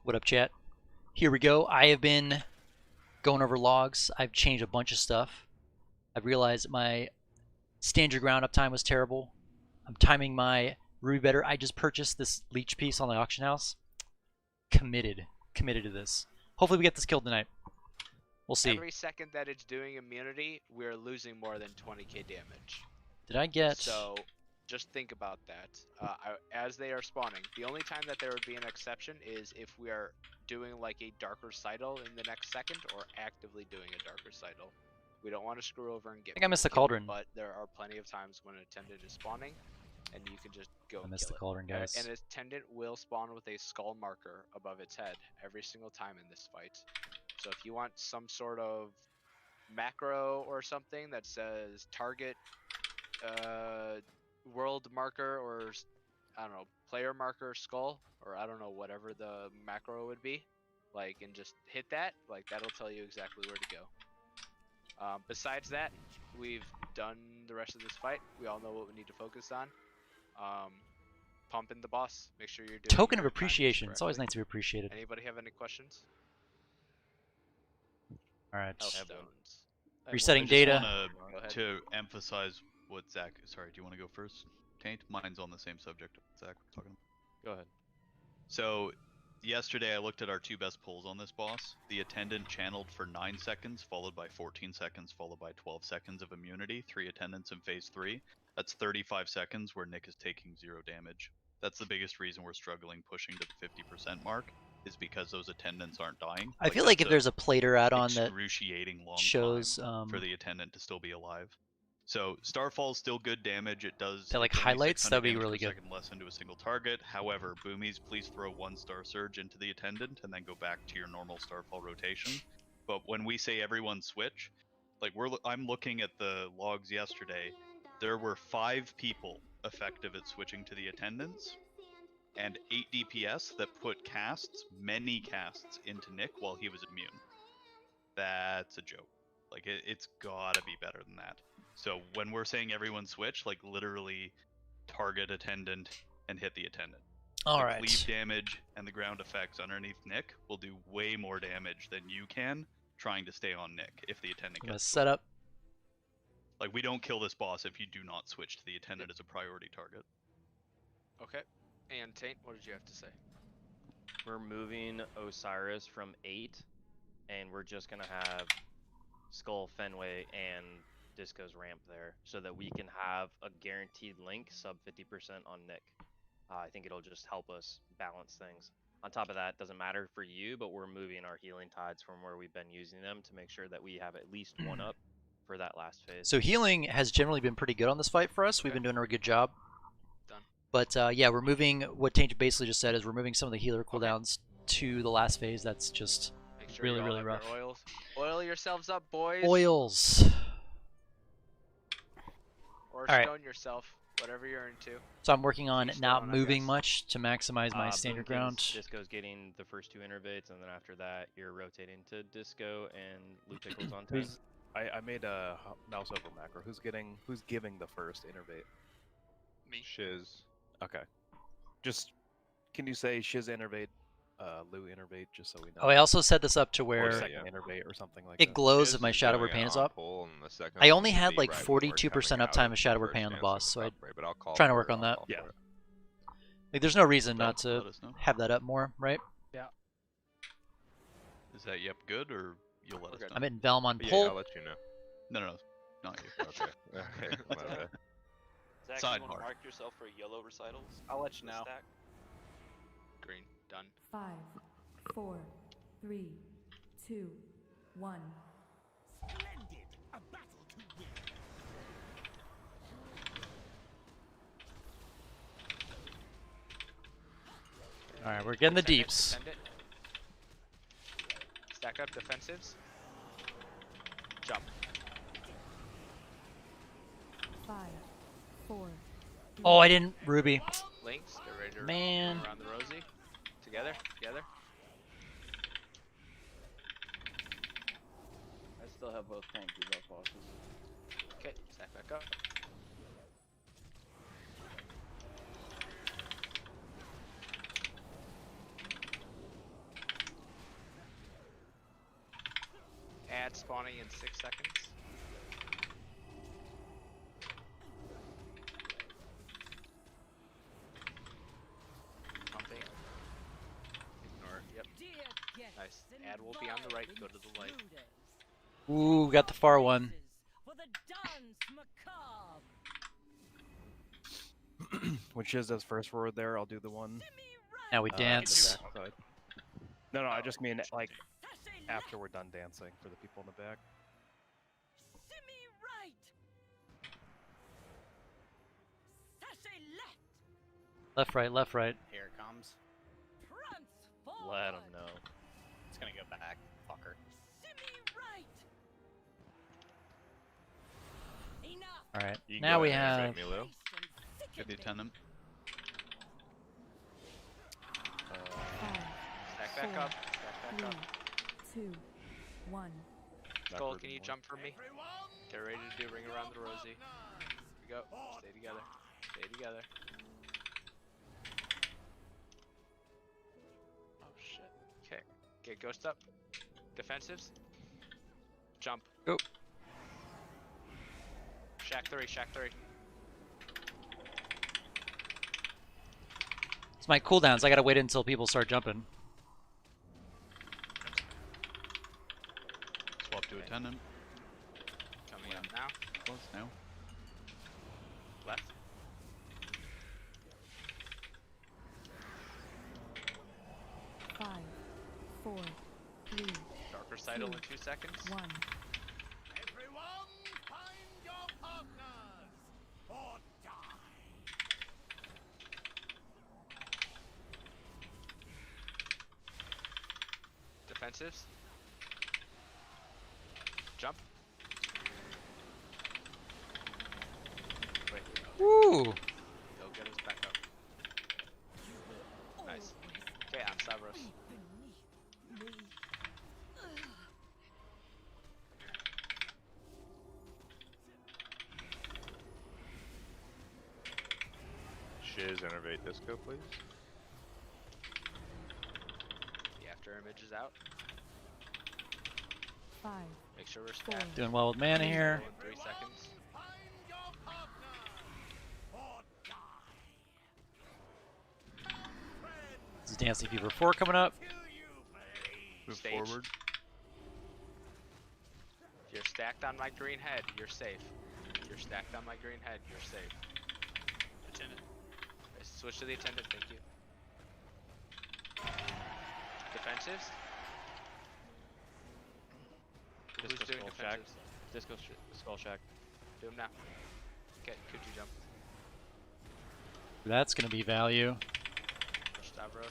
What up, chat? Here we go. I have been going over logs. I've changed a bunch of stuff. I've realized that my stand your ground uptime was terrible. I'm timing my Ruby better. I just purchased this leech piece on the auction house. Committed to this. Hopefully we get this killed tonight. We'll see. Every second that it's doing immunity, we're losing more than 20k damage. Did I get... So, just think about that. As they are spawning, the only time that there would be an exception is if we are doing like a dark recital in the next second, or actively doing a dark recital. We don't want to screw over and get. I think I missed the killed, cauldron. But there are plenty of times when an attendant is spawning, and you can just go. I missed the cauldron, guys. And an attendant will spawn with a skull marker above its head every single time in this fight. So if you want some sort of macro or something that says target world marker, or I don't know, player marker skull, or I don't know, whatever the macro would be, like, and just hit that, like, that'll tell you exactly where to go. Besides that, we've done the rest of this fight. We all know what we need to focus on. Pumping the boss. Make sure you're doing Token of your timings appreciation. It's always correctly. nice to be appreciated. Anybody have any questions? Alright. Stones. Resetting I just data. Go ahead. To emphasize what Zach. Sorry, do you want to go first? Taint? Mine's on the same subject Zach was talking about. Go ahead. So, yesterday I looked at our two best pulls on this boss. The attendant channeled for 9 seconds, followed by 14 seconds, followed by 12 seconds of immunity. 3 attendants in phase 3. That's 35 seconds where Nick is taking 0 damage. That's the biggest reason we're struggling pushing to the 50% mark, is because those attendants aren't dying. I feel like if there's a plater add-on that excruciating long shows time for the attendant to still be alive. So Starfall's still good damage. It does that, like, it's only highlights, 600 that'd be damage really per good. second less into a single target. However, Boomies, please throw 1-star surge into the attendant and then go back to your normal Starfall rotation. But when we say everyone switch, like I'm looking at the logs yesterday, there were 5 people effective at switching to the attendants, and 8 DPS that put casts, many casts, into Nick while he was immune. That's a joke. Like, it's gotta be better than that. So when we're saying everyone switch, like, literally target attendant and hit the attendant. Alright. The cleave damage and the ground effects underneath Nick will do way more damage than you can trying to stay on Nick if the attendant I'm gonna gets set up. Like, we don't kill this boss if you do not switch to the attendant as a priority target. Okay. And Taint, what did you have to say? We're moving Osiris from 8, and we're just gonna have Skull, Fenway, and Disco's ramp there, so that we can have a guaranteed link sub 50% on Nick. I think it'll just help us balance things. On top of that, doesn't matter for you, but we're moving our healing tides from where we've been using them to make sure that we have at least one up for that last phase. So healing has generally been pretty good on this fight for us. We've been doing a good job. Done. But yeah, we're moving, what Taint basically just said is we're moving some of the healer cooldowns to the last phase. That's just Make sure really, you all really have your rough. Oils. Oil yourselves up, boys. Oils. Or Alright. stone yourself, whatever you're into. So I'm working on Keep not stone, I moving guess. much to maximize my standard ground. Disco's getting the first 2 innervates, and then after that, you're rotating to Disco and Blue Pickles on Taint. I made a mouse over macro. Who's giving the first innervate? Me. Shiz. Okay. Just can you say Shiz innervate, Lou innervate, just so we know? Oh, I also set this up to Or where second innervate or something like it that. glows if my Shadow Pain is up. I only had like 42% uptime of Shadow Pain on the boss, so I'm trying to work on that. Yeah. Like, there's no reason So, not to let us know. have that up more, right? Is that yep good, or you'll let us know? I'm in Velm on Yeah, pull. I'll let you know. No, not you. Okay. Okay. My bad. Zach, Sidebar. you want to mark yourself for yellow recitals? I'll let you This know. stack? Green. Done. 5, 4, 3, 2, 1. Alright, we're getting the Send it, deeps. send it. Stack up defensives. Jump. 5, 4. Oh, I didn't Ruby. Links. Get ready to Man. run around the rosy. Together. Together. I still have both tanks as our bosses. Okay. Stack back up. Cat spawning in 6 seconds. Pumping. Ignore. Yep. Nice. Ad will be on the right. Go to the light. Ooh, got the far one. When Shiz does first forward there, I'll do the one. Now we in dance. the backside. No, I just mean like after we're done dancing for the people in the back. Left, right, left, right. Here it comes. Let him know. It's gonna go back, fucker. All right. You can Now go we ahead and have. invite Milo. Get the attendant. Stack back up. Stack back up. 2, 1. Skull, can you jump for me? Get ready to do ring around the rosy. Here we go. Stay together. Stay together. Oh shit. Okay. Get ghost up. Defensives. Jump. Go. Shack 3, Shack 3. It's my cooldowns. I gotta wait until people start jumping. Swap to attendant. Coming up now. Close now. Left. Five, 4, 3, Dark recital in 2 seconds. 1. Defensives. Jump. Wait. Woo! Go get us back up. Nice. Okay, on Stavros. Shiz, innervate disco, please. The after image is out. 5, Make sure we're stacked. Doing well with mana here. In 3 seconds. This is Dancing Fever 4 coming up. Move Stage. forward. If you're stacked on my green head, you're safe. If you're stacked on my green head, you're safe. Attendant. Switch to the attendant, thank you. Defensives? Who's Disco doing Skull Shack. defensives? Skull Shack. Do them now. Okay, could you jump? That's gonna be value. Push Stavros.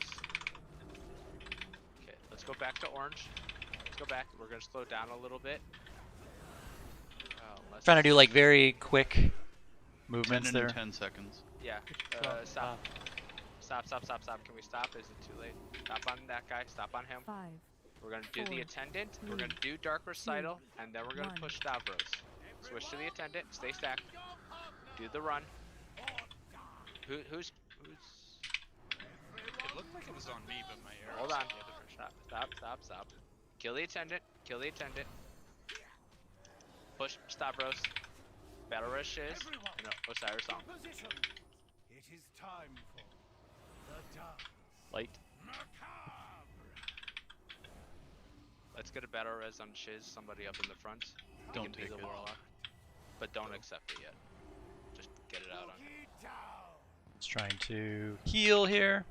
Okay, let's go back to orange. Let's go back. We're gonna slow down a little bit. Trying to do like very quick movements Attendant there. in 10 seconds. Yeah. Stop. Stop. Can we stop? Is it too late? Stop on that guy. Stop on him. 5, We're gonna do the 4, attendant. We're 3, gonna do dark recital, and then we're gonna 1. push Stavros. Switch to the attendant. Stay stacked. Do the run. Who's? It looked like it was on me, but my arrow. Hold on. Stop. Kill the attendant. Push Stavros. Battle rush is. No, Osiris on. It is time for the dance. Light. Let's get a battle res on Shiz. Somebody up in the front. You Don't can be take the it. warlock, but don't accept it yet. Just get it out on. Just trying to heal here.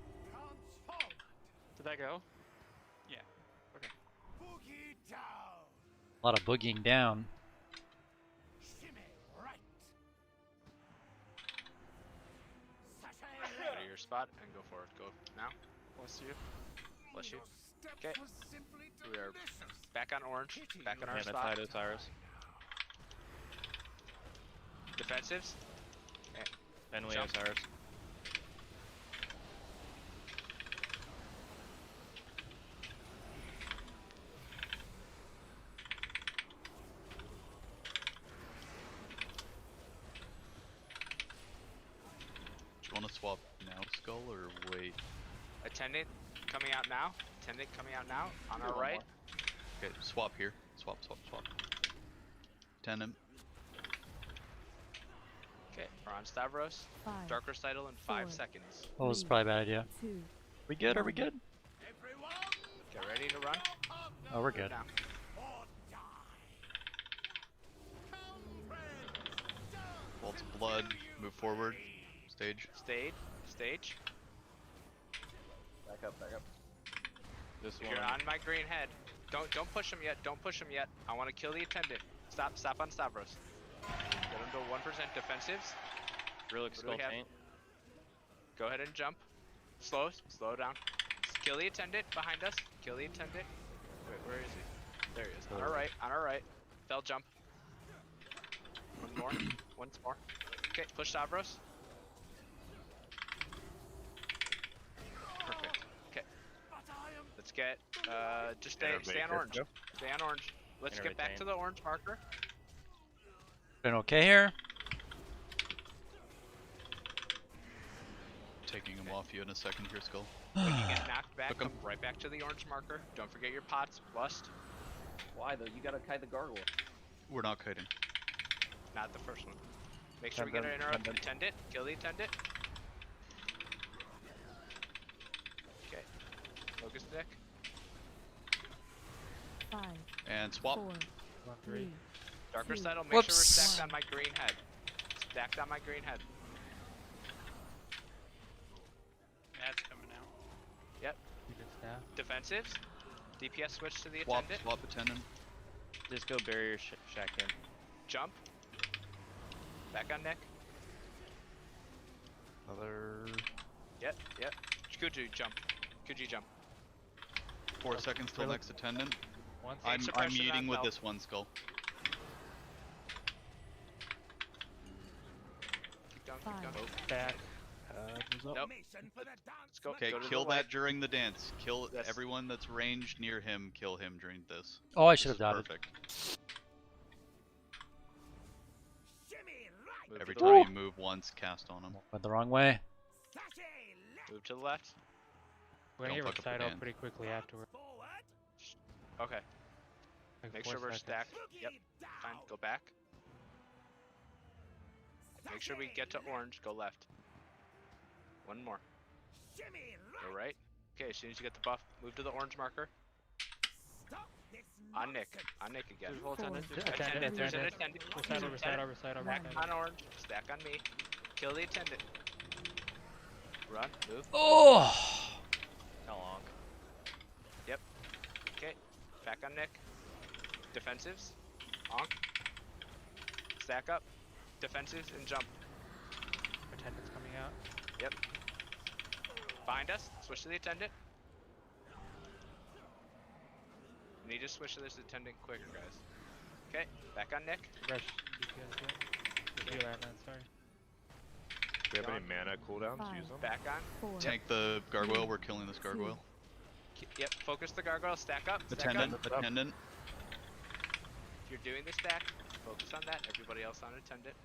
Did that go? A lot of boogieing down. Go to your spot and go for it. Go now. Bless you. Okay. We are back on orange. Back on our spot. Manatide Osiris. Defensives. Fenway Jump. Osiris. Do you want to swap now, Skull, or wait? Attendant coming out now. On our right. Okay, swap here. Swap. Attendant. Okay, we're on Stavros. 5, Dark Recital in 5 4, seconds. Oh, this is probably a bad idea. 2, We good? Are we good? Everyone, Get ready to run. Oh, we're good. Now. or die. Come, friends, down Bolts of blood. Move forward. Stage. Stage. Back up, back up. This If one. you're on my green head, don't push him yet. Don't push him yet. I want to kill the attendant. Stop on Stavros. Get him to 1% defensives. Relic What do skull we have? taint. Go ahead and jump. Slow down. Kill the attendant behind us. Kill the attendant. Wait, where is he? There he is. On our right. Fell jump. One more. Once more. Okay, push Stavros. Perfect. Okay. Let's get just stay on orange. Disco. Stay on orange. Let's get back to the orange marker. Been okay here? Taking him off you in a second here, Skull. When you get knocked back, Look 'em. come right back to the orange marker. Don't forget your pots. Lust. Why though? You gotta kite the gargoyle. We're not kiting. Not the first one. Make sure we get an interrupt. Attendant. Kill the attendant. Okay. Focus Nick. 5, And swap. 4, 3, Dark 2, Recital. Make sure we're Whoops. stacked on my green head. Stacked on my green head. That's coming out. Defensives. DPS switch to the Swap. attendant. Swap attendant. Disco barrier shack in. Jump. Back on Nick. Another. Yep. Kuju jump. Kuji jump. 4 seconds till next attendant. I'm suppression meeting on with Mel. this one, Skull. Keep going. Five. Back. Nope. Mission for the dance. Let's go. Okay, Go to kill the that during the dance. Kill Yes. everyone that's ranged near him. Kill him during this. Oh, I This should have is dotted. perfect. Shimmy right, Move Every to the time right. you move once, cast on him. Went the wrong way. sashay left, Move to the left. We're gonna get recital pretty quickly afterward. forward, Okay. Like Make 4 sure we're seconds. stacked. boogie Yep. down. Fine. Go back. Make sure we get to orange. Go left. One more. Shimmy Go right, right. Okay. As soon as you get the buff, move to the orange marker. stop this On Nick. nonsense. On Nick again. Four, Attendant. Attendant, There's an attendant. attendant. Recital, recital, recital, Back recital. on orange. Stack on me. Kill the attendant. Run. Move. Oh! How long? Okay. Back on Nick. Defensives. Onk. Stack up. Defensives and jump. Attendant's coming out. Behind us. Switch to the attendant. We need to switch to this attendant quicker, guys. Okay. Back on Nick. Rush. DPS, yeah. That, man, sorry. Do we have any mana cooldowns? Five. Use them. Back on. 4, Tank the gargoyle. We're killing this gargoyle. Yep. Focus the gargoyle. Stack up. Stack Attendant. up. Attendant. If you're doing the stack, focus on that. Everybody else on attendant.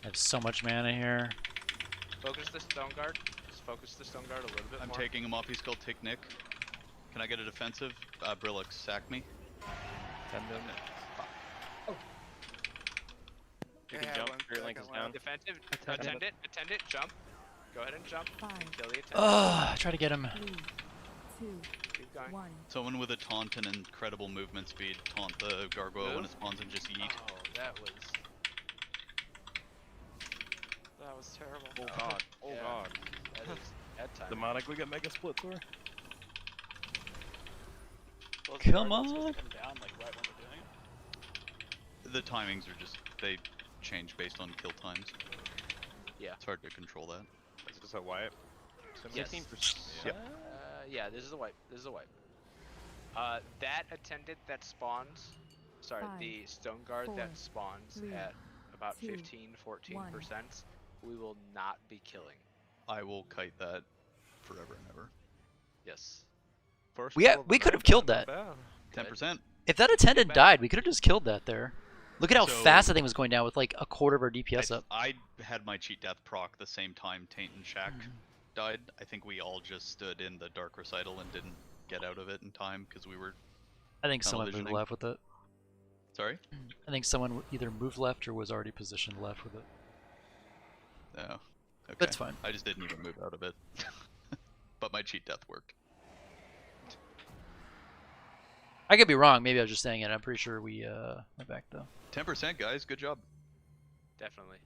I have so much mana here. Focus the stone guard. Just focus the stone guard a little bit I'm more. taking him off. He's called Take Nick. Can I get a defensive? Brillix, sack me. You can jump. Your link is down. Defensive. Attendant. Attendant. Jump. Go ahead and jump. 5, Kill the attendant. Ugh, try to get him. 3, 2, Keep going. 1. Someone with a taunt and incredible movement speed. Taunt the gargoyle when it spawns and just yeet. Oh, that was terrible. Oh god. Oh Yeah. god. That is at time. Demonic, we got Mega Split Sword. Come Come on. down like right when we're doing it. The timings are just, they change based on kill times. Yeah. It's hard to control that. Is this a wipe? Yes. 15%. Yep. Yeah, this is a wipe. This is a wipe. That attendant that spawns, sorry, 5, the stone guard 4, that spawns 3, at about 2, 15, 14%, we will not be killing. I will kite that forever and ever. Yes. First We kill of the could night, have killed not that. bad. 10%. If that attendant died, we could have just killed that there. Look at how So- fast that thing was going down with like a quarter of our DPS up. I had my cheat death proc the same time Taint and Shack died, I think we all just stood in the dark recital and didn't get out of it in time because we were. I think someone moved Televisioning. left with it. Sorry. I think someone either moved left or was already positioned left with it. No. Okay. That's fine. I just didn't even move out of it. But my cheat death worked. I could be wrong. Maybe I was just saying it. I'm pretty sure we went back though. 10%, guys. Good job. Definitely.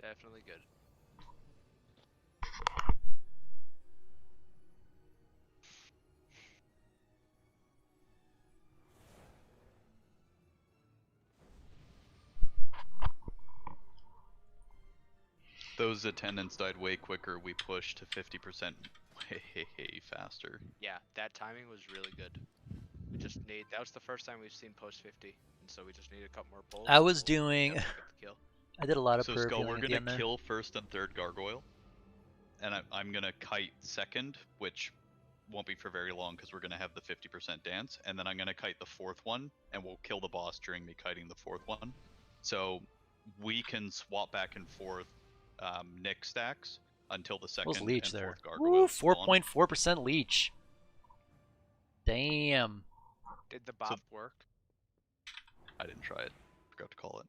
Definitely good. Those attendants died way quicker. We pushed to 50% way faster. Yeah, that timing was really good. We just need. That was the first time we've seen post 50, and so we just need a couple more pulls. I and was we'll doing. definitely get the kill. I did a lot of So perp Skull, healing we're at the gonna end there. kill first and third gargoyle, and I'm gonna kite second, which won't be for very long because we're gonna have the 50% dance, and then I'm gonna kite the fourth one, and we'll kill the boss during me kiting the fourth one. So we can swap back and forth Nick stacks until the second What was leech and there? fourth Woo, gargoyle spawn. 4.4% leech. Damn. Did the buff work? I didn't try it. Forgot to call it.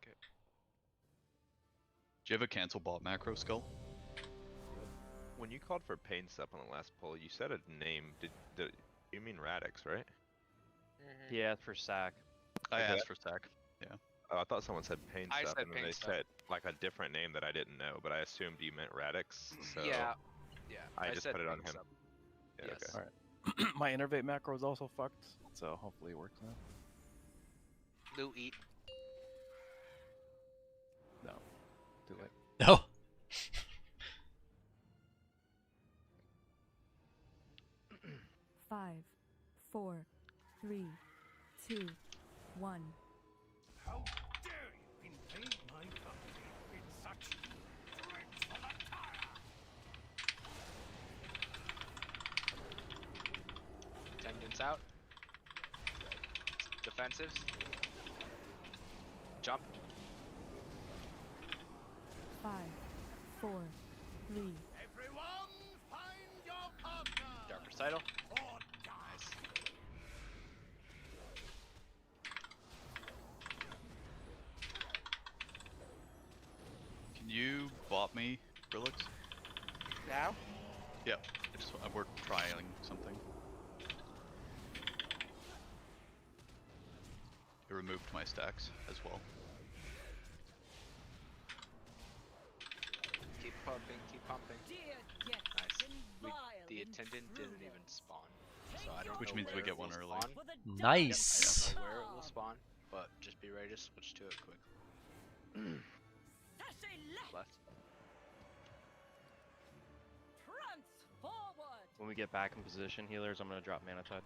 Okay. Do you have a cancel bot macro, Skull? When you called for pain step on the last poll, you said a name. Did you mean Radix, right? Yeah, it's for sack. I Okay. asked for sack. Yeah. Oh, I thought someone said pain I step, said and then pain they step. said like a different name that I didn't know, but I assumed you meant Radix. So Yeah. Yeah. I just said put it on pain him. sub. Yeah, Yes. okay. Alright. My innervate macro is also fucked, so hopefully it works now. Lou eat. No. Too late. No. Five, four, three, two, one. How dare you invade my country in such dreadful attire? Attendants out. Defensives. Jump. Five, four, three, Everyone, find your partner. Dark recital. Or die. Nice. Can you bot me, Brillix? Now? Yeah. We're trying something. It removed my stacks as well. Keep pumping. Keep pumping. Nice. The attendant didn't even spawn, so I don't Which know means we where get it one will early. spawn. Nice. I don't know where it will spawn, but just be ready to switch to it quick. Left. When we get back in position, healers, I'm gonna drop mana tide.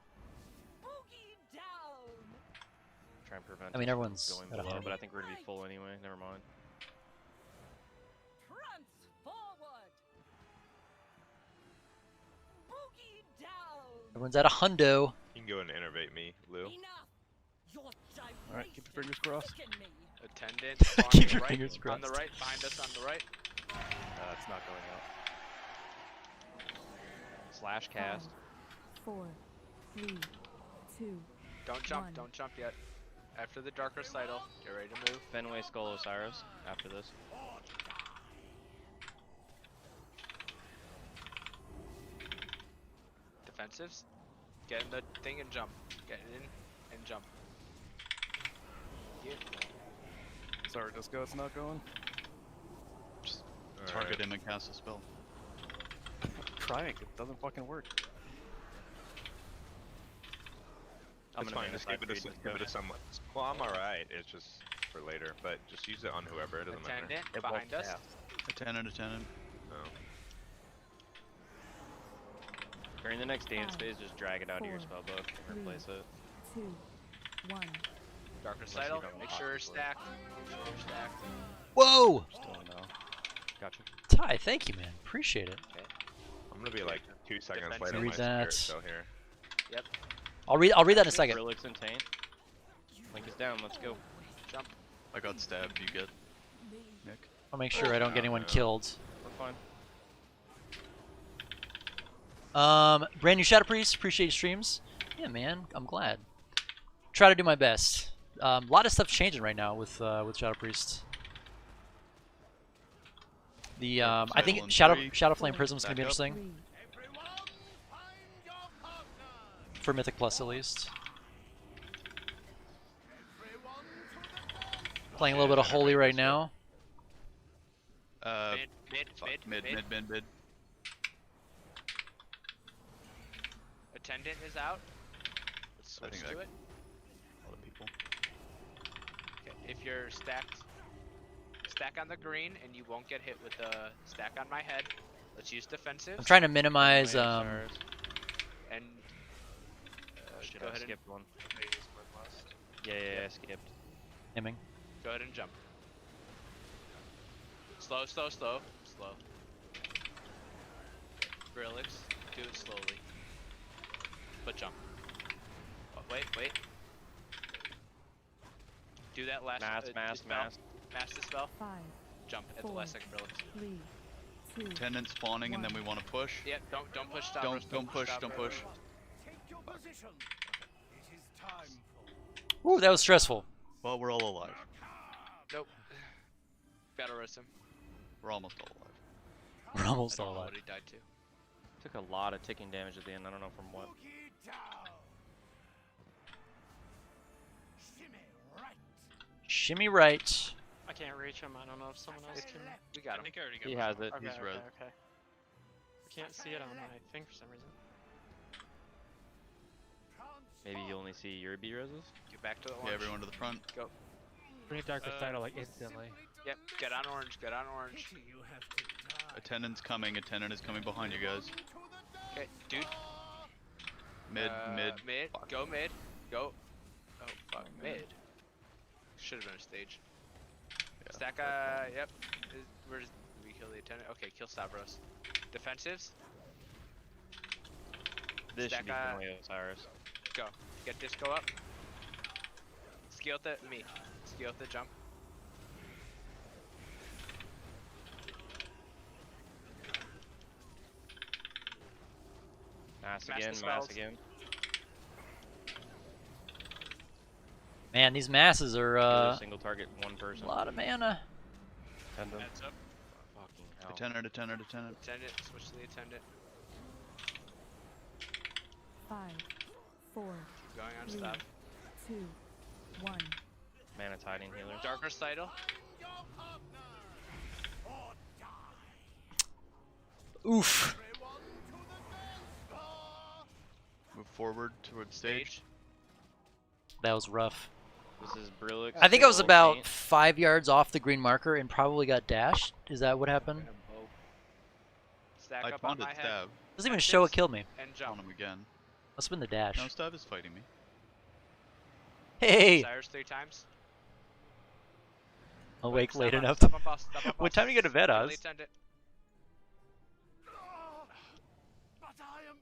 Try and prevent. I mean, us from everyone's going at a below, hundred. but I think we're gonna be full anyway. Never mind. Everyone's at a hundo. You can go and innervate me, Lou. Alright, keep your fingers crossed. Attendant. Keep on the your right, fingers On the crossed. right, behind us on the right. It's not going out. Slash cast. four, three, two, Don't jump. One. Don't jump yet. After the dark recital, get ready to move. Fenway Skull Osiris. After this. Defensives. Get in the thing and jump. Get in and jump. Yeah. Sorry, Disco, it's not going. Just Alright. target him and cast a spell. I'm trying, it doesn't fucking work. I'm It's gonna fine. Just mana give it tide to for you, someone. Well, I'm alright. It's just for later, but just use it on whoever. It doesn't matter. Attendant It won't behind us. cast. Attendant. No. During the next dance Five, phase, just drag it out of your four, spellbook and three. replace it. two, one. Dark you recital. don't Make want sure you're to. stacked. Make sure you're stacked. Whoa. Still no. Gotcha. Ty, thank you, man. Appreciate it. I'm gonna be like 2 seconds Defensive. later. Read My spirit's that. still here. Yep. I'll read that in a second. Relix and Taint. Link is down. Let's go. Jump. I got stabbed. You get Nick. I'll make sure I don't get anyone no. killed. We're fine. Brand new Shadow Priest. Appreciate your streams. Yeah, man. I'm glad. Try to do my best. A lot of stuff's changing right now with Shadow Priest. The I Settle think in Shadow three. Flame Prism's gonna be Back up. interesting for Mythic Plus at least. Playing a little bit of Holy right now. Mid. Attendant is out. Let's I switch think to that- it. All the people. Okay, if you're stacked, stack on the green, and you won't get hit with the stack on my head. Let's use defensive. I'm trying to minimize. Osiris. And Shit, go I ahead and skipped one. Yeah, I skipped. Aiming. go ahead and jump. Slow. Grillix, do it slowly. But jump. Oh, wait. Do that last Mass. Mass the spell. 5, Jump at the Four. last second, Grillix. 3, 2, Attendant spawning, and then we want to push. Yeah, don't push Stavros. Don't push. Stavros. Take your position. It is time for Ooh, that was stressful. Well, we're all alive. Nope. Battle roast him. We're almost all alive. We're almost I all don't know alive. what he died to. Took a lot of ticking damage at the end. I don't know from what. Boogie down. Shimmy right. Shimmy right. I can't reach him. I don't know if someone else can. We got I him. think I already got He my has spell. it. Okay, He's red. okay. I can't see it on my thing for some reason. Maybe you only see your B reses? Get back to the orange. Yeah, everyone to the front. We need Dark Recital like instantly. Yep, get on orange. You have to die. Attendant's coming. Attendant is coming behind you guys. Okay, dude. Mid. Mid. Fuck. Go mid. Go. Oh, fuck. Mid. Should have been a stage. Yeah. Stack, yep. Where's. Did we kill the attendant? Okay, kill Stavros. Defensives. This Stack, should be Finway Osiris. Go. Get disco up. Scale the. Scale the jump. Mass Smash again, the mass spells. again. Man, these masses are Healer, single target, one person. a lot of mana. Attendant. Heads up. Fucking hell. Attendant. Attendant. Switch to the attendant. 5, 4, Keep going on 3, stop. 2, 1. Mana tiding healer. Dark recital. Oof. Move forward towards stage. That was rough. This is Brillix. I think I was Skull, about Paint. 5 yards off the green marker and probably got dashed. Is that what happened? Stack I up on taunted my head. Stab. Doesn't even show it killed me. And On jump. him again. Must have been the dash. No, Stab is fighting me. Hey! Cyrus 3 times. Awake Stop late on- enough. stop on boss, stop on What boss. time do you go to bed, Kill Oz? the attendant. But I am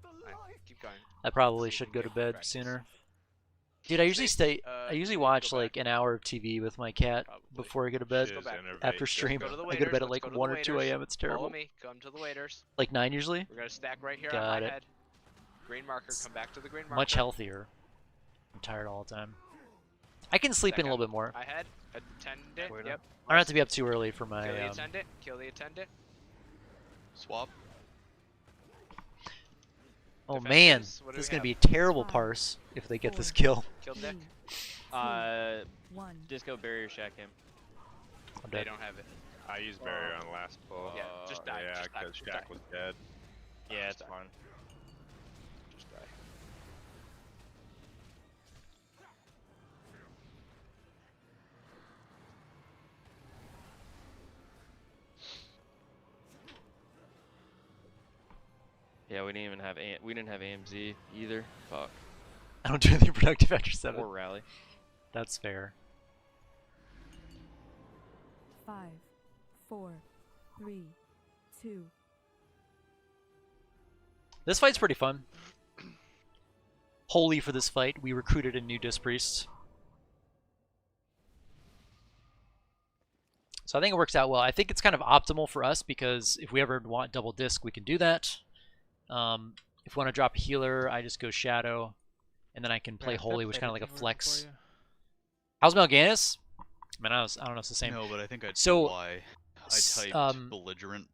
the Fine, life. keep going. I probably See if should we go can to get bed practice. sooner. Dude, I usually Stage, I usually go watch back. like an hour of TV with my cat Probably. before I go to bed. Go back. After stream, go to the I go to waiters, bed at let's like go to the 1 or 2 waiters. a.m. It's Follow terrible. me. Come to the waiters. Like 9 usually. We're gonna stack right here Got on my it. head. Green marker. Come back to the green marker. Much healthier. I'm tired all the time. I can sleep in a little bit more. My head. Attendant. Wait Yep. I don't have to be up too early for Kill my. the attendant. Kill the attendant. Swap. Oh man, Defensives, what do this is we gonna be a have? terrible Five, parse if they get this 4, kill. Kill Dick. 3, Uh, 1. Disco barrier shack him. I'm They dead. don't have it. I used barrier on last pull. Yeah, just die, Yeah, just die, because just Jack die. was dead. Yeah, it's die. fine. Just die. Yeah, we didn't even have we didn't have AMZ either. Fuck. I don't do anything productive after 7. Or rally. That's fair. 5, 4, 3, 2. This fight's pretty fun. Wholly for this fight, we recruited a new Disc Priest. So I think it works out well. I think it's kind of optimal for us because if we ever want double disc, we can do that. If we want to drop a healer, I just go Shadow, and then I can play Holy, which is kind of like a flex. How's Mal'Ganis? I mean, I don't know, it's the same. No, but I think I'd So, why. I typed belligerent.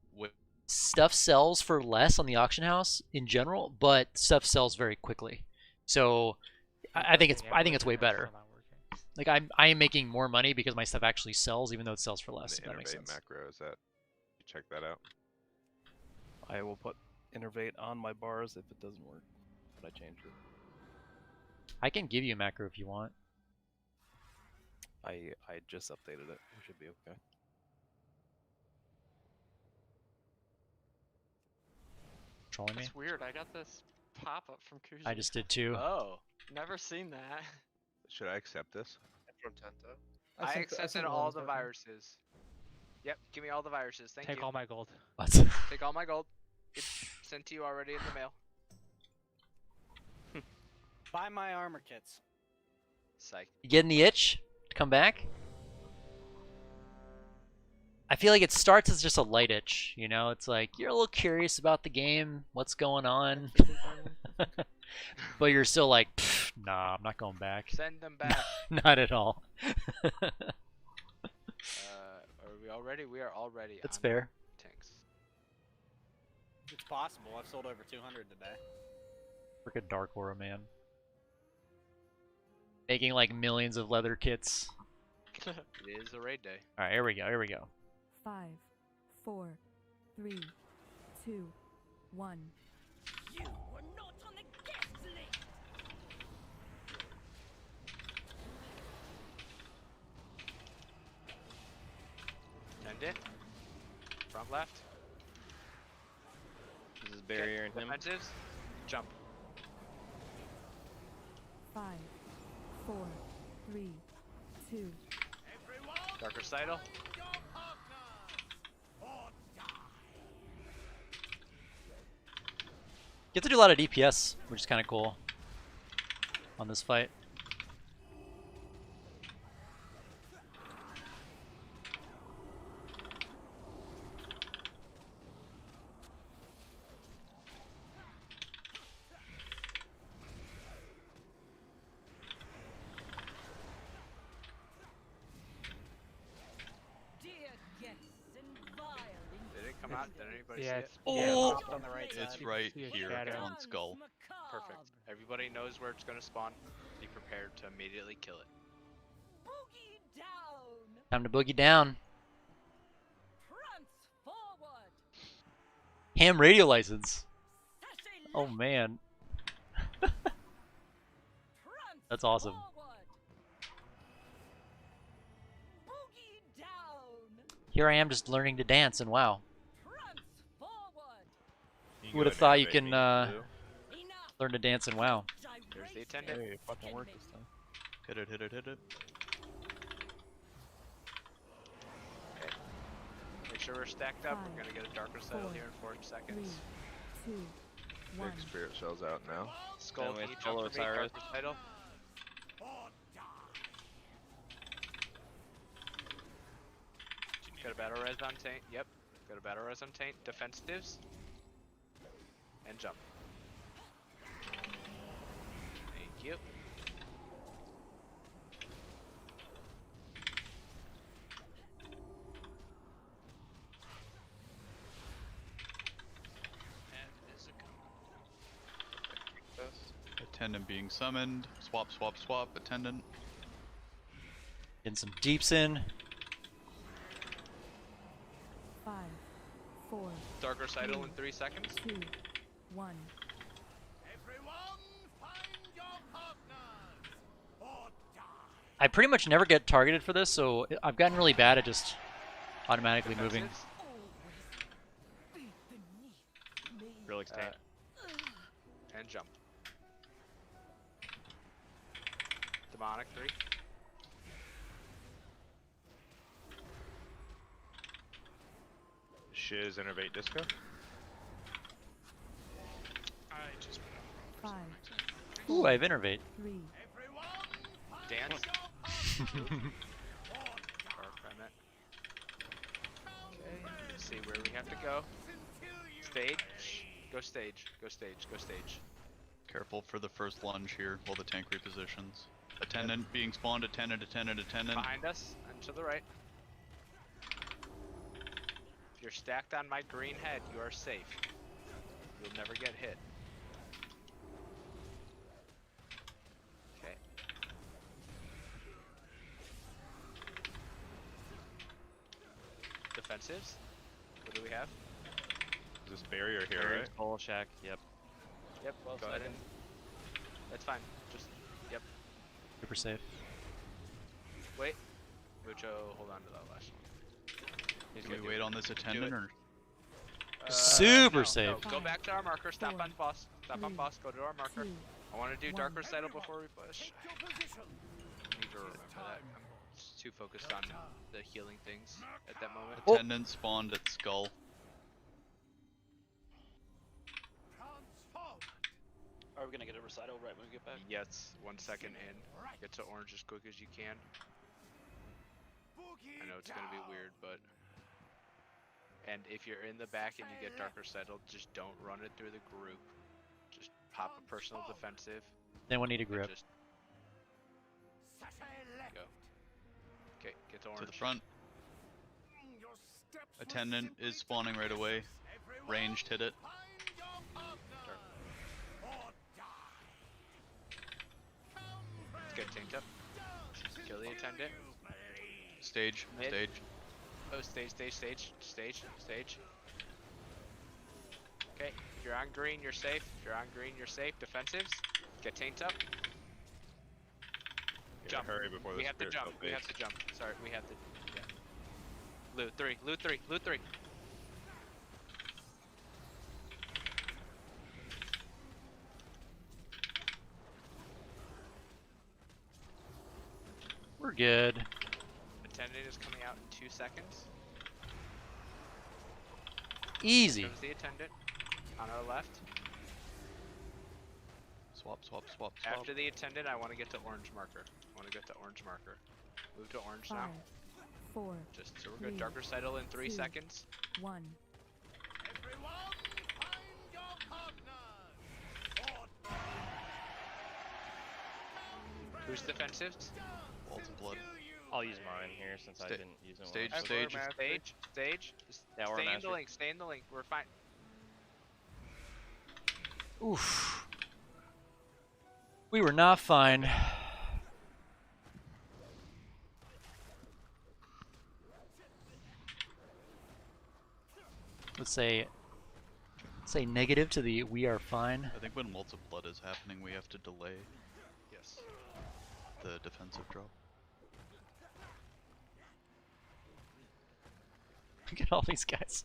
Stuff sells for less on the auction house in general, but stuff sells very quickly. So I think it's way better. Like I am making more money because my stuff actually sells, even though it sells for less. If that makes sense. Macro, is that? You check that out. I will put innervate on my bars if it doesn't work, but I changed it. I can give you a macro if you want. I just updated it. We should be okay. Trolling me? That's weird. I got this pop up from Kuzi. I just did too. Oh. Never seen that. Should I accept this? I accepted all the viruses. Yep, give me all the viruses. Thank you. Take all my gold. What? Take all my gold. It's sent to you already in the mail. Buy my armor kits. Psych. You getting the itch to come back? I feel like it starts as just a light itch, you know? It's like you're a little curious about the game, what's going on, but you're still like, nah, I'm not going back. Send them back. Not at all. Are we all ready? We are all ready. That's fair. Tanks. It's possible. I've sold over 200 today. Freaking Dark Aura, man. Making like millions of leather kits. It is a raid day. All right, here we go. Here we go. 5, 4, 3, 2, 1. You were not on the guest list. End it. Front left. This is barrier and him. Defensives. Jump. 5, 4, 3, 2. Dark Recital. You have to do a lot of DPS, which is kind of cool on this fight. Did it come out? Did anybody Yeah, see it? Oh! On the right It's side. right see a here shadow. on Skull. Perfect. Everybody knows where it's going to spawn. Be prepared to immediately kill it. Time to boogie down. Ham radio license. Oh man. That's awesome. Here I am just learning to dance, and wow. Who would have thought you can learn to dance and wow? There's the attendant. Hey, it fucking worked this time. Hit it, hit it, hit it. Make sure we're stacked up. We're 5, going to get a Dark Recital 4, here in 4 3, seconds. 2, 1. Big spirit shells out now. Skull, Then can with you Solo jump for me? Osiris. Dark Recital. Got a battle res on taint. Yep. Got a battle res on taint. Defensives. And jump. Thank you. And is it coming? Attendant being summoned. Swap, swap, swap. Attendant. Getting some deeps in. 5, 4, Dark Recital in 3 seconds. 2, 1. I pretty much never get targeted for this, so I've gotten really bad at just automatically moving. Defensives. Relix tank. And jump. Demonic 3. Shiz innervate disco. I just put on 5, Ooh, I have Innervate. 3, Dance. Dark, I meant. Let's see where we have to go. Stage. Go stage. Go stage. Go stage. Careful for the first lunge here while the tank repositions. Attendant being spawned, attendant. Behind us and to the right. If you're stacked on my green head, you are safe. You'll never get hit. Okay. Defensives. What do we have? Is this barrier here, Barrier, right? Skull shack. Yep. Yep. Well Go ahead said. and. That's fine. Just. Yep. Super safe. Wait. Mucho, hold on to that last one. Can we wait on this attendant or? Super no, safe. No. Go back to our marker. Stop 4, on boss. Stop on 3, boss. Go to our marker. 2, I want to do 1. dark recital before we push. Take your position. Need to remember that. I'm just too focused on the healing things at that moment. Attendant spawned at skull. Transform. Are we gonna get a recital right when we get back? Yes, 1 second in. Get to orange as quick as you can. I know it's gonna be weird, but. And if you're in the back and you get dark recital, just don't run it through the group. Just pop a personal defensive. Then we'll need a and grip. Just go. Okay, get to To orange. the front. Attendant is spawning right away. Ranged hit it. Let's get tanked up. Kill the attendant. Stage. Mid. Stage. Oh, stage. Okay, if you're on green, you're safe. If you're on green, you're safe. Defensives. Get tanked up. Jump. Hurry before We the have to spirit jump. cell We have fades. to jump. Sorry, we have to. Yeah. Loot 3. Loot 3. Loot 3. We're good. Attendant is coming out in 2 seconds. Easy. Comes the attendant on our left. Swap. After the attendant, I want to get to orange marker. Move to orange 5, now. 4, Just so we're good. 3, Dark recital in 3 2. seconds. 1. Everyone, find your partners. Who's defensives? Walls of blood. I'll use mine here since I Sta- didn't use it. stage, last stage. time. Stage. Yeah, we're Stay in master. the link. Stay in the link. We're fine. Oof. We were not fine. Let's say negative to the we are fine. I think when Walls of Blood is happening, we have to delay Yes. the defensive drop. Look at all these guys.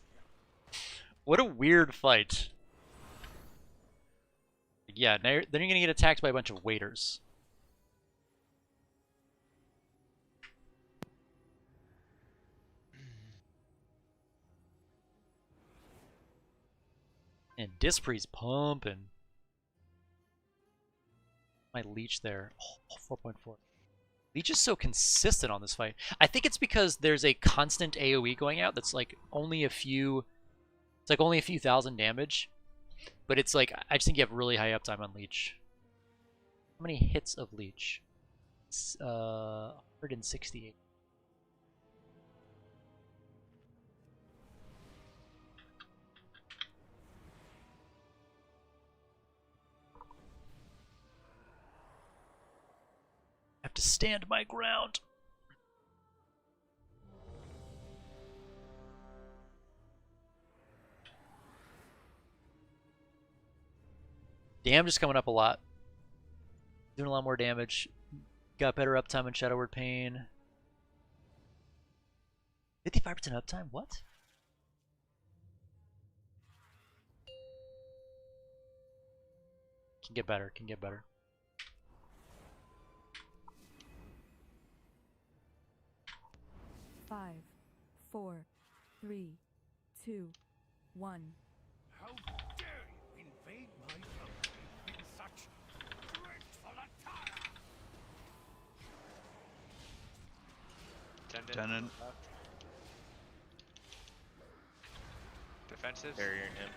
What a weird fight. Yeah, then you're gonna get attacked by a bunch of waiters. And Dispre's pumping. My leech there. Oh, 4.4. Leech is so consistent on this fight. I think it's because there's a constant AoE going out that's like only a few. It's like only a few thousand damage. But it's like, I just think you have really high uptime on Leech. How many hits of Leech? It's 168. I have to stand my ground. Damn, just coming up a lot. Doing a lot more damage. Got better uptime in Shadow Word Pain. 55% uptime? What? Can get better, can get better. Five, 4, 3, 2, 1. How dare you invade my country in such dreadful attire? Attendant. Attendant. Defensives. Barriering him.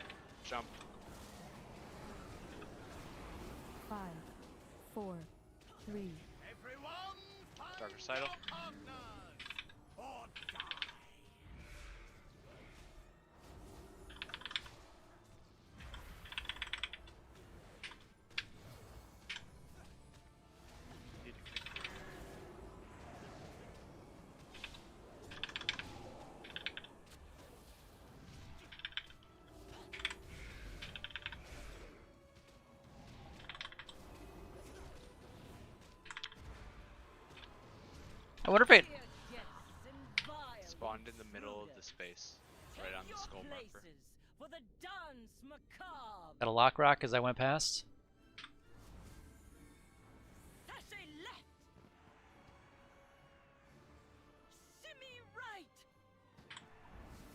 Jump. 5, 4, 3, Dark Recital. I wonder if it. Spawned in the middle of the space, right on the skull marker. Got a lock rock as I went past.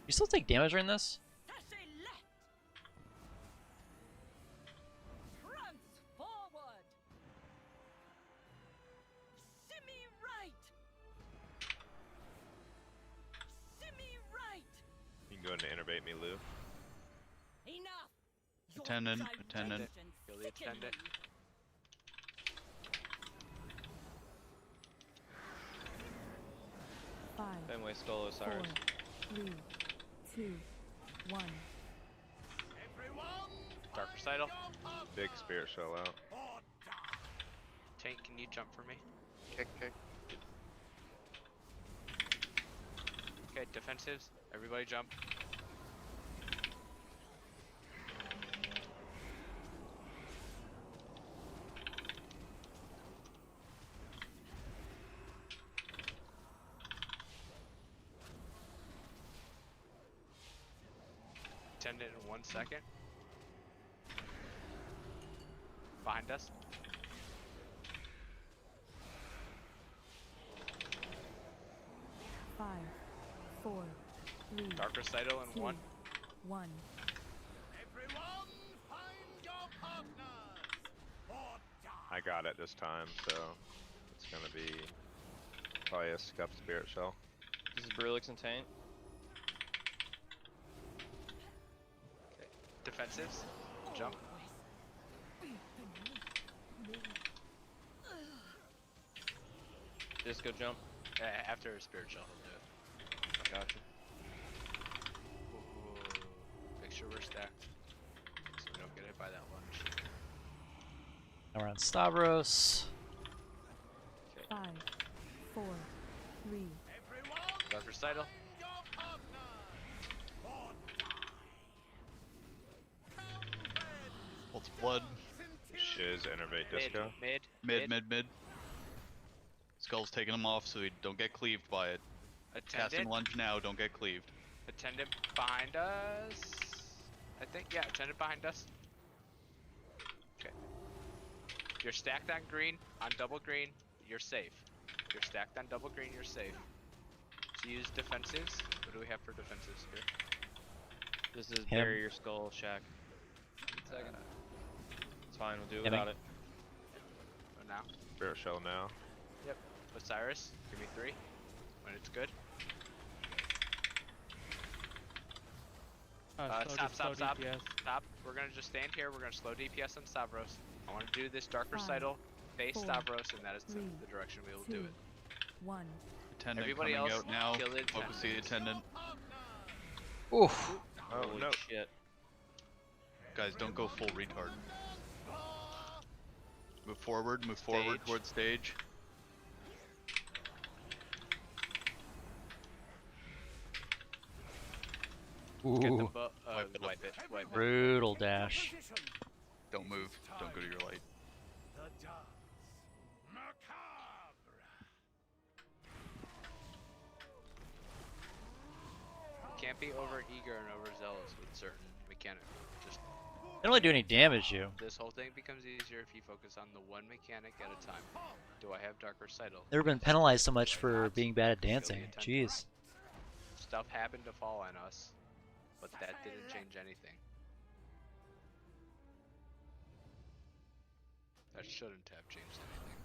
You still take damage during this? You can go into innervate me, Lou. Attendant. Kill the attendant. Five, Fenway Skull 4, Osiris. 3, 2, 1. Dark Recital. Big spirit shell out. Tank, can you jump for me? Kick. Okay, defensives. Everybody jump. Attendant in 1 second. Behind us. Five, 4, 3, Dark Recital in 2, 1. 1. I got it this time, so it's gonna be probably a scuffed spirit shell. This is Brulix and Taint. Defensives. Jump. Disco jump. After a spirit shell, he'll do it. Gotcha. Ooh, make sure we're stacked, so we don't get hit by that lunge. Now we're on Stavros. 5, 4, 3, Dark Recital. Holds blood. Shiz, innervate disco. Mid. Skull's taking him off so he don't get cleaved by it. Cast Attendant. and lunge now, don't get cleaved. Attendant behind us. I think, yeah, attendant behind us. Okay. You're stacked on green, on double green, you're safe. You're stacked on double green, you're safe. So use defensives. What do we have for defensives here? This is Him. Barrier Skull Shack. Second. It's fine, we'll do it Hemming. without it. Oh, now. Spirit shell now. Yep. Osiris, give me 3 when it's good. Stop. Stop. We're gonna just stand here. We're gonna slow DPS on Stavros. I want to do this Dark 5, Recital, face 4, Stavros, and that is 3, the direction we will 2, do it. 1. Attendant Everybody coming else, out now. kill the Focus the attendant. Oof. Oh Holy no. shit. Guys, don't go full retard. Move forward Stage. towards stage. Get the Ooh. wipe it. Brutal dash. Don't move. Don't go to your light. The dance. Macabre. Can't be over eager and overzealous with certain mechanic. Just They don't really do any damage, you. this whole thing becomes easier if you focus on the one mechanic at a time. Do I have Dark Recital? Never been penalized so much for Not. being bad at Kill the dancing. attendant. Jeez. Stuff happened to fall on us, but that didn't change anything. That shouldn't have changed anything.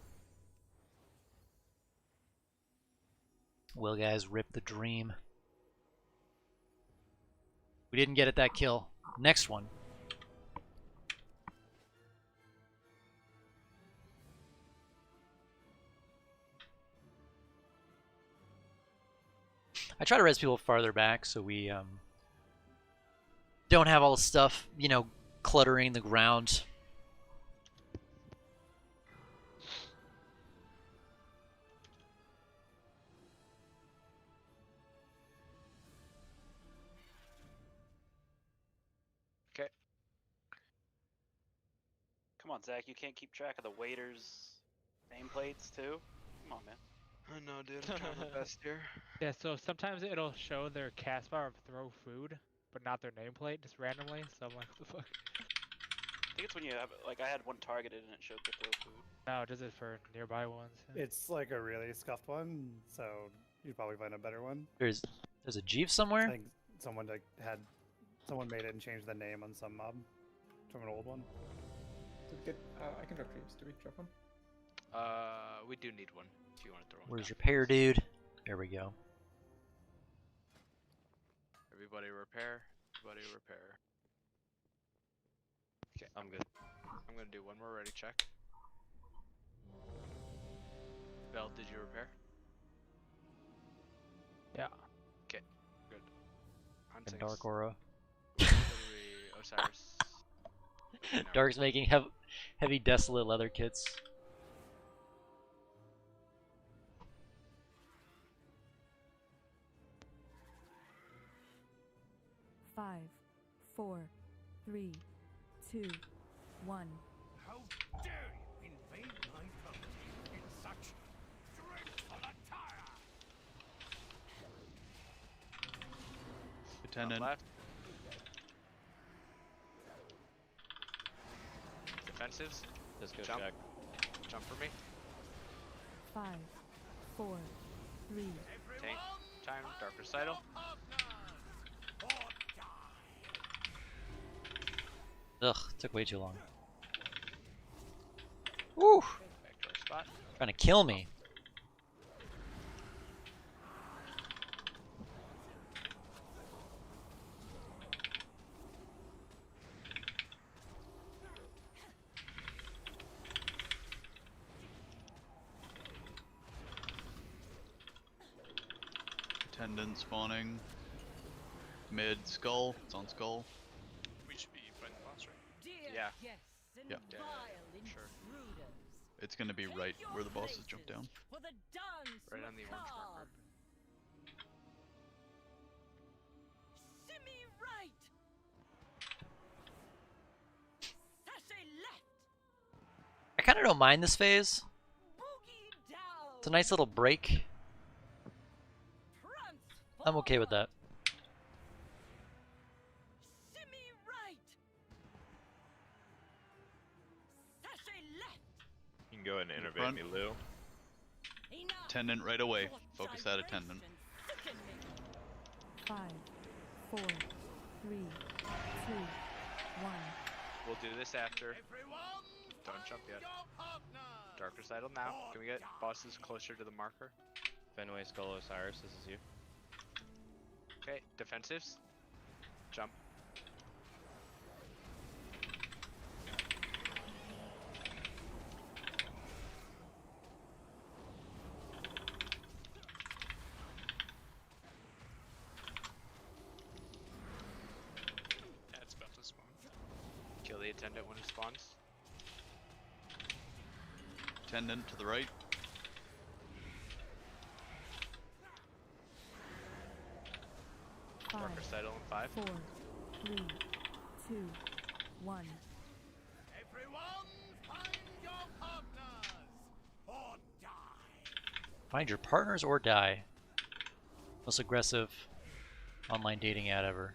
Well, guys, rip the dream. We didn't get at that kill. Next one. I try to res people farther back so we don't have all the stuff, you know, cluttering the ground. Okay. Come on, Zach. You can't keep track of the waiters' nameplates too. Come on, man. I know, dude. I'm trying my best here. Yeah, so sometimes it'll show their cast bar of throw food, but not their nameplate, just randomly. So I'm like, what the fuck? I think it's when you have like I had one targeted and it showed the throw food. No, it does it for nearby ones. Yeah. It's like a really scuffed one, so you'd probably find a better one. There's a Jeeve I somewhere? think someone someone made it and changed the name on some mob from an old one. Did we get, I can drop creeps. Did we drop one? We do need one if you want to throw one. Where's down. repair, dude? There we go. Everybody repair. Everybody repair. Okay, I'm good. I'm gonna do one more ready check. Bell, did you repair? Yeah. Okay, good. And Huntings. Dark Aura. What do we? Osiris. Okay, no. Dark's making heavy desolate leather kits. Five, 4, 3, 2, 1. How dare you invade my property in such dreadful attire? Attendant. Left. Defensives. Disco Jump. check. Jump for me. 5, 4, 3, Tank. Time. Dark recital. Ugh, took way too long. Woo! Back to our spot. Trying to kill me. Attendant spawning. Mid skull. It's on skull. We should be fighting the boss, right? Yeah. Yeah. Sure. It's gonna be right where the bosses jump down. Right on the orange marker. I kind of don't mind this phase. It's a nice little break. I'm okay with that. You can go ahead and In innovate front. me, Lou. Attendant right away. Focus that attendant. 5, 4, 3, 2, 1. We'll do this after. Don't jump yet. Dark recital now. Can we get bosses closer to the marker? Fenway, Skull, Osiris, this is you. Okay, defensives. Jump. That's about to spawn. Kill the attendant when it spawns. Attendant to the right. Dark 5, recital in 5. 4, 3, 2, 1. Everyone, find your partners or die. Find your partners or die. Most aggressive online dating ad ever.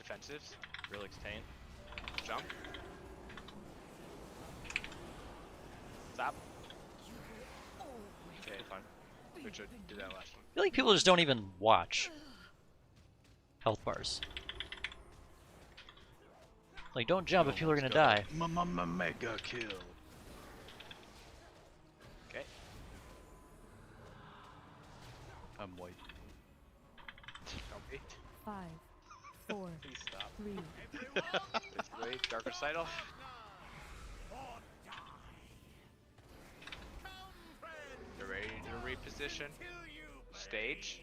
Defensives. Relix Taint. Jump. Stop. Okay, fine. We should do that last one. I feel like people just don't even watch health bars. Like, don't jump if people are gonna die. Mega kill. Okay. I'm white. Don't 5, 4, Please stop. 3, Basically, dark recital. You're ready to reposition. Stage.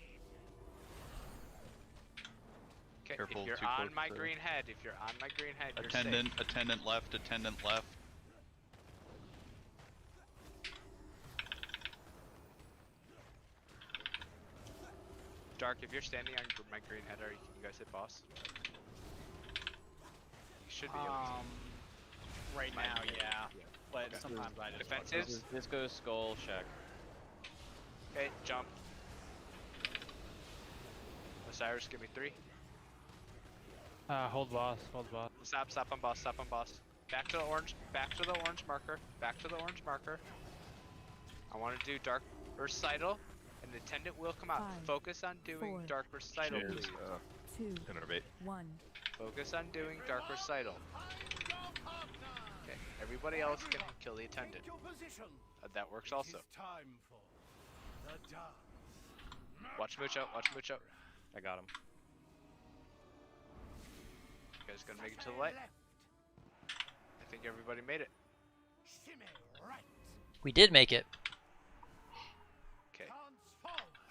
Okay, Careful, if you're too on close my to- green head, you're Attendant, safe. attendant left, attendant left. Dark, if you're standing on my green head, can you guys hit boss? You should be able to. Right Might now, be able to, yeah. But Okay. sometimes I just Defensives? Disco skull check. Okay, jump. Osiris, give me 3. Hold boss, hold boss. Stop on boss, stop on boss. Back to the orange marker, back to the orange marker. I want to do dark recital, and the attendant will come out. 5, Focus on doing 4, dark recital, Cheers. please. 2, Innervate. 1. Focus on doing dark recital. Okay, everybody else can kill the attendant. That works also. Time for the dance. Watch Mucho, watch Mucho. I got him. You guys gonna make it to the light? I think everybody made it. We did make it. Okay.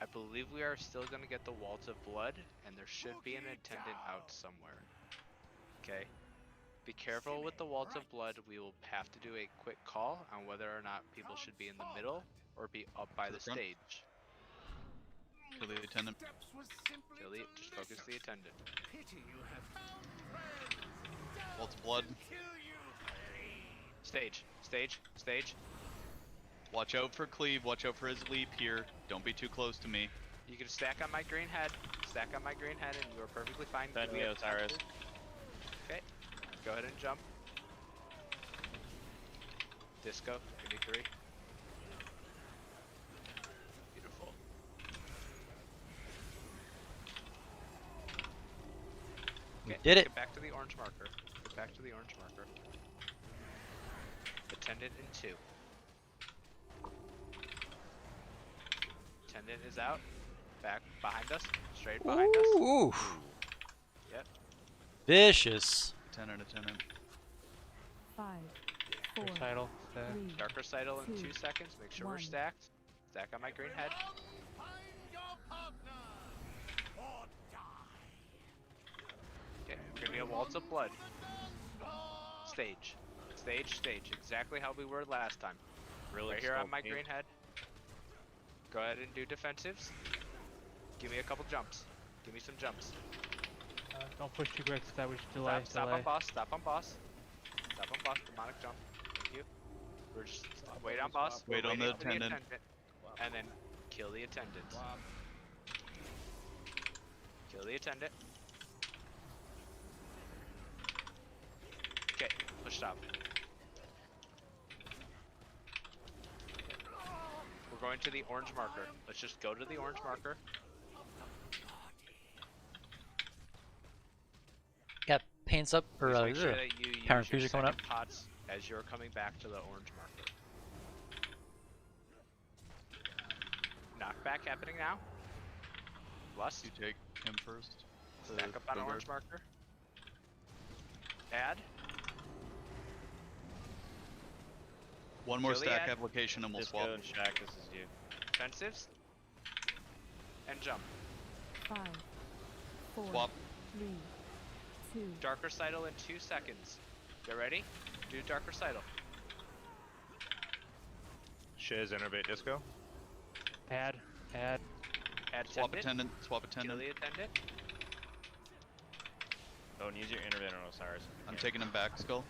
I believe we are still gonna get the Waltz of Blood, and there should be an attendant out somewhere. Okay. Be careful with the Waltz of Blood. We will have to do a quick call on whether or not people should be in the middle or be up by To the the front. stage. Kill the attendant. Just focus the attendant. Waltz blood. Stage. Watch out for Cleave. Watch out for his leap here. Don't be too close to me. You can stack on my green head. Stack on my green head, and you are perfectly fine. Send Do we me have time Osiris. to- Okay. Go ahead and jump. Disco. Give me 3. Beautiful. We Okay, did it. Get back to the orange marker. Get back to the orange marker. Attendant in 2. Attendant is out. Back behind us. Straight behind us. Ooh. Yep. Vicious. Attendant. 5, 4, Recital. 3, Dark recital in 2 2, seconds. Make sure we're 1. stacked. Stack on my green head. Okay, we're gonna be a Waltz of Blood. Stage. Exactly how we were last time. Really Right here on my skull green head. Go ahead and do defensives. Give me a couple jumps. Give me some jumps. Don't push too quick, so that we should delay. Stop on boss. Stop on boss. Demonic jump. Thank you. We're just wait on boss. Wait We're on the waiting for attendant. And then kill the attendant. Kill the attendant. Okay, push stop. We're going to the orange marker. Let's just go to the orange marker. Got paints up or Just make sure that you use power your infusion coming up. second pots as you're coming back to the orange marker. Knockback happening now. Lust. You take him first. Stack up on Bogart. orange marker. Add. One more Kill the stack ad. application and we'll Disco swap. and Shaq, this is you. Defensives. And jump. 5, 4, Swap. 3, 2, Dark recital in 2 seconds. Get ready? Do dark recital. Shiz, innervate disco. Add. Add Swap attendant. Swap Kill attendant. the attendant. Don't use your intervent on Osiris. I'm taking him back, Skull.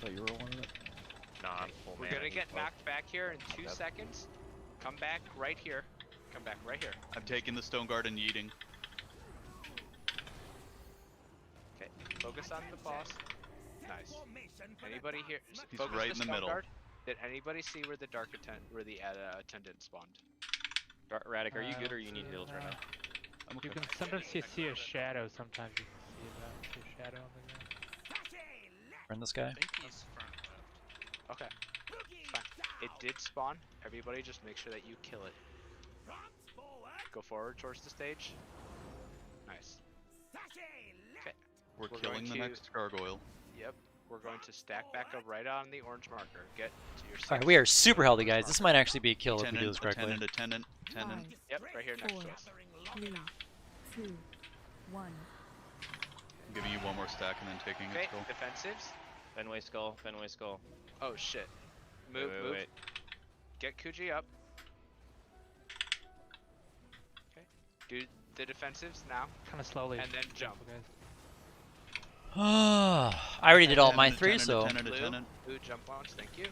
thought you were one of it. Nah, I'm full We're mana, gonna he's get low. knocked back here in 2 Yep. seconds. Come back right here. Come back right here. I'm taking the Stone Guard and yeeting. Okay. Focus on the boss. Nice. Anybody here? He's Focus right the in the stone middle. guard. Did anybody see where the attendant spawned? Radic, are you good or you need heals right now? I'm You okay. can sometimes see a shadow. Sometimes you can see a shadow on the ground. Burn this guy. I think he's front left. Okay. Fine. It did spawn. Everybody just make sure that you kill it. Go forward towards the stage. Nice. Okay. We're We're killing going the to- next gargoyle. Yep. We're going to stack back up right on the orange marker. Get to your All right, six. we are super Orange healthy, guys. This marker. might actually be a kill if we do this correctly. Attendant. Yep, right here next Four. to us. 3, 2, 1. I'm giving you one more stack and then taking Okay, a skull. defensives. Fenway skull. Oh shit. Move, move. Wait. Get Kuji up. Okay. Do the defensives now, Kind of slowly. and then jump. Guys. I already did all my three, so Attendant. Blue, jump once. Thank you.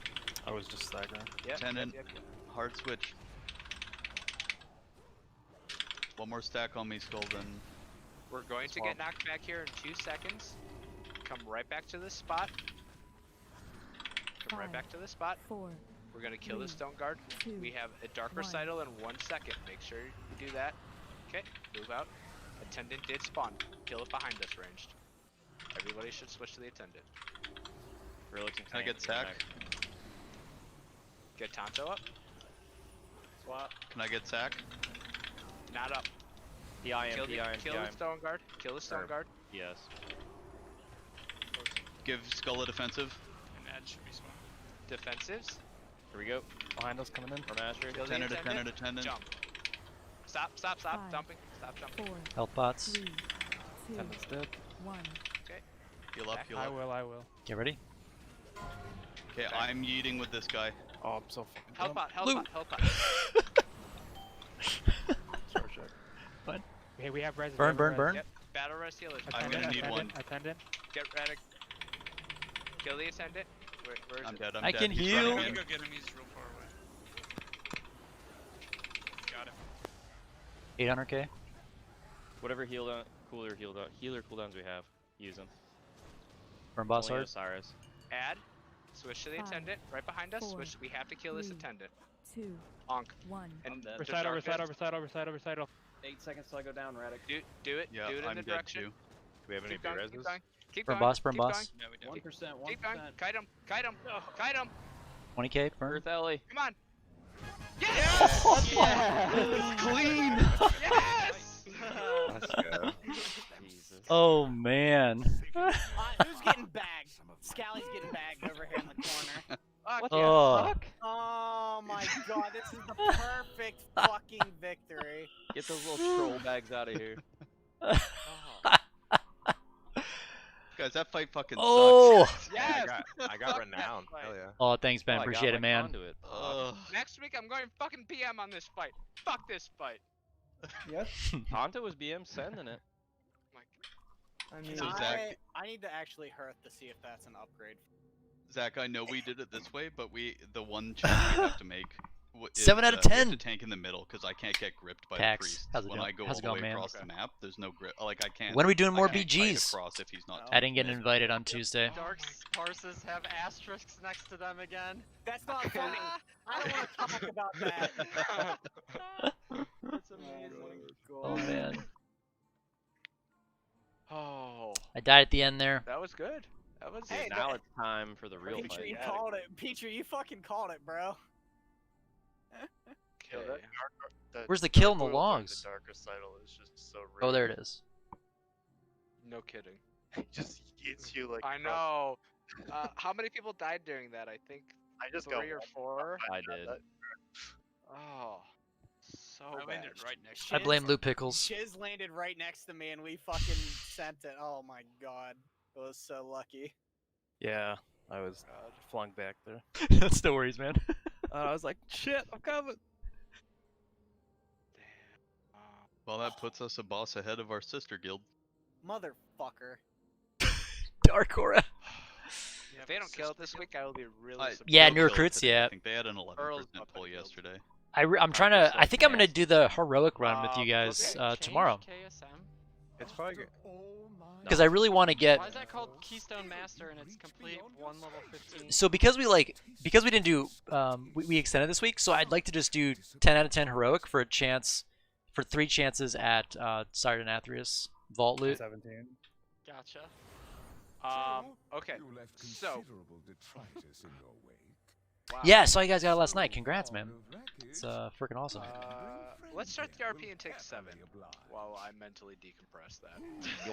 I was just staggering. Yep. Attendant. Yep. Hard switch. One more stack on me, skull, then. We're going to get knocked back here in 2 seconds. Come right back to this spot. Come right back to this spot. 4. We're gonna kill the 3, stone guard. 2, We have a dark 1. recital in 1 second. Make sure you do that. Okay, move out. Attendant did spawn. Kill it behind us ranged. Everybody should switch to the attendant. Can I get sack? Get Tonto up. Swap. Can I get sack? Not up. Kill the stone guard. Kill the stone guard. Yes. Give skull a defensive. And that should be small. Defensives. Here we go. Behind us coming in. From Asher. Kill the Attendant. Jump. Stop. 5, Dumping. Stop jumping. 4, health pots. 3, 2, Attendant's dead. 1. Heal up, heal I up. will. Get ready. Okay, I'm yeeting with this guy. Oh, I'm so fucking Health dumb. pot. Health pot. Sorry, Shaq. Hey, we have res. Burn. Yep. Battle rest healers. I'm gonna need one. Attendant. Get ready. Kill the attendant. Where is I'm it? dead. I'm I dead. can He's heal. running I'm in. gonna go get him. He's real far away. Got him. 800k. Whatever healer cooldowns we have, use them. Burn boss Only hard. Osiris. Add. Switch to the 5, attendant. Right behind us. 4, Switch. We have to kill this 3, attendant. 2, Onk. 1. And the Recital. darkness. 8 seconds till I go down, Radic. Do it. Yeah, do it in I'm the dead direction. too. Do we have any Keep going. B-reses? Keep going. Keep Burn going. boss. Burn keep boss. Going. No, we don't. 1%, 1%. Keep going. Kite him. Kite him. Kite him. 20k. Burn. Earth Ellie. Come on. Yes! Clean! Yes! Let's go. Jesus. Oh man. Who's getting bagged? Scally's getting bagged over here in the corner. Fuck Oh. yeah. Oh my god, this is the perfect fucking victory. Get those little troll bags out of here. Guys, that fight fucking Oh. sucks. Yes! I got renowned. Hell yeah. Oh, thanks, Ben. Oh, I got Appreciate my it, man. conduit. Ugh. Next week I'm going fucking PM on this fight. Fuck this fight. Yes. Tonto was BM sending it. I mean, So Zach, I need to actually hearth to see if that's an upgrade. Zach, I know we did it this way, but the one change we have to make. Is, 7 out of we have 10. to tank in the middle because I can't get gripped by Pax, the priest. how's it When going? I go How's all it the going, way man? across the map, there's no grip. Like I can't. When are we doing more I can't kite BGs? across if he's not. I didn't get invited on Tuesday. Dark parses have asterisks next to them again. That's not funny. I don't want to talk about that. That's amazing. Oh man. Oh, I died at the end there. that was good. That was Hey, Now it's time for the real Petrie, fight. you called it. Petrie, you fucking called it, bro. okay. Where's the kill in the logs? Dark recital is just so real. Oh, there it is. No kidding. It just eats you like. I know. How many people died during that? I think I just 3 or 4. I did. Oh, so I bad. landed right next. I blame Lou Pickles. Shiz landed right next to me and we fucking sent it. Oh my god. I was so lucky. Yeah, I was flung back there. That's no worries, man. I was like, shit, I'm coming. Well, that puts us a boss ahead of our sister guild. Motherfucker. Dark Aura. If they don't kill it this week, I will be really surprised. Yeah, They'll new kill it recruits, today. yeah. I think they had an 11% Earl's not pull been killed. yesterday. I'm trying to. I think I'm gonna do the heroic run with you guys tomorrow. KSM? It's probably good. Because I really want to get. Why is that called Keystone Master and it's complete 1 level 15? So because we didn't do we extended this week, so I'd like to just do 10 out of 10 heroic for a chance, for 3 chances at Siren Athreus vault loot. 17. Gotcha. Okay. So. Yeah, I saw you guys got it last night. Congrats, man. It's freaking awesome. let's start the RP and take 7 while I mentally decompress that. You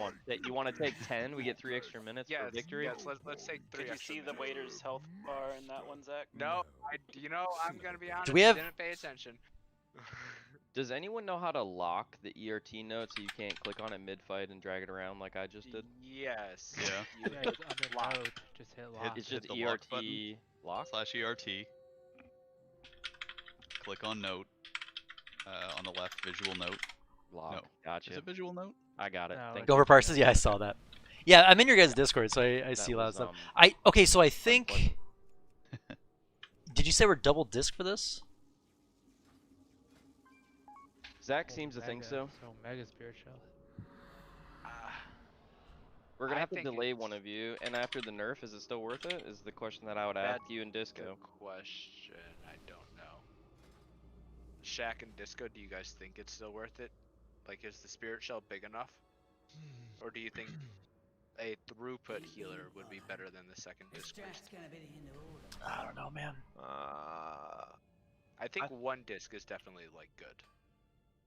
want to take 10? We get 3 extra minutes for victory. Yes, let's take 3 Did you extra see the minutes. waiter's health bar in that one, Zach? No, I'm gonna be honest. we have- Didn't pay attention. Does anyone know how to lock the ERT note so you can't click on it mid-fight and drag it around like I just did? Yes. Yeah. You Yeah, hit it's under lock. node. Just hit lock. It's hit just the lock ERT button. lock. /ERT. Click on note. On the left, visual note. Lock. No. Gotcha. Is it visual note? I got it. No, Thank Go you. over parsons. Yeah, I saw that. Yeah, I'm in your guys' Discord, so I That see a lot of was, stuff. Okay, so I think. unpleasant. Did you say we're double disc for this? Zach seems to think so. So Mega Spirit Shell. We're gonna I have to think delay it's- one of you, and after the nerf, is it still worth it? Is the question that I would ask That's you and Disco. Good question. I don't know. Shaq and Disco, do you guys think it's still worth it? Like, is the Spirit Shell big enough? Or do you think a throughput healer would be better than the second disc priest? I don't know, man. I think one disc is definitely like good.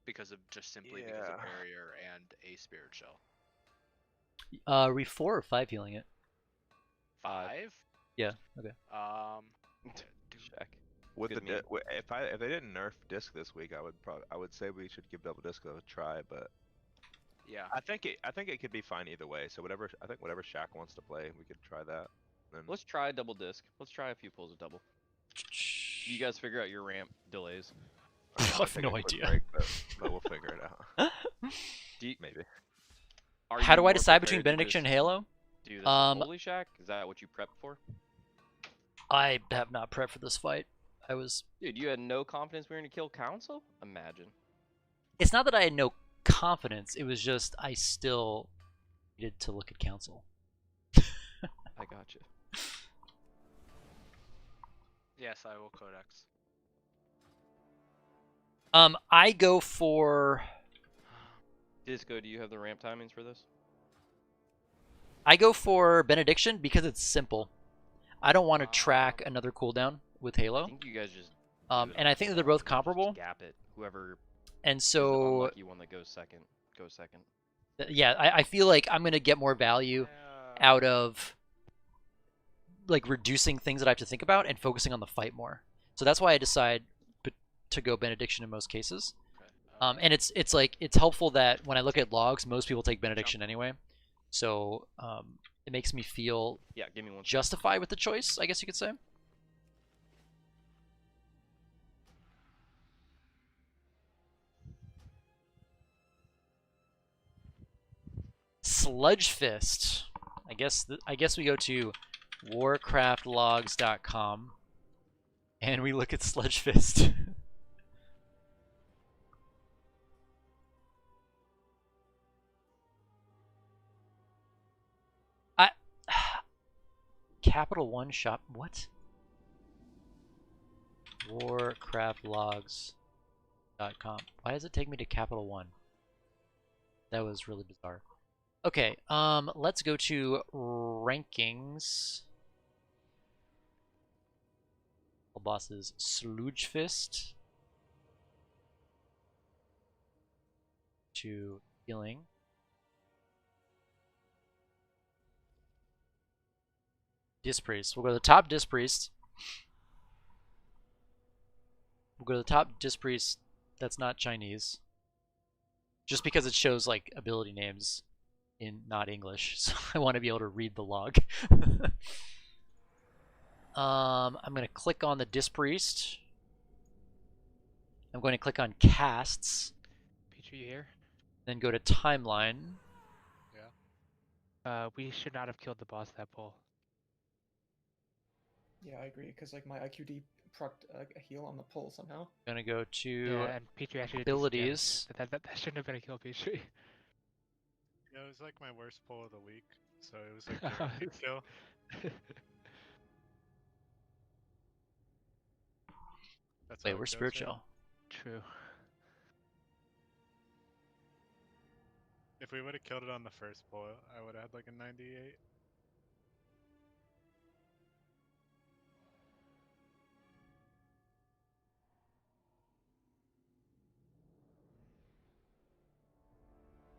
Because of just simply because of barrier and a Spirit Shell. Re 4 or 5 healing it? 5? Yeah. Okay. Shaq. With Good the if they didn't nerf disc this week, I would say we should give double disc a try, but yeah, I think it could be fine either way. So whatever Shaq wants to play, we could try that. Then Let's try double disc. Let's try a few pulls of double. You guys figure out your ramp delays. I have take no a quick idea. break, but we'll figure it out. Maybe. How do I decide between Benediction and Halo? Do this Holy Shack? Is that what you prepped for? I have not prepped for this fight. Dude, you had no confidence we were gonna kill Council? Imagine. It's not that I had no confidence. It was just I still needed to look at Council. I got you. yes, I will Codex. I go for. Disco, do you have the ramp timings for this? I go for Benediction because it's simple. I don't want to track another cooldown with Halo. I think you guys just. And I think that they're both comparable. Just gap it. Whoever. And is the so. unlucky one that goes second. Yeah, I feel like I'm gonna get more value out of like reducing things that I have to think about and focusing on the fight more. So that's why I decide to go Benediction in most cases. And it's like it's helpful that when I look at logs, most people take Benediction anyway. So it makes me feel give me one justified with the choice, I guess you could say. Sludge Fist. I guess we go to warcraftlogs.com and we look at Sludge Fist. Capital One shop. What? Warcraftlogs.com. Why does it take me to Capital One? That was really bizarre. Okay, let's go to rankings. Bosses Sludgefist. To healing. Dispriest. We'll go to the top Dispriest. We'll go to the top Dispriest that's not Chinese. Just because it shows like ability names in not English, so I want to be able to read the log. I'm going to click on the Dispriest. I'm going to click on casts. Peach, are you here? Then go to timeline. Yeah. We should not have killed the boss that pull. Yeah, I agree, because like my IQD procced a heal on the pull somehow. Gonna go to Yeah, and Petrie actually abilities. That shouldn't have been a kill, Petrie. Yeah, it was like my worst pull of the week, so it was like a kill. That's Wait, we're spiritual. True. If we would have killed it on the first pull, I would have had like a 98.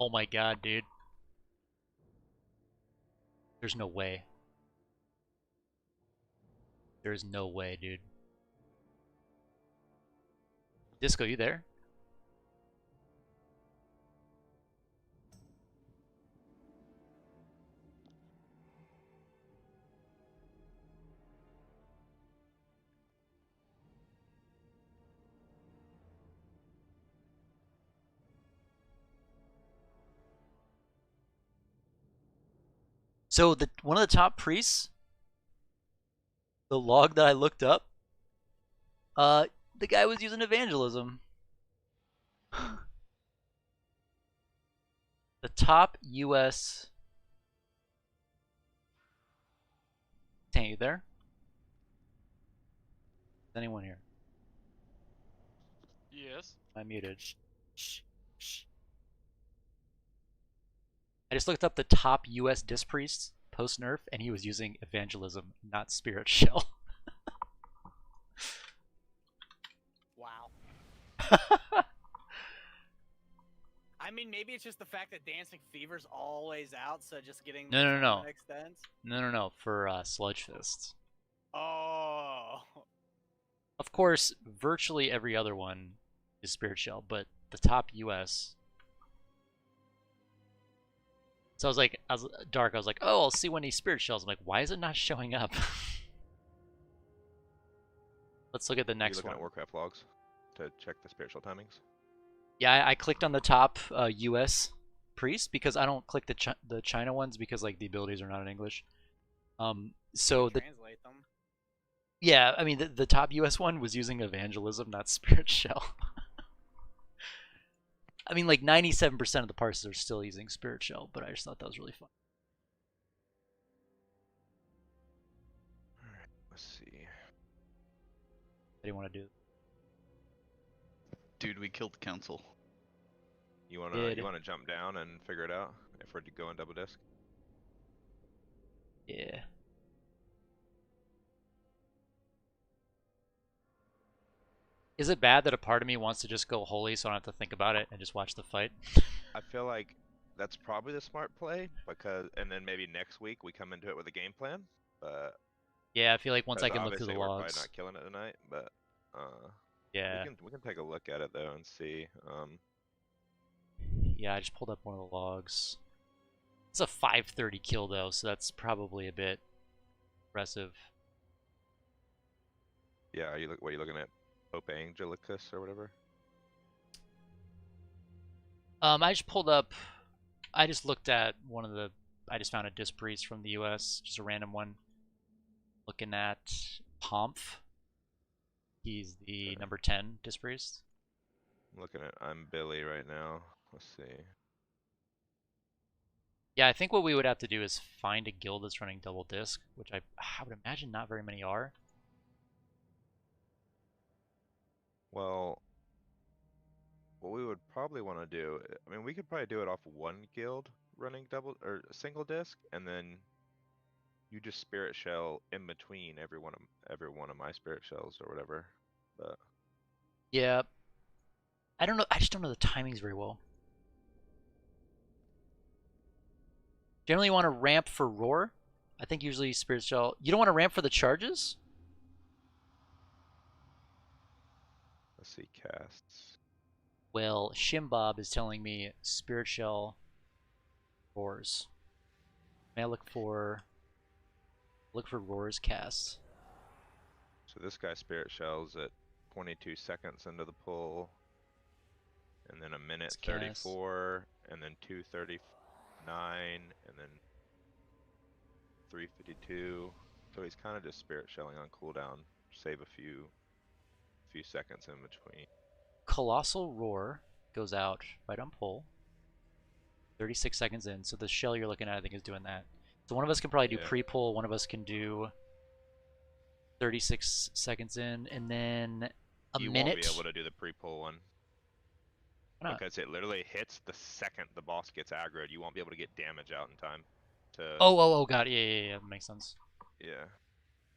Oh my god, dude. There's no way. There's no way, dude. Disco, you there? So one of the top priests, the log that I looked up, the guy was using evangelism. The top U.S. Tank, you there? Is anyone here? Yes. I'm muted. I just looked up the top U.S. disc priests post nerf, and he was using evangelism, not spirit shell. Wow. I mean, maybe it's just the fact that Dancing Fever's always out, so just getting the No. tournament extends. No. For Sludge Fist. Oh. Of course, virtually every other one is spirit shell, but the top U.S. So I was dark. I was like, oh, I'll see when he spirit shells. I'm like, why is it not showing up? Let's look at the next Are you looking one. at Warcraft logs to check the spiritual timings? Yeah, I clicked on the top U.S. priest because I don't click the China ones because like the abilities are not in English. So translate them. Yeah, I mean the top U.S. one was using evangelism, not spirit shell. I mean, like 97% of the parsers are still using spirit shell, but I just thought that was really fun. All right, let's see. What do you want to do? Dude, we killed the council. You wanna jump down and figure it out if we're going double disc? Yeah. Is it bad that a part of me wants to just go holy so I don't have to think about it and just watch the fight? I feel like that's probably the smart play and then maybe next week we come into it with a game plan. But yeah, I feel like once I can look through the we're logs. probably not killing it tonight, but yeah, we can take a look at it though and see. Yeah, I just pulled up one of the logs. It's a 530 kill though, so that's probably a bit impressive. Yeah, what are you looking at? Pope Angelicus or whatever? I just pulled up. I just looked at one of the. I just found a disc priest from the U.S., just a random one. Looking at Pomf. He's the number 10 disc priest. I'm looking at I'm Billy right now. Let's see. Yeah, I think what we would have to do is find a guild that's running double disc, which I would imagine not very many are. Well, what we would probably want to do, I mean, we could probably do it off one guild running double or single disc, and then you just spirit shell in between every one of my spirit shells or whatever. But yeah, I don't know. I just don't know the timings very well. Generally, you want to ramp for roar. I think usually spirit shell. You don't want to ramp for the charges. let's see casts. Well, Shimbob is telling me spirit shell roars. May I look for roars casts? So this guy spirit shells at 22 seconds into the pull, and then a minute 34, and then 2:39, and then 3:52. So he's kind of just spirit shelling on cooldown, save a few seconds in between. Colossal roar goes out right on pull. 36 seconds in. So the shell you're looking at, I think, is doing that. So one of us can probably do pre-pull. One of us can do 36 seconds in, and then you minute. Won't be able to do the pre-pull one. Because it literally hits the second the boss gets aggroed. You won't be able to get damage out in time. Oh, God. Yeah. That makes sense. Yeah.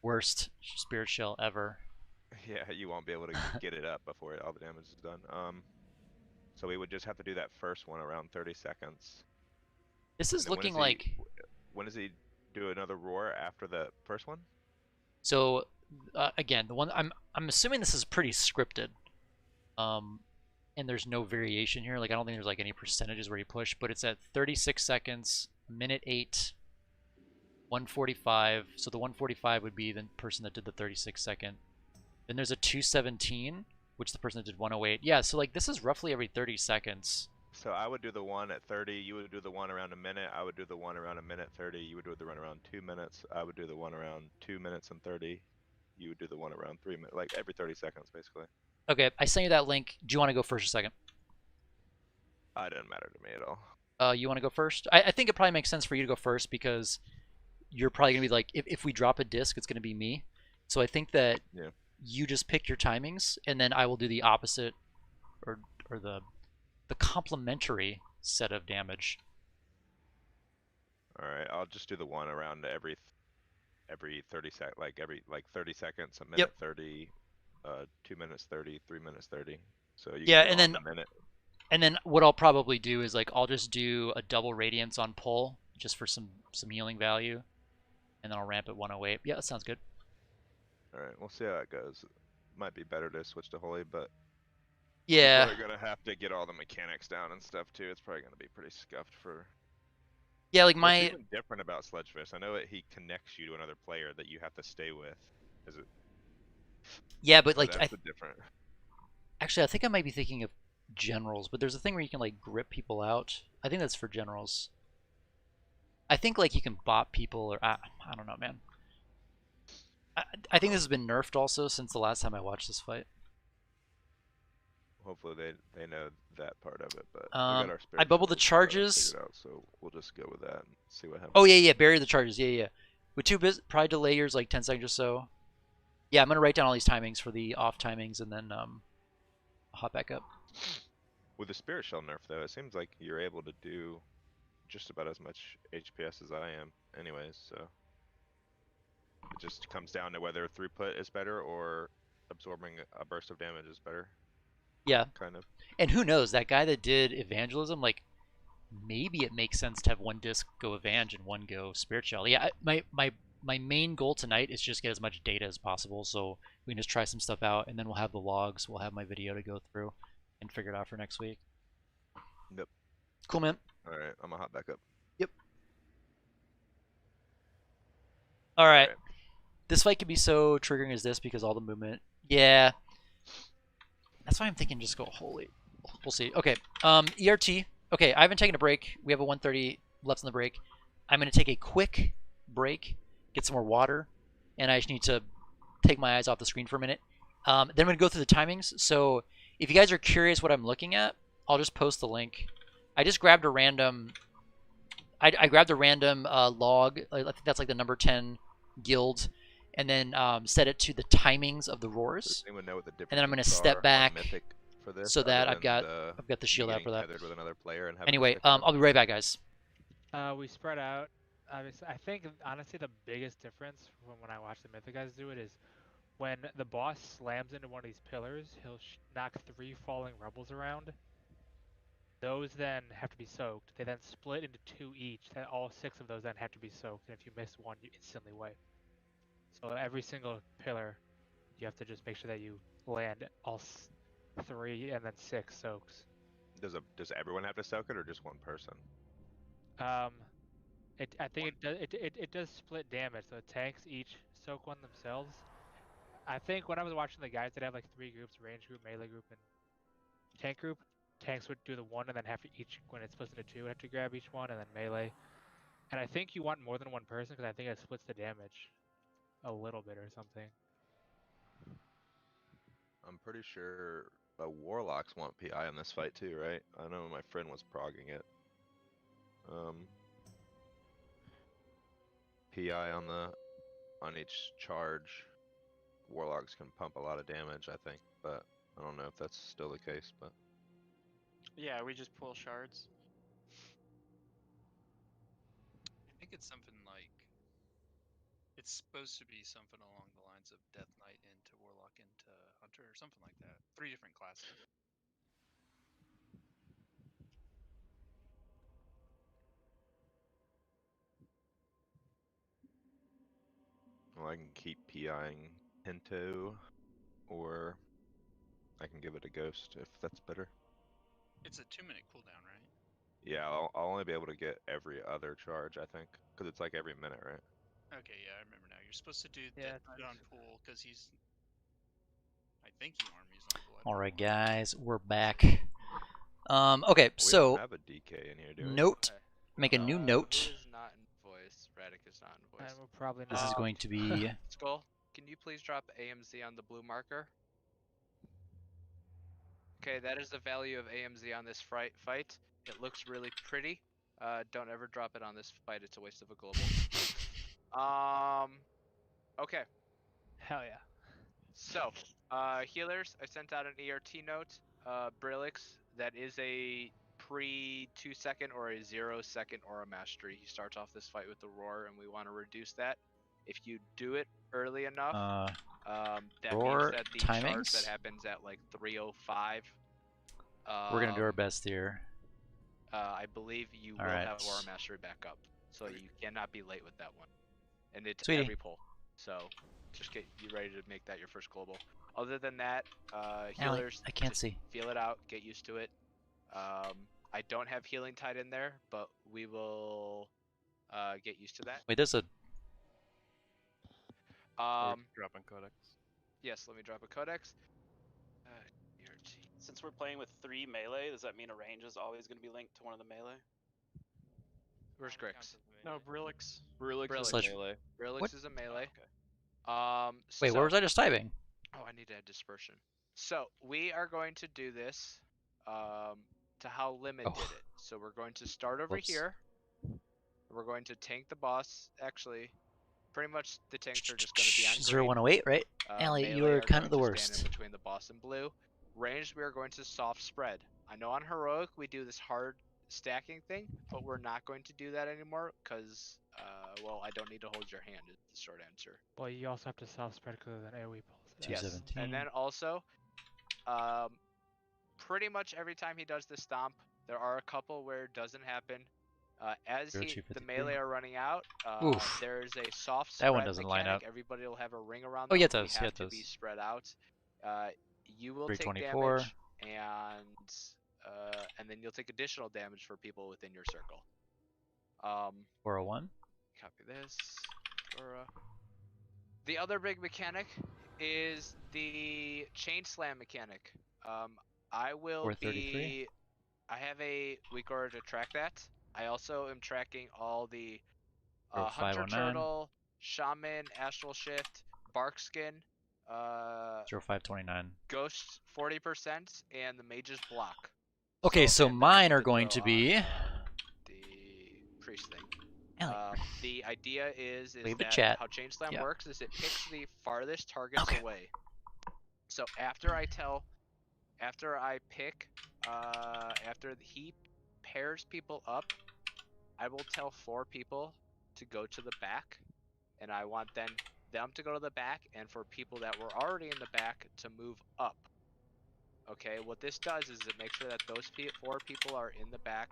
Worst spirit shell ever. Yeah, you won't be able to get it up before all the damage is done. So we would just have to do that first one around 30 seconds. This And is then looking like. when does he do another roar after the first one? So again, the one I'm assuming this is pretty scripted. And there's no variation here. Like I don't think there's like any percentages where you push, but it's at 36 seconds, minute 8, 145. So the 145 would be the person that did the 36-second. Then there's a 217, which the person that did 108. Yeah, so like this is roughly every 30 seconds. So I would do the one at 30. You would do the one around a minute. I would do the one around a minute 30. You would do the one around 2 minutes. I would do the one around 2 minutes and 30. You would do the one around 3 minutes, like every 30 seconds, basically. Okay, I sent you that link. Do you want to go first or second? It didn't matter to me at all. You want to go first? I think it probably makes sense for you to go first because you're probably going to be like, if we drop a disc, it's going to be me. So I think that you just pick your timings, and then I will do the opposite or the complementary set of damage. All right, I'll just do the one around every 30 every 30 seconds, a minute 30, 2 minutes 30, 3 minutes 30. So you can do and then a minute. And then what I'll probably do is like I'll just do a double radiance on pull just for some healing value, and then I'll ramp at 108. Yeah, that sounds good. All right, we'll see how it goes. Might be better to switch to holy, but yeah, we're gonna have to get all the mechanics down and stuff too. It's probably gonna be pretty scuffed for. Yeah, like What's even different about Sledgefish? I know that he connects you to another player that you have to stay with. Is it? Yeah, but like that's different. Actually, I think I might be thinking of generals, but there's a thing where you can like grip people out. I think that's for generals. I think like you can bot people, or I don't know, man. I think this has been nerfed also since the last time I watched this fight. Hopefully they know that part of it, but we got our I bubbled the charges. Out, so we'll just go with that and see what happens. Oh yeah, bury the charges. Yeah. With probably delay yours like 10 seconds or so. Yeah, I'm gonna write down all these timings for the off timings, and then I'll hop back up. With the Spirit Shell nerf though, it seems like you're able to do just about as much HPS as I am anyways, so it just comes down to whether throughput is better or absorbing a burst of damage is better. Yeah. Kind of. And who knows, that guy that did evangelism, like maybe it makes sense to have one disc go Evang and one go Spirit Shell. Yeah, my main goal tonight is just get as much data as possible, so we can just try some stuff out, and then we'll have the logs, we'll have my video to go through and figure it out for next week. Yep. Cool, man. All right, I'm gonna hop back up. Yep. All right. This fight could be so triggering as this because all the movement. Yeah. That's why I'm thinking just go holy. We'll see. Okay. ERT. Okay, I haven't taken a break. We have a 1:30 left in the break. I'm going to take a quick break, get some more water, and I just need to take my eyes off the screen for a minute. Then I'm going to go through the timings. So if you guys are curious what I'm looking at, I'll just post the link. I just grabbed a random... I grabbed a random log. I think that's like the number 10 guild, and then set it to the timings of the roars. Anyone know what the and then I'm going to step back for this, so that I've got the shield out for that. With another player and anyway, I'll be right back, guys. We spread out. Obviously, I think honestly the biggest difference from when I watch the Mythic guys do it is when the boss slams into one of these pillars, he'll knock 3 falling rebels around. Those then have to be soaked. They then split into 2 each. That all 6 of those then have to be soaked. And if you miss one, you instantly wipe. So every single pillar, you have to just make sure that you land all 3 and then 6 soaks. Does everyone have to soak it or just one person? I think it does split damage. So tanks each soak one themselves. I think when I was watching the guys that have like 3 groups: range group, melee group, and tank group. Tanks would do the 1 and then have to each, when it splits into 2, have to grab each one, and then melee. And I think you want more than one person because I think it splits the damage a little bit or something. I'm pretty sure warlocks want PI in this fight too, right? I know my friend was progging it. PI on each charge. Warlocks can pump a lot of damage, I think, but I don't know if that's still the case, but yeah, we just pull shards. I think it's something like, it's supposed to be something along the lines of Death Knight into Warlock into Hunter or something like that. 3 different classes. Well, I can keep PIing Pinto, or I can give it a ghost if that's better. It's a 2-minute cooldown, right? Yeah, I'll only be able to get every other charge, I think, because it's like every minute, right? Okay, yeah, I remember now. You're supposed to do Yeah, that on pool because he's. I think you arm he's on blood. All right, guys, we're back. Okay, We so don't have a DK in here, do we? note, make a new note. Who is not in voice? Radic is not in voice. And we're probably This is not. going to be Skull, can you please drop AMZ on the blue marker? Okay, that is the value of AMZ on this fight. It looks really pretty. Don't ever drop it on this fight. It's a waste of a global. Okay. Hell yeah. So, healers, I sent out an ERT note. Brillix, that is a pre 2-second or a 0-second aura mastery. He starts off this fight with the roar, and we want to reduce that. If you do it early enough, that roar means that the charge timings? that happens at like 3:05. We're gonna do our best here. I believe you will Alright. have aura mastery back up, so you cannot be late with that one. And it's Sweetie. every pull, so just get you ready to make that your first global. Other than that, Allie, healers, I can't just see. feel it out, get used to it. I don't have healing tied in there, but we will get used to that. Wait, there's a Dropping codex. Yes, let me drop a codex. Since we're playing with 3 melee, does that mean a range is always going to be linked to one of the melee? Where's Grix? No, Brillix. Brillix is Sledge- melee. Brillix What? is a melee. Okay. Wait, where was I just typing? Oh, I need to add dispersion. So we are going to do this to how Limit did it. So we're going to start over Whoops. here. We're going to tank the boss. Actually, pretty much the tanks are just going to be on green. 0108, right? Allie, Melee you are are kind of the going to stand worst. in between the boss and blue. Ranged, we are going to soft spread. I know on heroic we do this hard stacking thing, but we're not going to do that anymore because, well, I don't need to hold your hand. Is the short answer. Well, you also have to self spread because of that AoE pulse. Yes. 217. And then also, pretty much every time he does the stomp, there are a couple where it doesn't happen. As the 0253. melee are running out, Oof. there's a soft spread That one doesn't line mechanic. up. Everybody will have a ring around Oh, them. yeah, it We does. Yeah, have it to does. be spread out. You will take 324. damage, and then you'll take additional damage for people within your circle. 401. Copy this. The other big mechanic is the chain slam mechanic. I will 433. be. I have a weak order to track that. I also am tracking all the Hunter 0509. Turtle, Shaman, Astral Shift, Barkskin, 0529. Ghost 40%, and the Mage's Block. Okay, so and then mine the are going throw to be. on, the Priest thing. Allie. The idea is Leave the that chat. how Chain Slam Yep. works is it picks the farthest targets Okay. away. So after I pick, after he pairs people up, I will tell 4 people to go to the back, and I want them to go to the back, and for people that were already in the back to move up. Okay, what this does is it makes sure that those 4 people are in the back,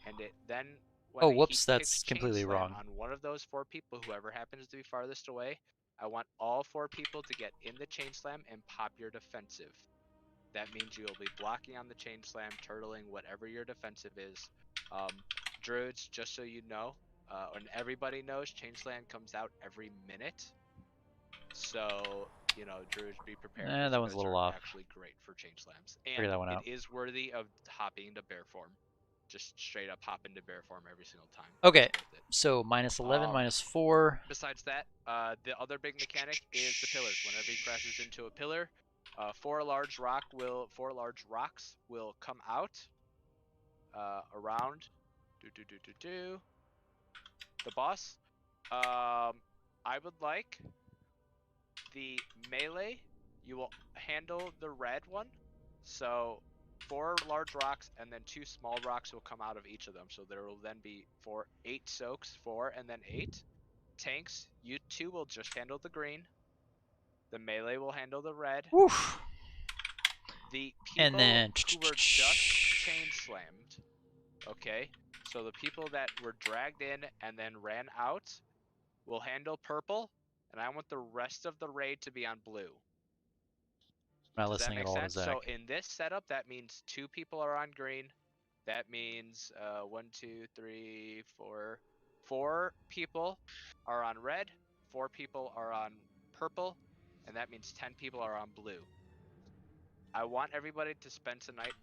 and it then when Oh, he whoops, picks that's Chain completely Slam wrong. on one of those 4 people, whoever happens to be farthest away, I want all 4 people to get in the Chain Slam and pop your defensive. That means you'll be blocking on the Chain Slam, turtling, whatever your defensive is. Druids, just so you know, and everybody knows, Chain Slam comes out every minute. So, Druids, be prepared. That You one's a guys little are off. actually great for Chain Slams. Figure And that one out. it is worthy of hopping into bear form. Just straight up hop into bear form every single time. Okay, It's worth it. so minus 11, minus 4. Besides that, the other big mechanic is the pillars. Whenever he crashes into a pillar, 4 large rocks will come out around the boss. I would like the melee. You will handle the red one. So 4 large rocks and then 2 small rocks will come out of each of them. So there will then be 8 soaks, 4 and then 8. Tanks, you 2 will just handle the green. The melee will handle the red. Woof. The people And then who were just chain slammed, okay? So the people that were dragged in and then ran out will handle purple, and I want the rest of the raid to be on blue. I'm not Does that listening make at all to sense? Zach. So in this setup, that means 2 people are on green. That means 1, 2, 3, 4. 4 people are on red. 4 people are on purple, and that means 10 people are on blue. I want everybody to spend tonight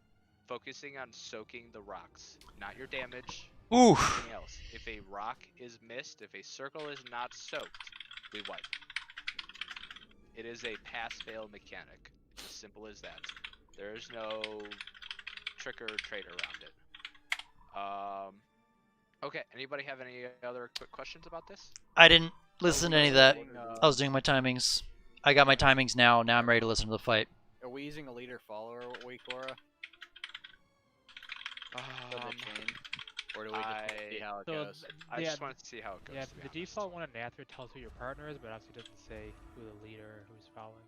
focusing on soaking the rocks, not your damage. Oof. Nothing else. If a rock is missed, if a circle is not soaked, we wipe. It is a pass-fail mechanic. It's as simple as that. There is no trick or trade around it. Okay. Anybody have any other quick questions about this? I didn't listen to any of that. using, I was doing my timings. I got my timings now. Now I'm ready to listen to the fight. Are we using a leader-follower week, Aura? For the chain? Or do we just wanna see how it goes? I just want to see how it goes. Yeah, to be the honest. default one in Nathra tells who your partner is, but obviously doesn't say who the leader or who's following.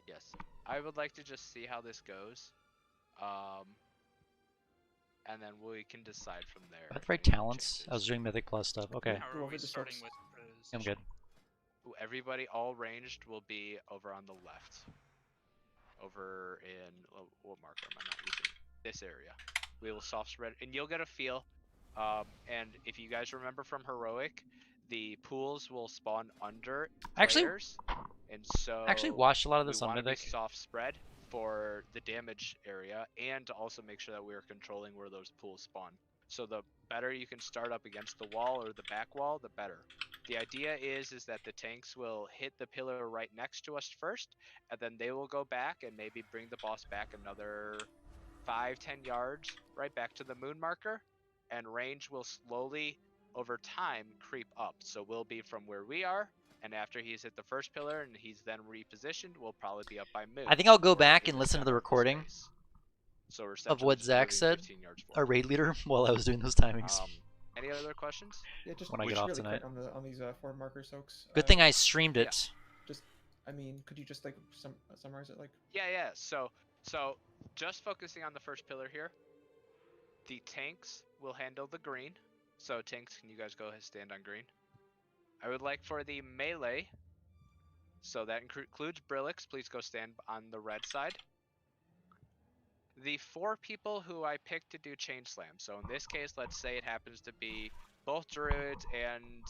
Yes. I would like to just see how this goes. And then we can decide from there. That's right, any talents. I was changes. doing Mythic Plus stuff. Okay. How are we starting with I'm good. Ooh, everybody, all ranged, will be over on the left. Over in what marker am I not using? This area. We will soft spread, and you'll get a feel. And if you guys remember from Heroic, the pools will spawn under players, and so I actually watched a lot of this we on want to be Mythic. soft spread for the damage area, and to also make sure that we are controlling where those pools spawn. So the better you can start up against the wall or the back wall, the better. The idea is that the tanks will hit the pillar right next to us first, and then they will go back and maybe bring the boss back another 5-10 yards right back to the moon marker, and range will slowly over time creep up. So we'll be from where we are, and after he's hit the first pillar and he's then repositioned, we'll probably be up by moon. I think I'll go or back in and listen to the center of recording space. So we're of what essentially Zach just said, moving 15 yards our forward. raid leader, while I was doing those timings. Any other questions? Yeah, just When I get just off really tonight. quick on these 4 marker soaks. Good thing I streamed it. Just, I mean, could you just like summarize it, like? Yeah. So just focusing on the first pillar here. The tanks will handle the green. So tanks, can you guys go ahead and stand on green? I would like for the melee. So that includes Brillix. Please go stand on the red side. The 4 people who I picked to do chain slam. So in this case, let's say it happens to be both druids and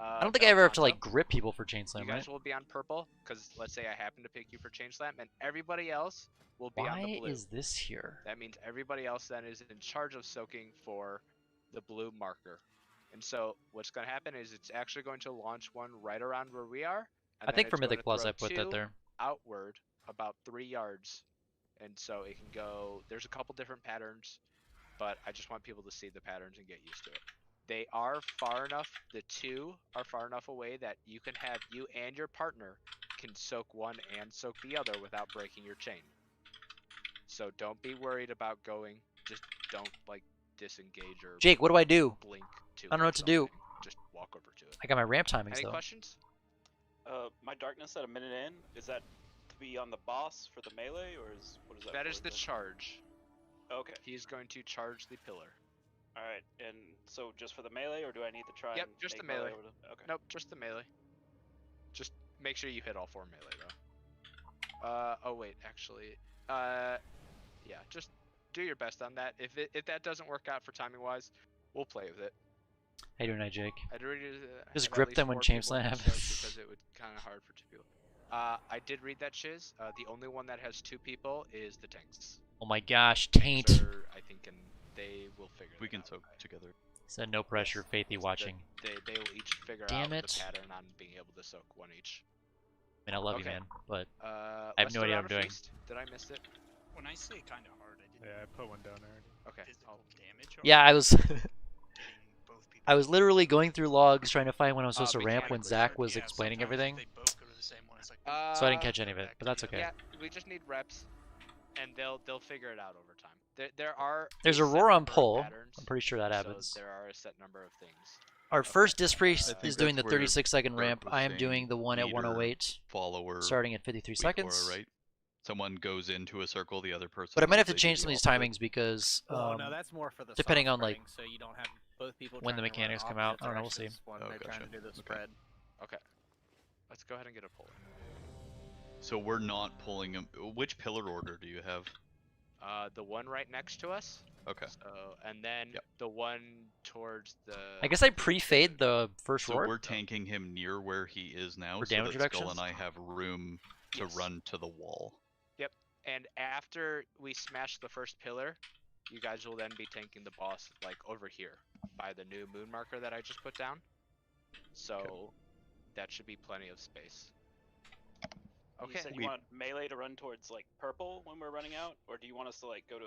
I don't think I ever have to Belcanto. like grip people for chain slam, You guys right? will be on purple, because let's say I happen to pick you for chain slam, and everybody else will be on the Why blue. is this here? That means everybody else then is in charge of soaking for the blue marker. And so what's going to happen is it's actually going to launch one right around where we are. And I think then for it's going Mythic to Plus throw I put that 2 there. outward about 3 yards. And so it can go, there's a couple different patterns, but I just want people to see the patterns and get used to it. They are far enough, the 2 are far enough away that you can have you and your partner can soak one and soak the other without breaking your chain. So don't be worried about going, just don't like disengage or Jake, what do I do? blink to I don't know it or what to do. something. Just walk over to it. I got my ramp timings Any though. questions? My darkness at a minute in, is that to be on the boss for the melee, or is what is that? That for is the exactly? charge. Okay. He's going to charge the pillar. All right, and so just for the melee, or do I need to try? Yep, and just the make melee. over the... Okay. Nope, just the melee. Make sure you hit all 4 melee though. Oh wait, actually, yeah, just do your best on that. If that doesn't work out for timing wise, we'll play with it. How you doing tonight, Jake? I'd already Just have grip at least them when 4 chain people slam in the soak happens. because it would kind of hard for 2 people. I did read that shiz. The only one that has 2 people is the tanks. Oh my gosh, Tanks taint. are, I think, and they will figure. We that can out. soak together. Said no pressure, Faithy watching. They will each figure Damn out it. the pattern on being able to soak one each. I mean, I love you, Okay. man, but I have no idea what I'm doing. Did I miss it? When I say kind of hard, I didn't. Yeah, I put one down already. Okay. Physical damage. yeah, I was. Getting both people. I was literally going through logs trying to find when I was supposed to ramp when mechanically Zach hard, was Yeah, explaining sometimes everything. They both go to the same one. It's like, So I didn't catch any of it, but that's okay. Yeah, we just need reps, and they'll figure it out over time. There are. There's a a set roar on number of pull. patterns, I'm pretty sure that so happens. there are a set number of things. Our first Hpriest I think is doing the that's where 36-second Bert ramp. was I am saying doing the one at leader, 108, Follower. starting at 53 weak seconds. aura, right? Someone goes into a circle, the other person. But I might have leaves, to they do change the some of these opposite. timings because Well, no, that's more for the depending soft on, like, spreading, so you don't have both people when the trying to run mechanics come out. opposite I don't know, we'll see. directions when Oh, they're trying gotcha. to do the Okay. spread. Okay. Let's go ahead and get a pull. So we're not pulling him. Which pillar order do you have? The one right next to us. Okay. So, and then the one towards the. I guess I pre-fade the first So roar we're tanking him near where he is now, for so damage that Skull reductions. and I have room to run to the wall. Yep. And after we smash the first pillar, you guys will then be tanking the boss like over here by the new moon marker that I just put down. So that should be plenty of space. You said you want melee to run towards like purple when we're running out, or do you want us to like go to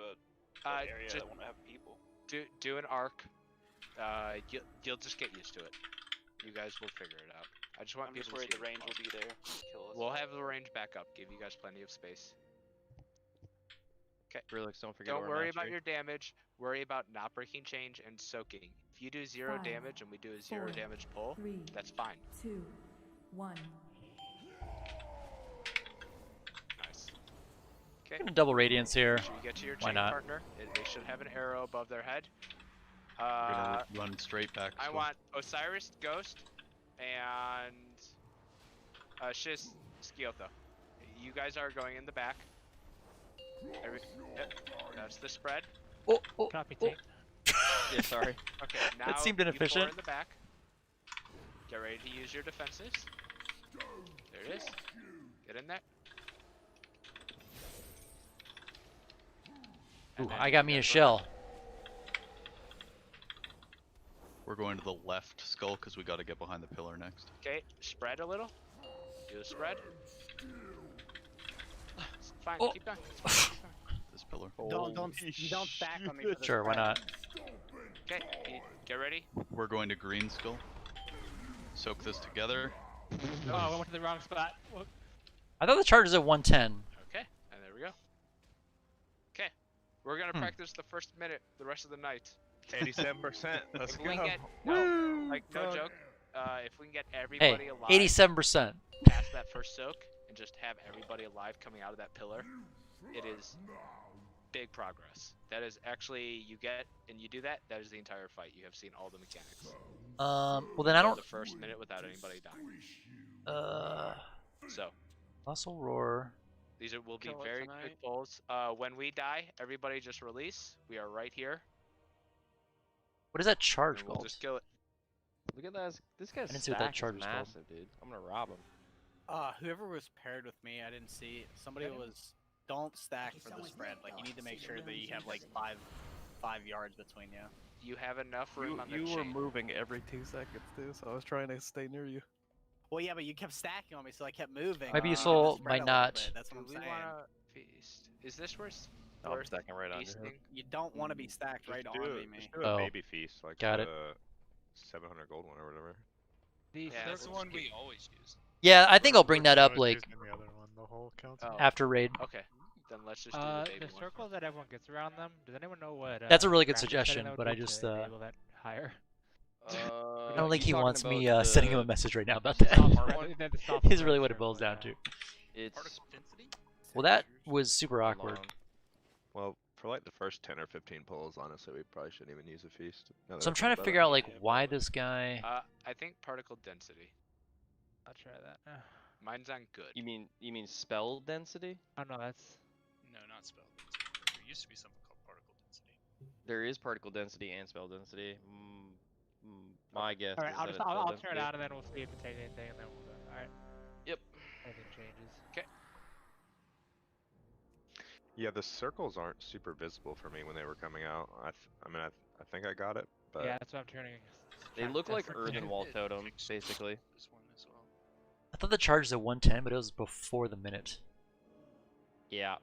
an area that won't have people? Do an arc. You'll just get used to it. You guys will figure it out. I just want I'm people just worried to see the range will be there. Kill us. We'll have the range back up. Give you guys plenty of space. Okay. Relix, don't forget. Don't our worry about mastery. your damage. Worry about not breaking change and soaking. If you do 0 5, damage and we do a 0 4, damage pull, 3, that's fine. 2, 1. Nice. I'm gonna double radiance here. Should you get to your Why chain not? partner? They should have an arrow above their head. We're gonna run straight back. I Skull. want Osiris, Ghost, and Shiz, Sciotha. You guys are going in the back. Yep, that's the spread. Copy team. Yeah, sorry. Okay, now That seemed you four inefficient. in the back. Get ready to use your defenses. There it is. Get in there. Ooh, I got me a shell. We're going to the left, Skull, because we got to get behind the pillar next. Okay, spread a little. Do a spread. It's fine, Oh. keep going. It's fine, keep going. This pillar. You don't stack on me for this. Sure, why not? Okay, get ready. We're going to green, Skull. Soak this together. Oh, I went to the wrong spot. Whoop. I thought the charge is at 110. Okay, and there we go. Okay, we're gonna practice the first minute the rest of the night. 87%. Let's If go. we get no joke, if we can get Hey, everybody alive 87%. past that first soak and just have everybody alive coming out of that pillar, it is big progress. That is actually you do that. That is the entire fight. You have seen all the mechanics. Well then I don't. The first minute without anybody dying. So Muscle roar. these will be Kill it very tonight. quick pulls. When we die, everybody just release. We are right here. What is that charge And we'll called? just kill it. Look at that. This guy's I didn't see what that stack charge is was called. massive, dude. I'm gonna rob him. Whoever was paired with me, I didn't see. Somebody was. Don't stack for the spread. Like you need to make sure that you have like five yards between you. You have enough room on the You were chain. moving every 2 seconds too, so I was trying to stay near you. Well, yeah, but you kept stacking on me, so I kept moving. Maybe you to soul spread might a little not. bit, that's what Do I'm we saying. wanna feast? Is this worth? No, I'm stacking right on you. feasting? You don't want to be stacked right Just on do me, it. man. Just do Oh. a baby feast, like Got it. 700 gold one or whatever. The Yeah, That's the circles. one we always use. Yeah, I think I'll bring that up I was like using the other one, the whole count. Oh. after raid. Okay, then let's just do the baby The one. circles that everyone gets around them. Does anyone know what? That's a really good graphics setting suggestion, that would but be I to just enable that higher. I don't think you he talking wants me about sending him the- a message right now about The that. software- the software Is really what it circle, boils down yeah. to. It's Particle density? Well, that was super hold awkward. on. Well, for like the first 10 or 15 pulls, honestly, we probably shouldn't even use a feast. now that So I I'm trying think to about figure it. out like why this guy. I think particle density. I'll try that. Mine's on good. You mean spell density? Oh no, that's. No, not spell density. There used to be something called particle density. There is particle density and spell density. My guess All right, is I'll that just it's spell I'll turn it density. on and then we'll see if it takes anything, and then we'll go. All right. Yep. Anything changes. Okay. Yeah, the circles aren't super visible for me when they were coming out. I think I got it, but Yeah, that's what I'm turning. They trying to look test like it. earthen wall totems, Fixed basically. This one as well. I thought the charge was at 110, but it was before the minute. Yeah,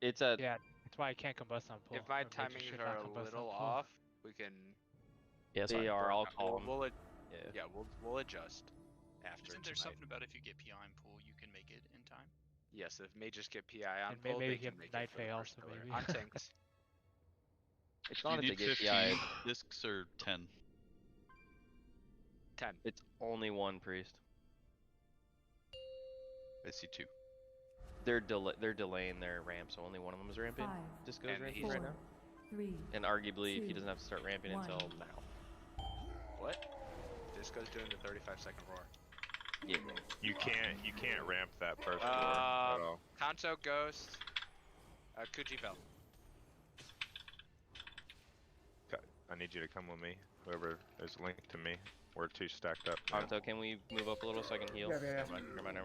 it's at. Yeah, that's why I can't combust on pull. If my or Rachel timings should are not a combust on little pull. off, we can. Yeah, it's They fine. are. I'll work on- call them. Yeah, we'll adjust after Isn't there tonight. something about if you get PI and pull, you can make it in time? Yes, if mages get PI on And pull, maybe they can give make it Night for the Fae first also, pillar. maybe. On tanks. It's Do not you if they need get 15 PI. discs or 10? 10. It's only one priest. I see 2. They're delaying their ramp, so only one of them is ramping. 5, Disco's And ramping he's- right now. 3, And arguably, he 2, doesn't have to start ramping 1. until now. What? Disco's doing the 35-second roar. Yeah. You can't ramp that first floor at all. Kanto, Ghost, Kuji fell. Okay, I need you to come with me. Whoever is linked to me. We're 2 stacked up. now. Kanto, can we move up a little so I can heal? Yeah, yeah, yeah. Never mind.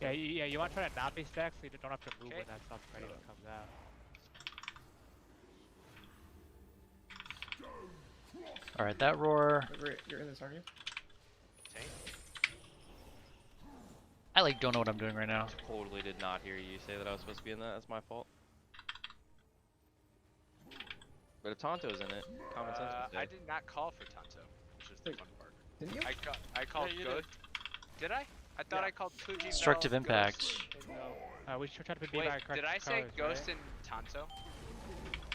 Yeah, you want to try to not be stacked so you don't have to move when that stuff ready comes out. All right, that roar. You're in this, aren't you? I like don't know what I'm doing right now. Totally did not hear you say that I was supposed to be in that. That's my fault. But if Tonto's in it, common sense would say. I did not call for Tonto, which is the fun part. Didn't you? I called Ghost. Did I? I thought I called Kuji. Destructive Bell, impact. Ghost, and, We should try to be Wait, by correct did I say colors, Ghost right? and Tonto?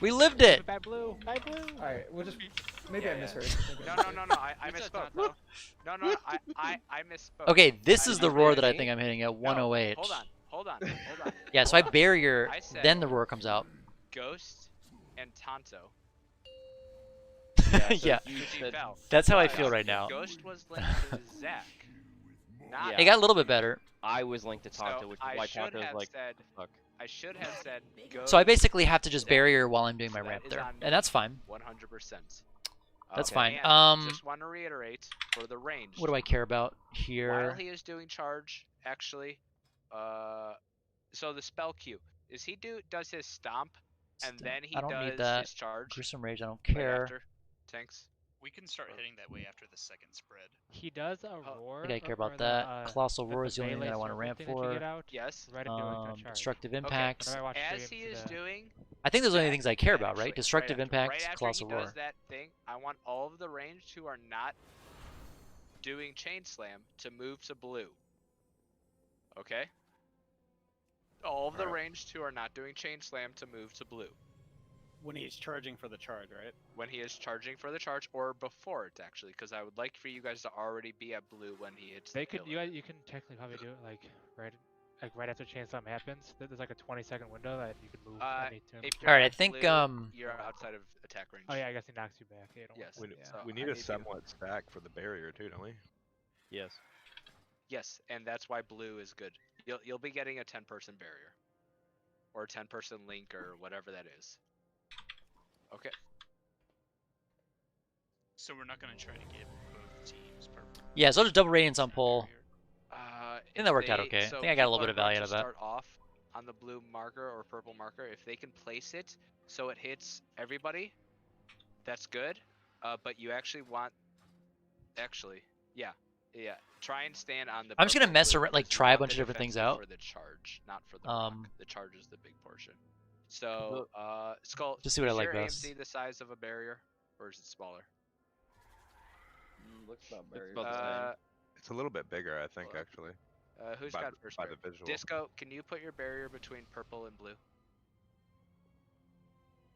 We lived it. By blue. By blue. All right, we'll just maybe I misheard. No, I misspoke. No, I misspoke. Okay, this is the roar that I me? think I'm hitting at 108. Hold on. Yeah, so I barrier, I said then the roar comes out. Ghost and Tonto. Yeah, Kuji fell. that's how I But feel right now. Ghost was linked to Zach. Not It got a little bit better. I was linked to Tonto, So which I is why should Tonto's have like, said- fuck. I should have said Ghost. So I basically have to just barrier while I'm doing my So that ramp is there, on and that's fine. 100%. That's Okay. fine. And just want to reiterate for the range. What do I care about While here? he is doing charge, actually, so the spell queue is does his stomp, and then he I don't does need that. his charge. Gruesome Rage, I don't right care. after. Tanks. We can start hitting that way after the second spread. He does a roar. I think I care or about the, that. Colossal the Roar is the only thing melee that I want to circle ramp thing that you get for. out, Yes. Right into charge. Destructive Okay. impacts. Whenever I watch As streams, he is doing, I think those are the only things I care about, actually, right? Destructive right impacts, after Colossal he does Roar. that thing, I want all of the ranged who are not doing chain slam to move to blue. Okay. All of the ranged who are not doing chain slam to move to blue. When he's charging for the charge, right? When he is charging for the charge, or before it actually, because I would like for you guys to already be at blue when he hits. They the could pillar. you can technically probably do it like right after chain slam happens. There's like a 20-second window that you can move. Any turn. If All right, you're I at think blue, you're outside of attack range. Oh yeah, I guess he knocks you back. Yeah, you don't Yes. want We, that. So we I need a need to- somewhat stack for the barrier too, don't we? Yes. Yes, and that's why blue is good. You'll be getting a 10-person barrier, or a 10-person link, or whatever that is. Okay. So we're not going to try to get both teams purple. Yeah, so I'll just double radiance on pull. I think that worked out okay. I think I got a little bit of value out of that. Start off on the blue marker or purple marker. If they can place it so it hits everybody, that's good. But you actually want, yeah. Try and stand on the. I'm just gonna purple mess blue around, like because you try a want bunch the of different things defensive out. For the charge, not for the rock. The charge is the big portion. So, Skull. Just see what I is like your best. AMC the size of a barrier, or is it smaller? Looks about It's about the same. It's a little bit bigger, I think, actually. Who's by got the- first by barrier? the visual. Disco, can you put your barrier between purple and blue?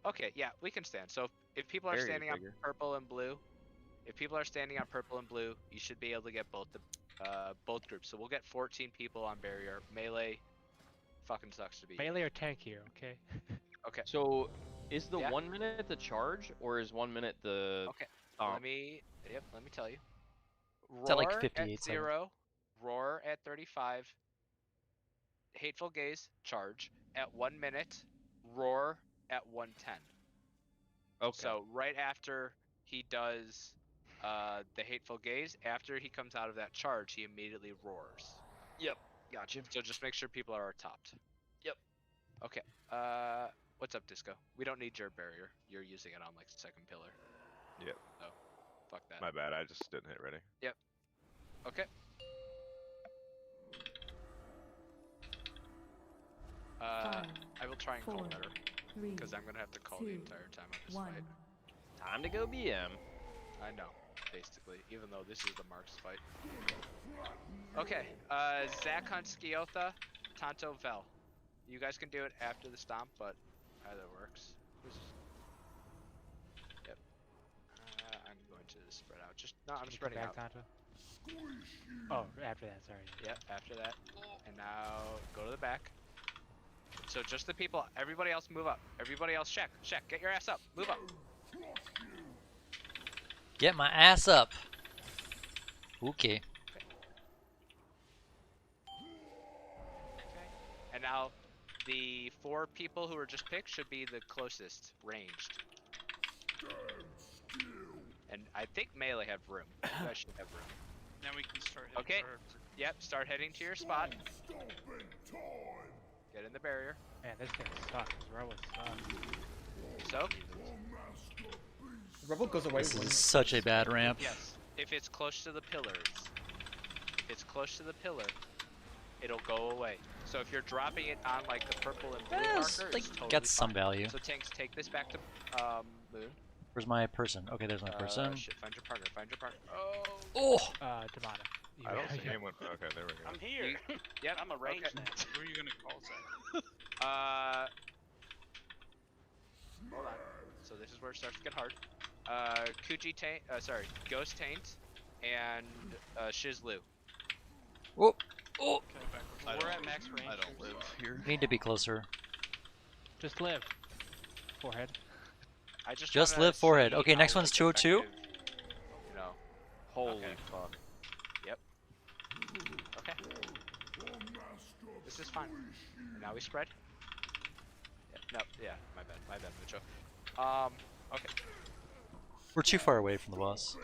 Okay, yeah, we can stand. So if people are Barrier's standing on bigger. purple and blue, you should be able to get both groups. So we'll get 14 people on barrier. Melee fucking sucks to be. Melee or tank here, okay? Okay. So, is the Yeah. 1 minute the charge, or is 1 minute the? Okay. stomp? Let me tell you. It's at, like, Roar 58 at 0, roar at 35, hateful gaze charge at 1 minute, roar at 110. Okay. So right after he does the hateful gaze, after he comes out of that charge, he immediately roars. Yep. Gotcha. So just make sure people are topped. Yep. Okay. What's up, Disco? We don't need your barrier. You're using it on like the second pillar. Yep. So, fuck that. My bad, I just didn't hit ready. Yep. Okay. I will try and call 4, better, 3, because I'm gonna have to call the 2, entire time on this 1. fight. Time to go BM. I know, basically, even though this is the Marks fight. Okay, Zach Hunt Skiotha, Tonto Vel. You guys can do it after the stomp, but either works. Yep. I'm going to spread out. I'm Can you come spreading back, out. Tonto? Oh, after that, sorry. Yep, after that. And now go to the back. So just the people, everybody else move up. Everybody else check, get your ass up, move up. Get my ass up. Okay. Now, the 4 people who were just picked should be the closest ranged. And I think melee have room. You guys should have room. Now we can start hitting Okay. for Yep, start heading to your spot. Get in the barrier. Man, this thing sucks. This rebel sucks. Soak. Rebel goes away. This is such a bad ramp. Yes. If it's close to the pillars, it'll go away. So if you're dropping it on like the purple and blue marker, like, it's totally got some fine. value. So tanks, take this back to Moon. Where's my person? Okay, there's my person. Shit, find your partner. Find your partner. Oh! Demona. I don't see anyone. Okay, there we go. I'm here. Yep. I'm a range now. Who are you gonna call that? Hold on. So this is where it starts to get hard. Kuji Taint, Ghost Taint, and Shizlu. Oh! Oh! Okay, we're at max range. I don't live here. Need to be closer. Just live. Forehead. I just Just wanna live forehead. see Okay, next how, one's like, 202. effective, You know. Holy fuck. Yep. Okay. This is fine. Now we spread. Yeah, no, yeah, my bad, Mucho. Okay. We're too far away from the boss.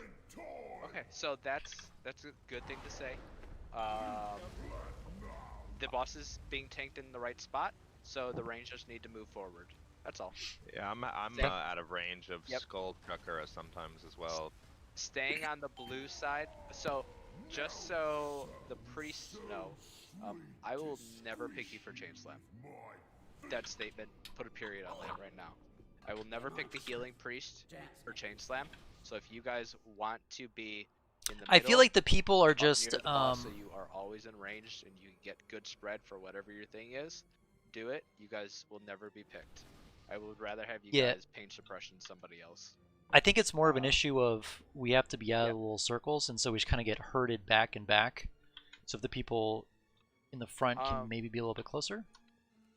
Okay, so that's a good thing to say. The boss is being tanked in the right spot, so the rangers need to move forward. That's all. Yeah, I'm Stay- out of range of Yep. Skull Trucker sometimes as well. Staying on the blue side. So, just so the priests know, I will never pick you for Chain Slam. That statement. Put a period on that right now. I will never pick the healing priest for Chain Slam. So if you guys want to be in the middle, I feel like the people are up near just the boss, so you are always in range and you get good spread for whatever your thing is. Do it. You guys will never be picked. I would rather have you Yeah. guys paint suppression somebody else. I think it's more of an issue of we have to be out of the little circles, and so we just kind of get herded back and back. So if the people in the front can maybe be a little bit closer.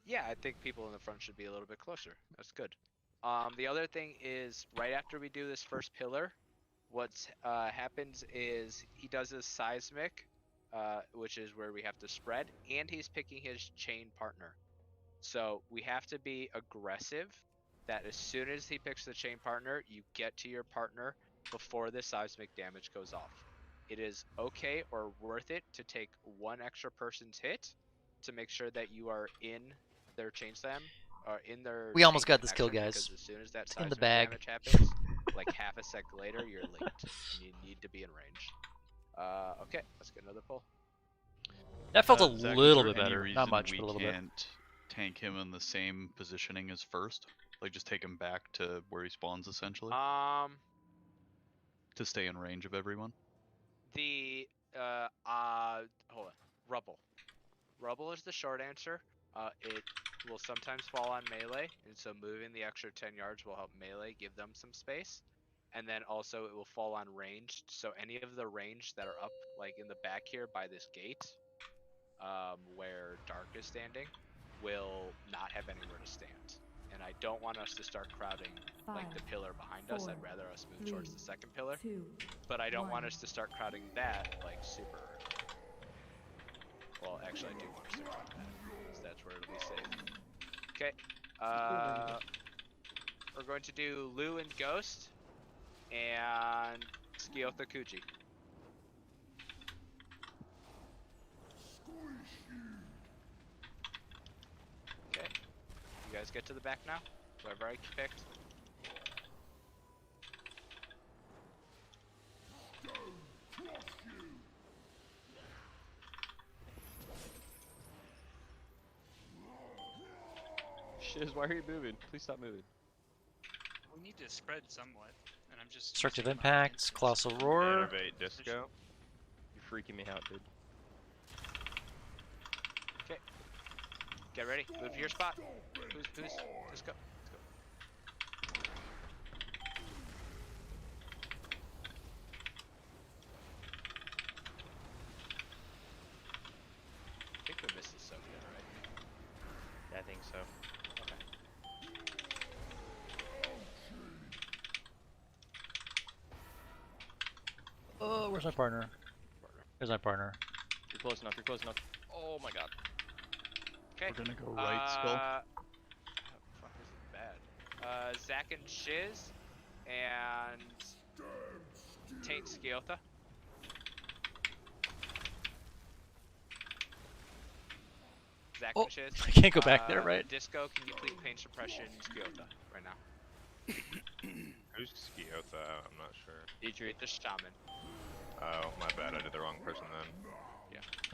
Yeah, I think people in the front should be a little bit closer. That's good. The other thing is, right after we do this first pillar, what happens is he does his seismic, which is where we have to spread, and he's picking his chain partner. So we have to be aggressive, that as soon as he picks the chain partner, you get to your partner before the seismic damage goes off. It is okay or worth it to take one extra person's hit to make sure that you are in their chain slam, or in their We almost chain got this kill, connection, guys. because as soon as that It's in the seismic bag. damage happens, like half a sec later, you're linked. And you need to be in range. Okay, let's get another pull. That felt a Zach, is little there bit any better. reason Not much, we but a little bit. can't tank him in the same positioning as first? Like just take him back to where he spawns essentially? To stay in range of everyone? The hold on. Rubble. Rubble is the short answer. It will sometimes fall on melee, and so moving the extra 10 yards will help melee give them some space. And then also it will fall on ranged, so any of the ranged that are up, like in the back here by this gate, where Dark is standing, will not have anywhere to stand. And I don't want us to start crowding like the pillar behind us. I'd rather us move towards the second pillar. But I don't want us to start crowding that like super early. Well, actually I do want us to crowd that, because that's where it'll be safe. Okay. We're going to do Lu and Ghost and Skiotha Kuji. Okay. You guys get to the back now? Whoever I picked. Shiz, why are you moving? Please stop moving. We need to spread somewhat, and I'm just. Destructive using my Impact, instants. Colossal Roar. Innovate Disco. You're freaking me out, dude. Okay. Get ready. Move to your spot. Who's? Let's go. I think we missed the soak there, right? Yeah, I think so. Okay. Oh, where's my partner? There's my partner. You're close enough, you're close enough. Oh my god. Okay. We're gonna go right skull. Fuck, this is bad. Zach and Shiz and Taint Sciotha. Zach Oh, and Shiz. I can't go back there, right? Disco, can you please paint suppression Sciotha right now? Who's Sciotha? I'm not sure. Dietrich, the shaman. Oh, my bad. I did the wrong person then.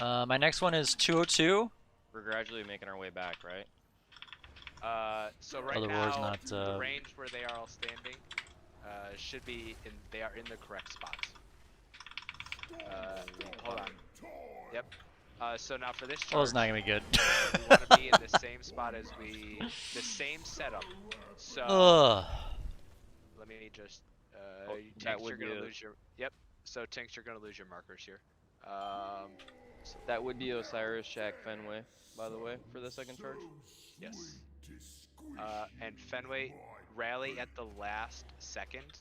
Yeah. My next one is 202. We're gradually making our way back, right? So right the now, roar's not, the range where they are all standing should be in. They are in the correct spots. Hold on. Yep. So now for this charge, Oh, it's not gonna be good. we want to be in the same spot as the same setup. So Ugh. let me just. that Tinks, would you're be gonna a- lose your. Yep. So Tinks, you're gonna lose your markers here. So That would be Osiris, Shaq, Fenway, by the way, for the second charge. yes. And Fenway, rally at the last second.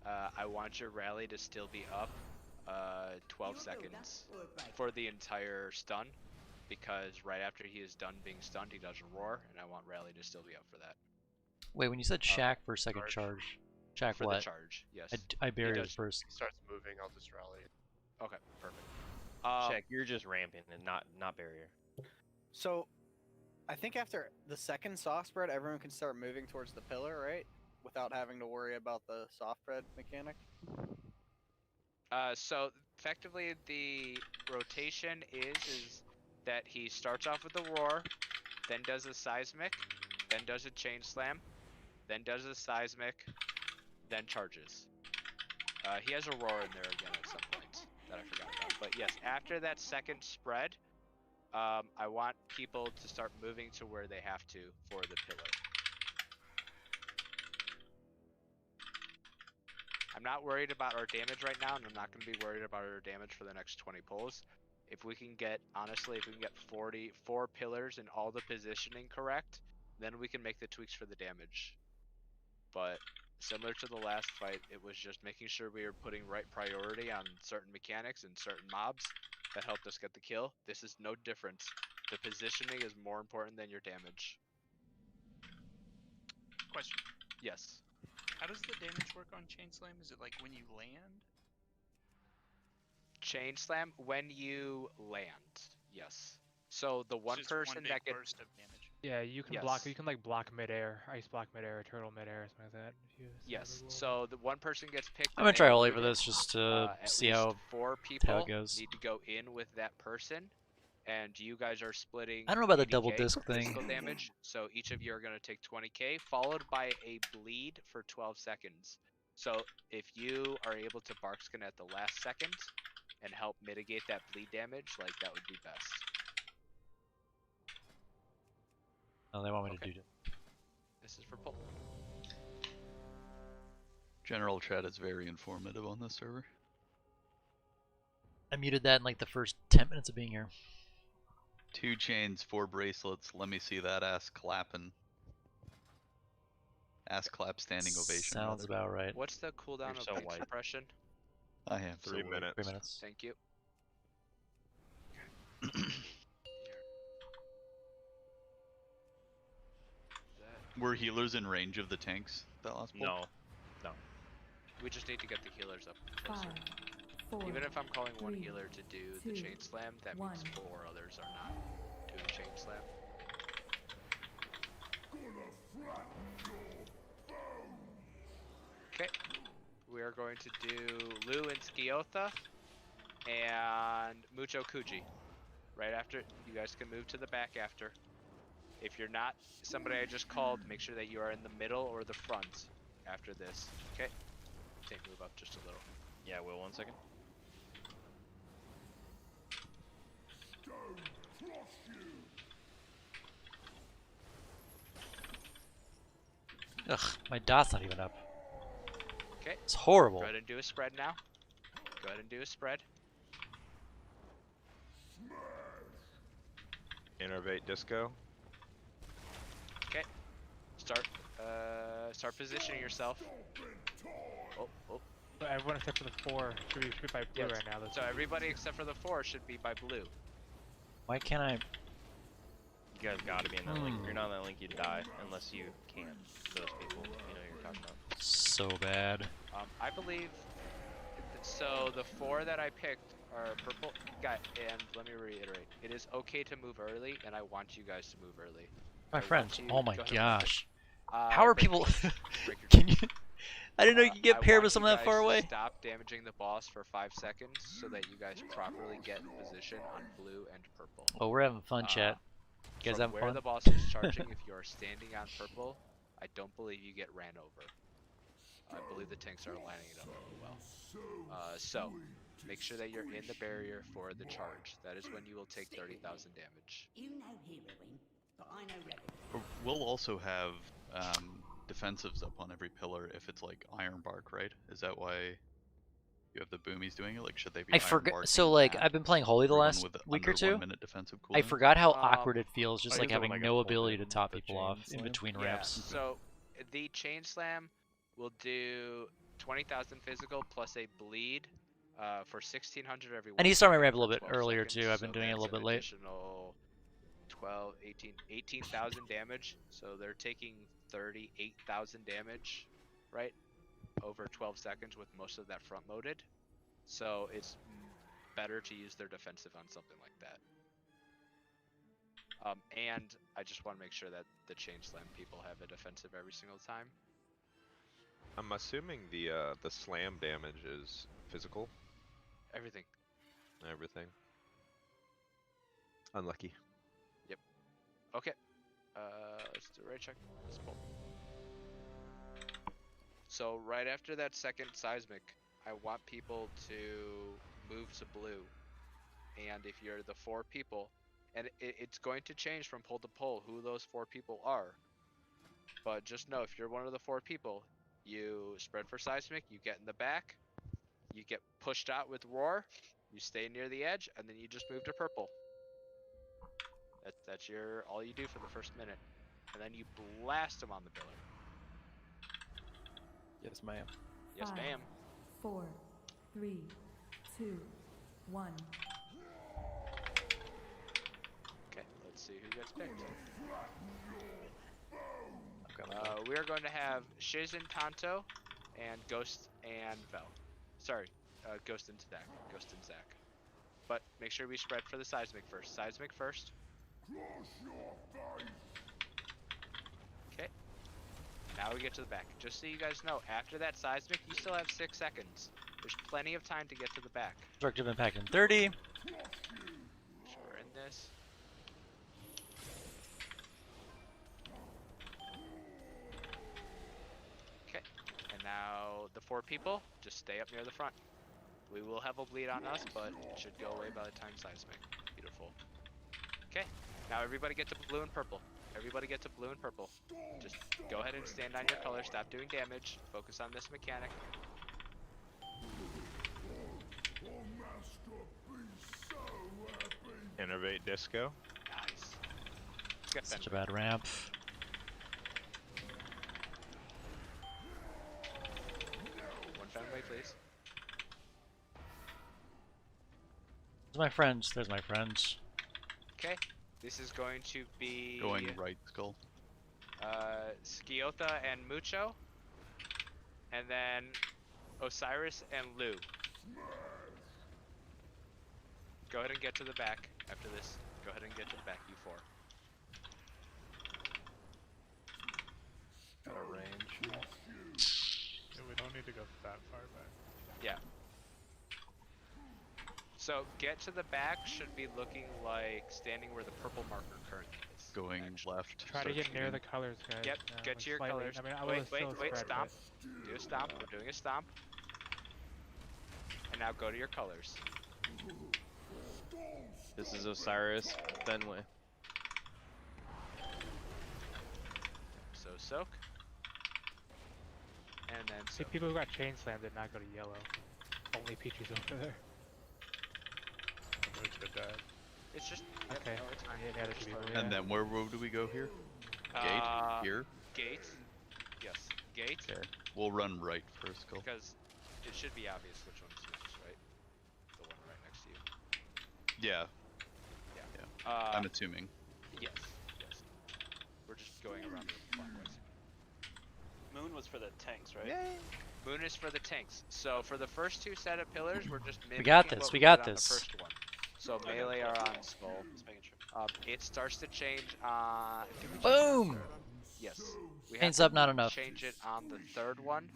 I want your rally to still be up 12 seconds for the entire stun, because right after he is done being stunned, he does a roar, and I want rally to still be up for that. Wait, when you said Shaq for second charge, Shaq For what? the charge, yes. I buried He it does- first. He starts moving, I'll just rally. Okay, perfect. Shaq, you're just ramping and not barrier. So, I think after the second soft spread, everyone can start moving towards the pillar, right? Without having to worry about the soft spread mechanic. So effectively, the rotation is that he starts off with the roar, then does a seismic, then does a chain slam, then does a seismic, then charges. He has a roar in there again at some point that I forgot about. But yes, after that second spread, I want people to start moving to where they have to for the pillar. I'm not worried about our damage right now, and I'm not going to be worried about our damage for the next 20 pulls. If we can get, honestly, if we can get 44 pillars and all the positioning correct, then we can make the tweaks for the damage. But similar to the last fight, it was just making sure we were putting right priority on certain mechanics and certain mobs that helped us get the kill. This is no different. The positioning is more important than your damage. Question. Yes. How does the damage work on Chain Slam? Is it like when you land? Chain slam when you land. Yes. So the one It's just person one big that gets burst of damage. Yeah, you can Yes. block. You can like block midair, ice block midair, turtle midair, something like that. If you yes. So the one person gets picked. I'm and gonna try they Oli loot for it. this just to At see least how 4 people it goes. need to go in with that person, and you guys are splitting. I don't know about the 80K double disc thing. physical damage. So each of you are going to take 20k, followed by a bleed for 12 seconds. So if you are able to bark skin at the last second and help mitigate that bleed damage, like that would be best. Oh, they want me to do it. This is for pull. General chat is very informative on this server. I muted that in like the first 10 minutes of being here. 2 chains, 4 bracelets. Let me see that ass clapping. Ass clap standing ovation. Sounds rather. about right. What's the cooldown You're of so paint white. suppression? I am 3 minutes. 3 minutes. Thank you. Were healers in range of the tanks that last pull? No. We just need to get the healers up closer. 5, 4, Even if I'm calling one 3, healer to do the 2, chain slam, that means 4 others are not doing chain slam. Okay, we are going to do Lu and Sciotha and Mucho Kuji. Right after, you guys can move to the back after. If you're not somebody I just called, make sure that you are in the middle or the front after this. Okay, move up just a little. Yeah, Will, 1 second. Ugh, my dot's not even up. Okay. It's horrible. Go ahead and do a spread now. Go ahead and do a spread. Innervate disco. Okay. Start positioning yourself. Oh. So everyone except for the 4 should be by blue Yes. right now. So everybody except for the 4 should be by blue. Why can't I? You guys gotta be in that link. If you're not in that link, you die unless you can't. Those people, you know what you're talking about. So bad. I believe. So the 4 that I picked are purple. And let me reiterate: it is okay to move early, and I want you guys to move early. My friends. Oh my go ahead, gosh. Break How are break people? break your Can you? I didn't know you could get I paired want with you someone that guys far to away. Stop damaging the boss for 5 seconds so that you guys properly get in position on blue and purple. Oh, we're having fun, chat. You guys From having where fun? the boss is charging, if you are standing on purple, I don't believe you get ran over. I believe the tanks are lining it up really well. So, make sure that you're in the barrier for the charge. That is when you will take 30,000 damage. You know heroing, but I know rebel. We'll also have defensives up on every pillar if it's like iron bark, right? Is that why you have the boomies doing it? Like, should they be I iron forgot. barking So like, at I've been playing Holy the everyone last with week under or two. 1 minute defensive cooldown? I forgot how awkward it feels, just I like use it when having I no get pulled ability in to top the people chain off in slam. between Yeah, ramps. so the chain slam will do 20,000 physical plus a bleed for 1,600 every 1 I need to start my second ramp a for little bit 12 earlier seconds, too. I've been so doing it a that's little an bit late. Additional 12, 18,000 damage. So they're taking 38,000 damage, right? Over 12 seconds with most of that front loaded. So it's better to use their defensive on something like that. And I just want to make sure that the chain slam people have a defensive every single time. I'm assuming the slam damage is physical. Everything. Everything. Unlucky. Yep. Okay. Let's do a right check. Let's pull. So right after that second seismic, I want people to move to blue. And if you're the 4 people, and it's going to change from pole to pole who those 4 people are. But just know, if you're one of the 4 people, you spread for seismic, you get in the back, you get pushed out with roar, you stay near the edge, and then you just move to purple. That's all you do for the first minute. And then you blast them on the pillar. Yes, ma'am. Yes, 5, ma'am. 4, 3, 2, 1. Okay, let's see who gets picked. We are going to have Shiz and Tonto, and Ghost and Vel. Sorry, Ghost and Zach. Ghost and Zach. But make sure we spread for the seismic first. Seismic first. Okay. Now we get to the back. Just so you guys know, after that seismic, you still have 6 seconds. There's plenty of time to get to the back. Destructive impact in 30. So we're in this. Okay. And now the 4 people, just stay up near the front. We will have a bleed on us, but it should go away by the time seismic. Beautiful. Okay. Now everybody get to blue and purple. Everybody get to blue and purple. Just go ahead and stand on your color. Stop doing damage. Focus on this mechanic. Innovate disco. Nice. Let's get Such a Fenrir. bad ramp. One Fenway, please. There's my friends. There's my friends. Okay. This is going to be Going right skull. Skiotha and Mucho. And then Osiris and Lou. Go ahead and get to the back after this. Go ahead and get to the back, you 4. Got a range. Yeah, we don't need to go that far back. Yeah. So get to the back should be looking like standing where the purple marker currently is. Going left. Try to get near the colors, guys. Yep, get like to your slightly. colors. I mean, I wait, would've wait, still wait, spread, stomp. but- Do a stomp. We're doing a stomp. And now go to your colors. This is Osiris, Fenway. So soak. And then See, soak. people who got chain slammed did not go to yellow. Only Peachy's over there. Mucho died. It's just Okay. No, it's fine. Yeah, the other two people, And then where do we go here? Gate? Here? Gate. Yes. Gate. Okay. We'll run right first, skull. Because it should be obvious which one's next, right? The one right next to you. Yeah. Yeah. I'm assuming. Yes. Moon was for the tanks, right? Moon is for the tanks. So for the first two set of pillars, we're just mimicking got this, what we we got did on this. the first one. So melee are on skull. Just making sure. It starts to change on. Boom! Yes. We Hands have up, to not enough. change it on the third one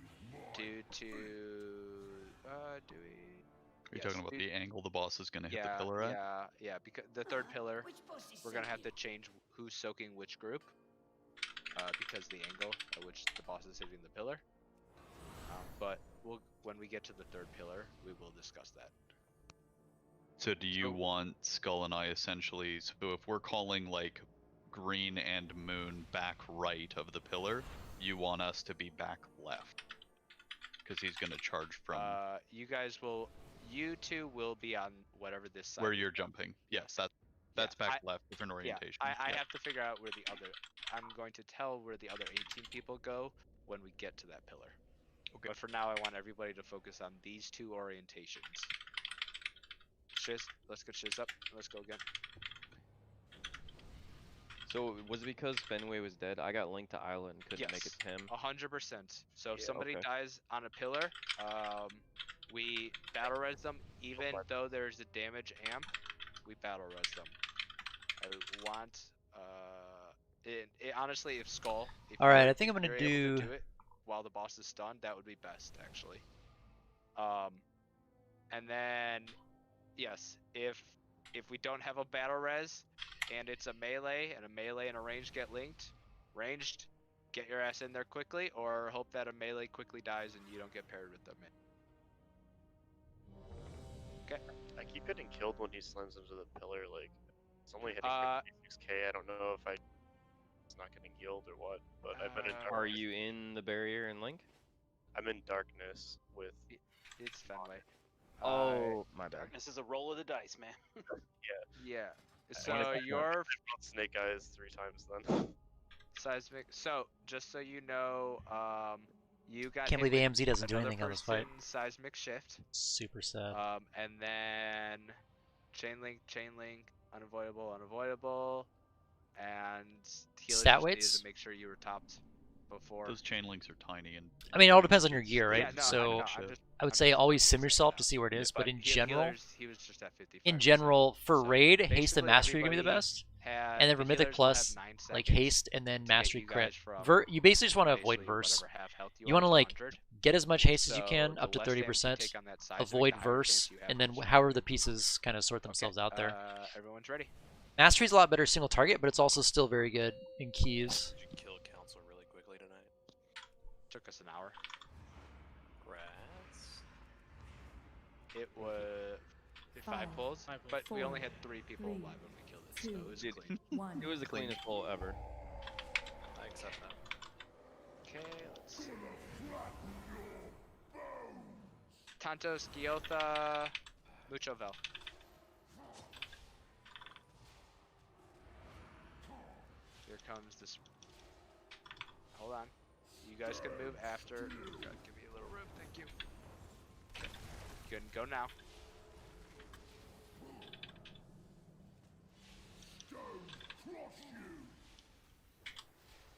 due to. Do we? Are you talking about the angle the boss is going to hit the pillar at? Yeah. Because the third pillar, we're gonna have to change who's soaking which group. Because the angle at which the boss is hitting the pillar. But when we get to the third pillar, we will discuss that. So do you want Skull and I essentially, so if we're calling like green and moon back right of the pillar, you want us to be back left? Because he's going to charge from... You two will be on whatever this side where is. you're jumping. Yes, that's back left, different orientation. I have to figure out where the other... I'm going to tell where the other 18 people go when we get to that pillar. Okay. But for now, I want everybody to focus on these two orientations. Shiz, let's get Shiz up. Let's go again. So was it because Fenway was dead? I got linked to Isla and couldn't make it to him. 100%. So if somebody dies on a pillar, we battle res them, even though there's a damage amp. We battle res them. I want. Honestly, if Skull. All right, I think I'm if gonna you're able do. to do it while the boss is stunned. That would be best, actually. And then, yes, if we don't have a battle res, and it's a melee, and a range get linked, ranged, get your ass in there quickly, or hope that a melee quickly dies and you don't get paired with them. Okay. I keep getting killed when he slams into the pillar. Like, it's only hitting 56k. I don't know if it's not getting healed or what. But I've been in darkness. Are you in the barrier and link? I'm in darkness with. It's Fenway. Oh, my bad. This is a roll of the dice, man. Yeah. So your snake eyes 3 times then. Seismic. So just so you know, you got. Can't hit believe with AMZ doesn't do another anything on this fight. person, Seismic shift. Super sad. And then chain link, unavoidable, and healer Stat just needed weights? to make sure you were topped before. Those chain links are tiny and... I mean, it all depends on your gear, right? Yeah, no, so I would I'm say just always sim yourself to see where it is, but in general, he was just at 55%. in general, for raid, haste and basically mastery are gonna be the everybody best, had- and then for the mythic healers will have plus, 9 like seconds haste and then to get mastery you crit. guys from You basically just want to avoid basically verse. whatever half health You want to are like 100. get as much haste as you So can, the up to less damage you 30%. take on that seismic, Avoid the higher verse, chance you have and then of- however the pieces kind of sort themselves out there. Everyone's ready. Mastery's a lot better single target, but it's also still very good in keys. Did you kill council really quickly tonight? Took us an hour. Rats. It was 5 pulls, but we only had 3 people alive when we killed it, so it was clean. It was the cleanest pull ever. I accept that. Okay, let's see. Tanto, Sciotha, Mucho Vel. Here comes this. Hold on. You guys can move after. God, give me a little room, thank you. Okay. You can go now.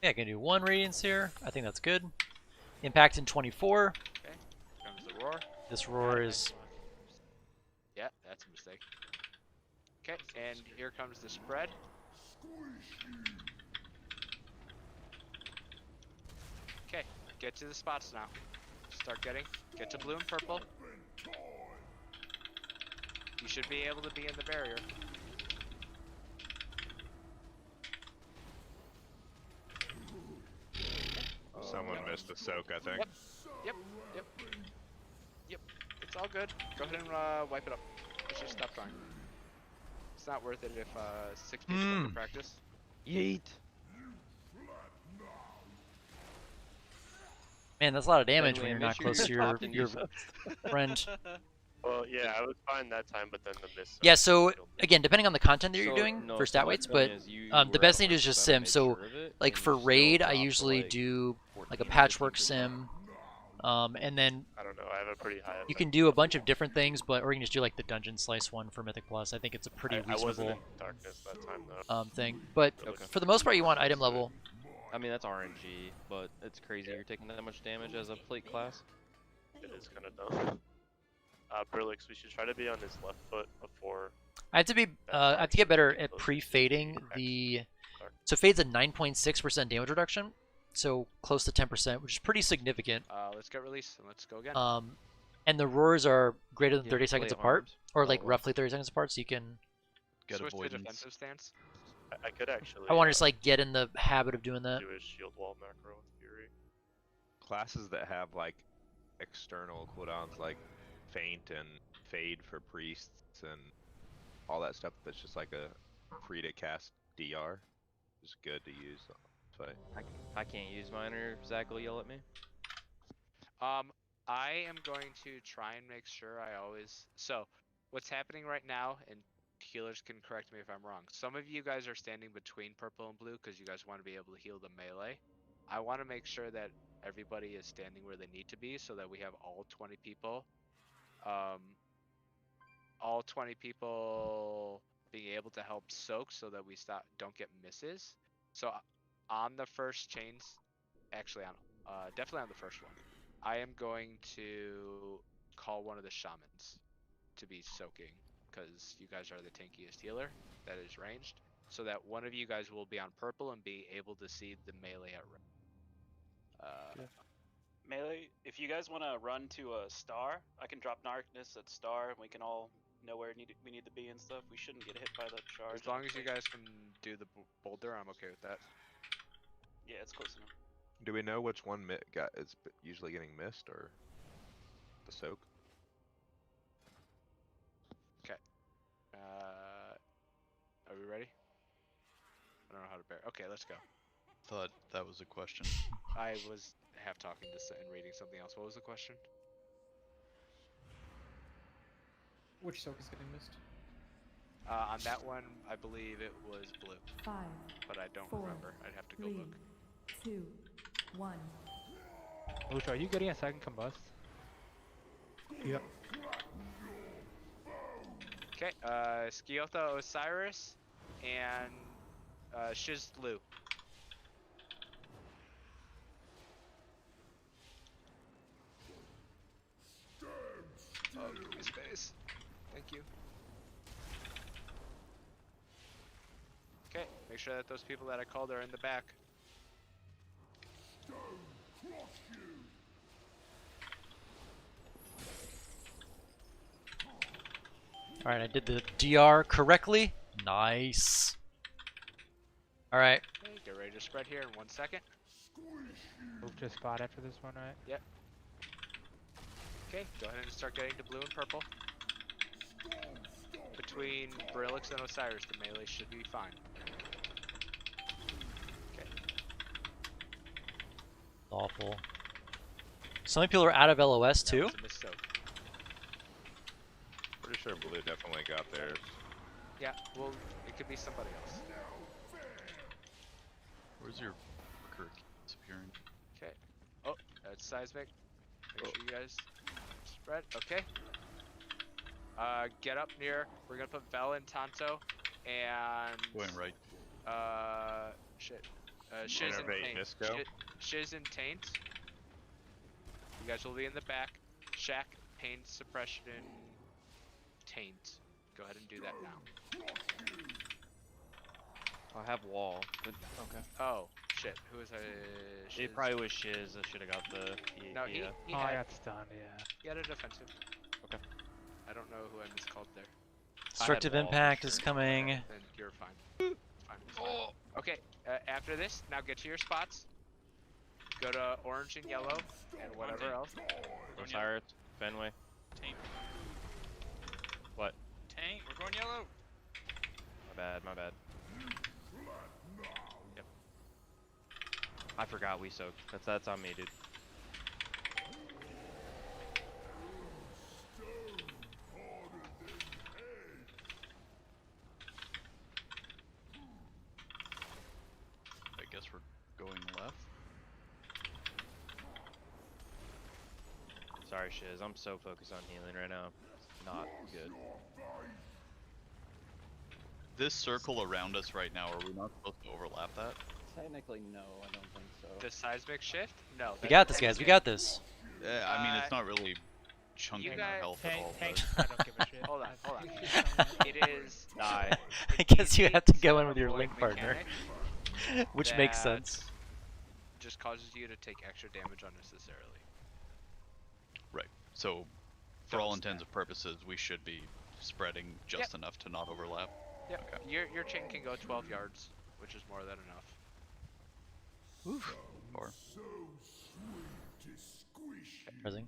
Yeah, I can do 1 radiance here. I think that's good. Impact in 24. Okay. Comes the roar. This roar is. Yeah, that's a mistake. Okay, and here comes the spread. Okay, get to the spots now. Get to blue and purple. You should be able to be in the barrier. Someone missed the soak, I think. Yep. It's all good. Go ahead and wipe it up. Let's just stop trying. It's not worth it if 6 people don't practice. Yeet. Man, that's a lot of damage Fenway, when you're make not sure close to you're your topped and your you- friend. Well, yeah, I was fine that time, but then the miss. Yeah, so again, depending on the content that you're So, doing no, for so stat my weights, point but is you the were best at thing to do is just 100%, sim. made So, sure of it, like and for you still raid, I dropped to, usually like, do like a 14, patchwork 15%. sim, and then I don't know. I have a pretty high. you can do a bunch of different things, but or you can just do like the dungeon slice one for Mythic Plus. I think it's a pretty I wasn't reasonable in darkness that time though. thing. But Okay. for the most part, you want item level. I mean, that's RNG, but it's crazy you're taking that much damage as a plate class. It is kind of dumb. Brillix, we should try to be on his left foot before. I have to be. I have to get better at pre-fading the. So fade's a 9.6% damage reduction, so close to 10%, which is pretty significant. Let's get released and let's go again. And the roars are greater than Yeah, 30 seconds play apart, arms. or like roughly 30 seconds apart, so you can. Get Switch to avoidance. defensive stance. I could actually. I want to just like get in the habit of doing that. Do a shield wall macro with Fury. Classes that have like external cooldowns like Feint and Fade for priests and all that stuff that's just like a free to cast DR is good to use. But I can't use mine, or Zach will yell at me. I am going to try and make sure I always. So, what's happening right now, and healers can correct me if I'm wrong. Some of you guys are standing between purple and blue because you guys want to be able to heal the melee. I want to make sure that everybody is standing where they need to be so that we have all 20 people. All 20 people being able to help soak so that we don't get misses. So on the first chains, actually definitely on the first one, I am going to call one of the shamans to be soaking because you guys are the tankiest healer that is ranged, so that one of you guys will be on purple and be able to see the melee at range. Melee, if you guys want to run to a star, I can drop darkness at star, and we can all know where we need to be and stuff. We shouldn't get hit by the charge. As long as you guys can do the boulder, I'm okay with that. Yeah, it's close enough. do we know which one is usually getting missed or the soak? Okay. Are we ready? I don't know how to bear. Okay, let's go. Thought that was a question. I was half talking to and reading something else. What was the question? Which soak is getting missed? On that one, I believe it was blue. 5, but I don't 4, remember. I'd have to go 3, look. 2, 1. Lucha, are you getting a second combust? Yep. Okay, Skiotha Osiris and Shiz Lu. Oh, give me space. Thank you. Okay, make sure that those people that I called are in the back. Alright, I did the DR correctly. Nice. Alright. Okay, get ready to spread here in 1 second. Move to a spot after this one, right? Yep. Okay, go ahead and start getting to blue and purple. Between Brillix and Osiris, the melee should be fine. Okay. Awful. So many people are out of LOS too. That was a missoak. Pretty sure blue definitely got theirs. Yeah, well, it could be somebody else. Where's your Kirk disappearing? Okay. Oh, that's seismic. Make sure you guys spread. Okay. Get up near. We're gonna put Vel and Tonto and. Going right. Shit. Shiz and Innervate Taint. Nisco. Shiz and Taint. You guys will be in the back. Shack, Pain Suppression, Taint. Go ahead and do that now. I have wall. But, okay. Oh, shit. Who was I? Shiz? It probably was Shiz. I should have got the. No, he Oh, I had, got stunned, yeah. he had a defensive. Okay. I don't know who I miscalled there. Destructive wall for impact sure. is coming. Then you're fine. It's fine. It's fine. Okay, after this, now get to your spots. Go to orange and yellow and whatever else. Osiris, Fenway. Taint. What? Taint, we're going yellow. My bad, my bad. Yep. I forgot we soaked. That's on me, dude. I guess we're going left. Sorry, Shiz. I'm so focused on healing right now. It's not good. This circle around us right now, are we not supposed to overlap that? Technically, no, I don't think so. The seismic shift? No. We that got this, depends guys. We again. got this. I mean, it's not really chunking guys- our health at all. Hank, But... I don't give a shit. Hold on, hold on. It is. Die. I guess you easy have to to go in with your avoid link partner, mechanic which makes that sense. Just causes you to take extra damage unnecessarily. Right. So, for all intents and purposes, we should be spreading just enough to not overlap. Yep. Okay. Your chain can go 12 yards, which is more than enough. Oof. Or Rising.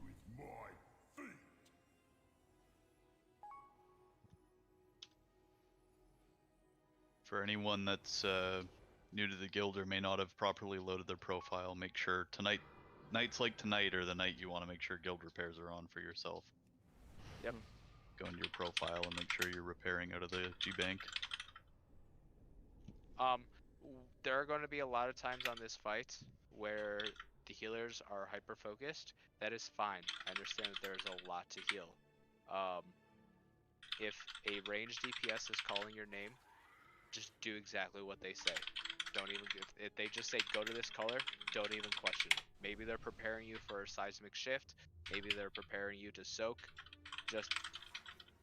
for anyone that's new to the guild or may not have properly loaded their profile, make sure nights like tonight are the night you want to make sure guild repairs are on for yourself. Yep. Go into your profile and make sure you're repairing out of the G bank. There are going to be a lot of times on this fight where the healers are hyper focused. That is fine. I understand that there's a lot to heal. If a ranged DPS is calling your name, just do exactly what they say. Don't even if they just say go to this color, don't even question it. Maybe they're preparing you for a seismic shift. Maybe they're preparing you to soak. Just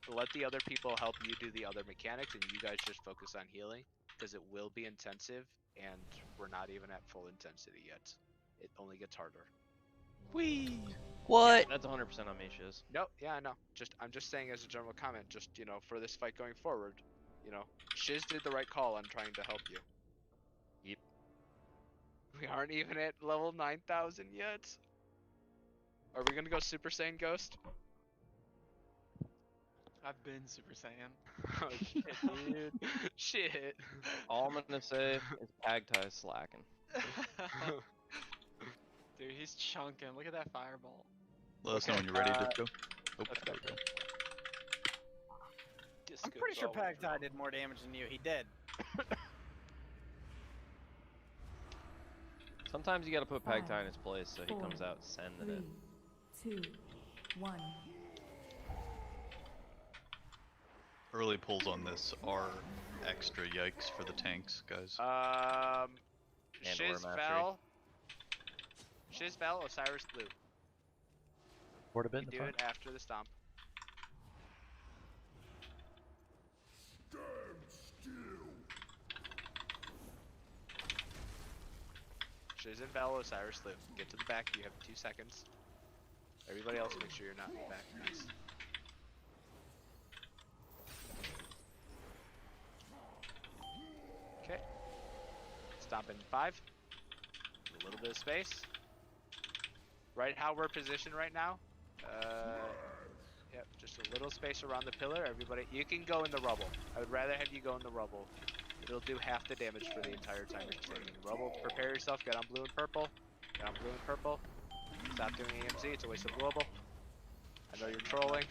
let the other people help you do the other mechanics, and you guys just focus on healing, because it will be intensive, and we're not even at full intensity yet. It only gets harder. Whee! What? Yeah, that's 100% on me, Shiz. Nope. Yeah, I know. I'm just saying as a general comment. Just for this fight going forward, Shiz did the right call on trying to help you. Yep. We aren't even at level 9,000 yet. Are we gonna go Super Saiyan Ghost? I've been Super Saiyan. Oh shit, dude. Shit. All I'm gonna say is Pagtie's slacking. Dude, he's chunking. Look at that fireball. Let us know when you're ready, Disco. Oh, let's there we go. I'm pretty sure Pagtai did more damage than you. He did. Sometimes you gotta put Pagtie in his place so he comes out sending it. 3, 2, 1. Early pulls on this are extra yikes for the tanks, guys. Shiz fell. Shiz fell, Osiris Blue. Board a bit in You the do front. it after the stomp. Shiz and Val, Osiris Blue. Get to the back, you have 2 seconds. Everybody else, make sure you're not in the back. Nice. Okay. Stop in 5. A little bit of space. Right how we're positioned right now. Yep, just a little space around the pillar. Everybody, you can go in the rubble. I would rather have you go in the rubble. It'll do half the damage for the entire time you're standing in the rubble. Prepare yourself, get on blue and purple. Get on blue and purple. Stop doing AMZ, it's a waste of global. I know you're trolling.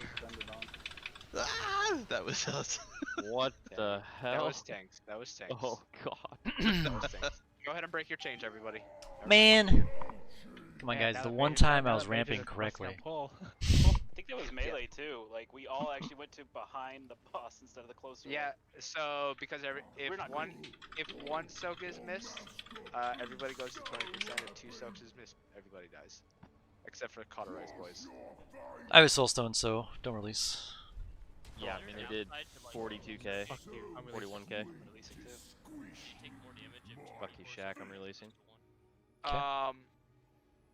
Ah, that was us. What the hell? That was tanks. That was tanks. Oh god. That was tanks. Go ahead and break your change, everybody. Man! Come on, Yeah, guys. now The that one Mage's time now I was that Mage ramping is a correctly. pull. I think that was melee too. Like we all actually went to behind the boss instead of the closer. Yeah, so because if We're not one soak is missed, everybody goes to 20%. If 2 soaks is missed, everybody dies. Except for cauterized boys. I was soulstone, so don't release. Yeah, I mean they did 42k, Fuck you, I'm 41k. releasing too. Fuck you, Shaq. I'm releasing.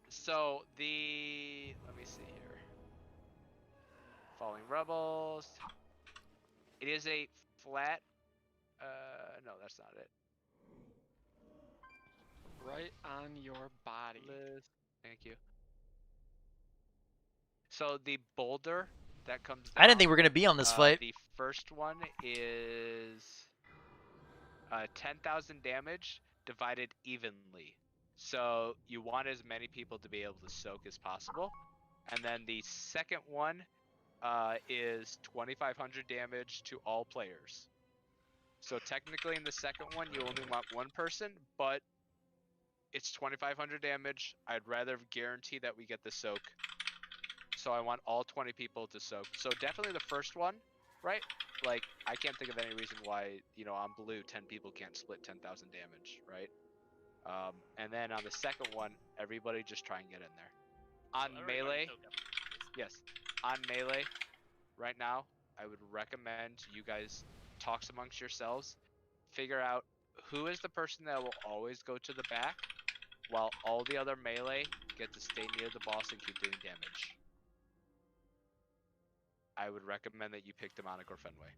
So let me see here. Falling Rebels. It is a flat. No, that's not it. Right on your body. Thank you. So the boulder that comes down, I didn't think we were gonna be on this fight. The first one is 10,000 damage divided evenly. So you want as many people to be able to soak as possible. And then the second one is 2,500 damage to all players. So technically in the second one you only want 1 person, but it's 2,500 damage. I'd rather guarantee that we get the soak. So I want all 20 people to soak. So definitely the first one, right? Like, I can't think of any reason why, on blue, 10 people can't split 10,000 damage, right? And then on the second one, everybody just try and get in there. On everybody melee, took up. yes, on melee, right now, I would recommend you guys talk amongst yourselves, figure out who is the person that will always go to the back, while all the other melee get to stay near the boss and keep doing damage. I would recommend that you pick Demonic or Fenway.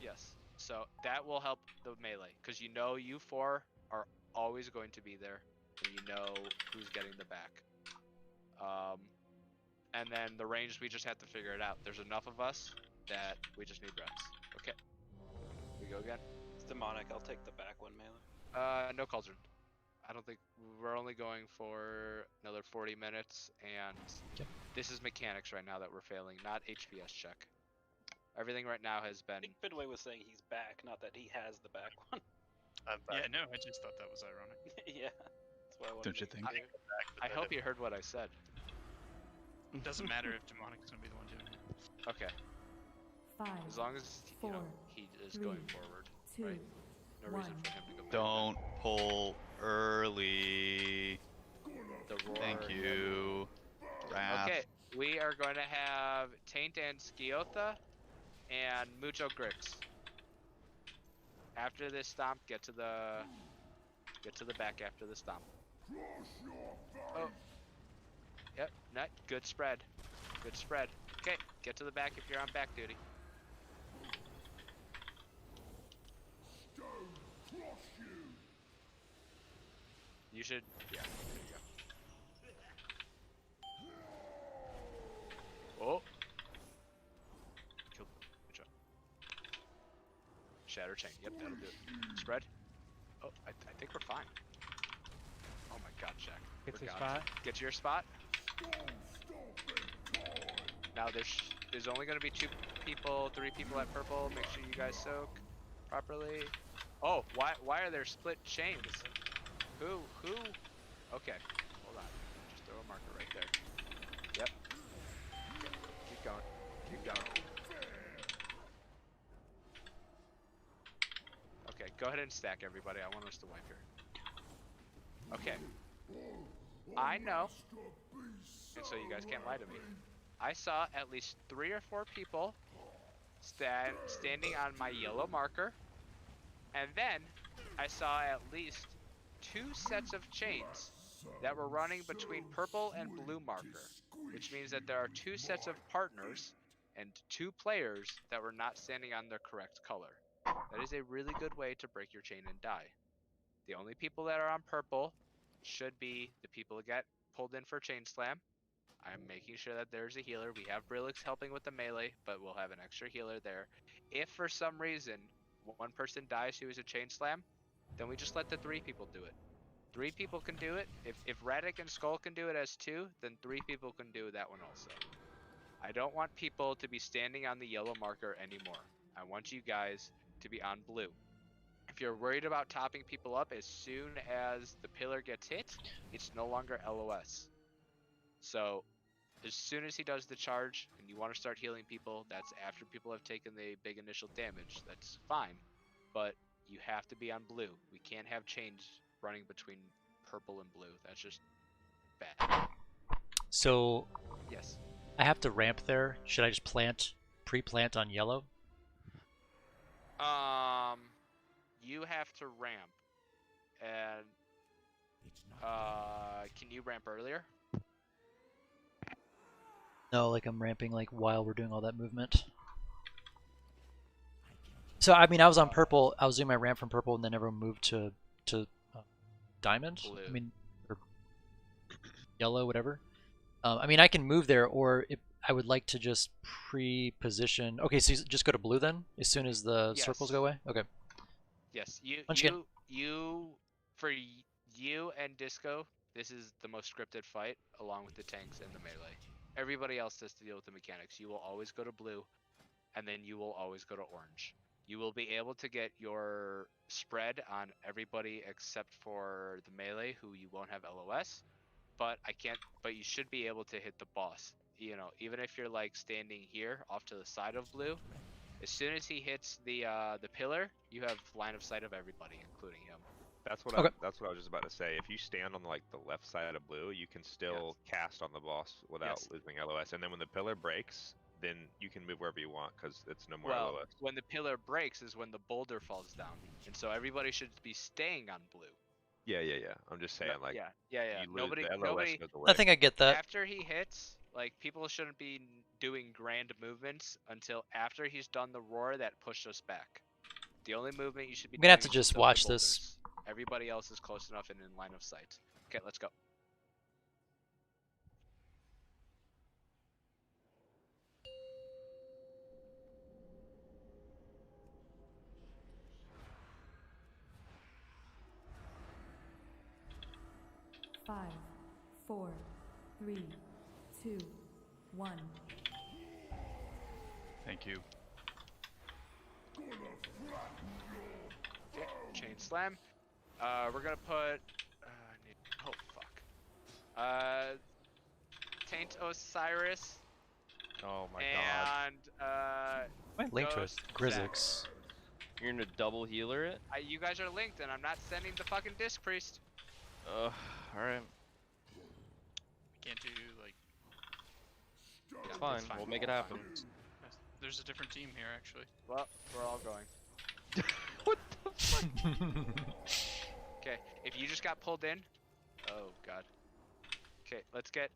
Yes, so that will help the melee, because you know you four are always going to be there, and you know who's getting the back. And then the range, we just have to figure it out. There's enough of us that we just need reps. Okay. We go again. It's demonic. I'll take the back one melee. No cauldron. I don't think we're only going for another 40 minutes, and this is mechanics right now that we're failing, not HPS check. Everything right now has been. I think Fidway was saying he's back, not that he has the back one. I'm back. Yeah, no, I just thought that was ironic. Yeah, that's why I wanted Don't you to think? be clear. I hope you heard what I said. It doesn't matter if Demonic is gonna be the one doing it. Okay. 5, As long as you know he is 3, going forward, 2, right? No 1. reason for him to go back. Don't pull early. The roar. Thank you. Wrath. Okay, we are going to have Taint and Sciotha and Mucho Grix. After this stomp, get to the back after the stomp. Oh. Yep, nut. Good spread. Good spread. Okay, get to the back if you're on back duty. You should, yeah, there you go. Oh! Killed. Good job. Shatter chain, yep, that'll do it. Spread. Oh, I think we're fine. Oh my god, Jack. Get We're to gone. spot. Get to your spot. Now there's only going to be 2 people, 3 people at purple. Make sure you guys soak properly. Oh, why are there split chains? Who? Okay, hold on. Just throw a marker right there. Yep. Okay. Keep going. Keep going. Okay, go ahead and stack everybody. I want us to wipe here. Okay. I know. And so you guys can't lie to me. I saw at least 3 or 4 people standing on my yellow marker, and then I saw at least 2 sets of chains that were running between purple and blue marker, which means that there are 2 sets of partners and 2 players that were not standing on the correct color. That is a really good way to break your chain and die. The only people that are on purple should be the people that get pulled in for chain slam. I'm making sure that there's a healer. We have Brillix helping with the melee, but we'll have an extra healer there. If for some reason 1 person dies who is a chain slam, then we just let the 3 people do it. 3 people can do it. If Radic and Skull can do it as 2, then 3 people can do that one also. I don't want people to be standing on the yellow marker anymore. I want you guys to be on blue. If you're worried about topping people up as soon as the pillar gets hit, it's no longer LOS. So as soon as he does the charge and you want to start healing people, that's after people have taken the big initial damage. That's fine, but you have to be on blue. We can't have chains running between purple and blue. That's just bad. So Yes. I have to ramp there. Should I just pre-plant on yellow? You have to ramp, and can you ramp earlier? No, like I'm ramping like while we're doing all that movement. So I mean, I was on purple. I was doing my ramp from purple, and then everyone moved to diamond. Blue. I mean, or yellow, whatever. I mean, I can move there, or I would like to just pre-position. Okay, so you just go to blue then, as soon as the circles go away. Okay. Yes, for you and Disco, this is the most scripted fight, along with the tanks and the melee. Everybody else has to deal with the mechanics. You will always go to blue, and then you will always go to orange. You will be able to get your spread on everybody except for the melee, who you won't have LOS. But you should be able to hit the boss. You know, even if you're like standing here off to the side of blue, As soon as he hits the pillar, you have line of sight of everybody, including him. That's what Okay. that's what I was just about to say. If you stand on like the left side of blue, you can still cast on the boss without Yes. losing LOS. And then when the pillar breaks, then you can move wherever you want because it's no more Well, LOS. when the pillar breaks is when the boulder falls down, and so everybody should be staying on blue. Yeah. I'm just saying, like, Yeah. you lose, Nobody, the LOS nobody. goes away. I think I get that. After he hits, like people shouldn't be doing grand movements until after he's done the roar that pushed us back. The only movement you should be I'm gonna have doing to is just the watch boulders. this. Everybody else is close enough and in line of sight. Okay, let's go. Five, 4, 3, 2, 1. Thank you. Okay, chain slam. We're gonna put. Oh fuck. Taint Osiris. Oh my god. And My link to Ghost Grizzix. You're gonna double healer it? you guys are linked, and I'm not sending the fucking disc priest. Alright. Can't do like. It's fine. We'll make it happen. There's a different team here actually. Well, we're all going. What the fuck? Okay, if you just got pulled in. Oh god. Okay, let's get.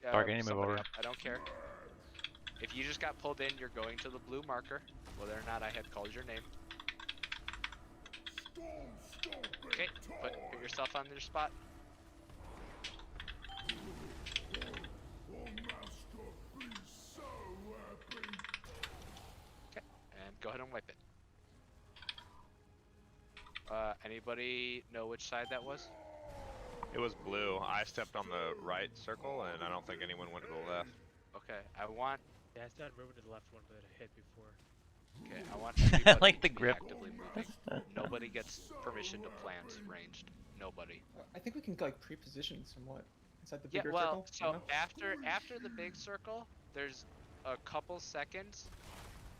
Target, move somebody over. up. I don't care. If you just got pulled in, you're going to the blue marker, whether or not I had called your name. Okay, put yourself on your spot. Okay, and go ahead and wipe it. Anybody know which side that was? It was blue. I stepped on the right circle, and I don't think anyone went to the left. Okay, I want. Yeah, I started moving to the left one, but it hit before. Okay, I want everybody like the to be grip. actively moving. Nobody gets permission to plant ranged. Nobody. I think we can like pre-position somewhat inside the Yeah, bigger well, circle. so after the big circle, there's a couple seconds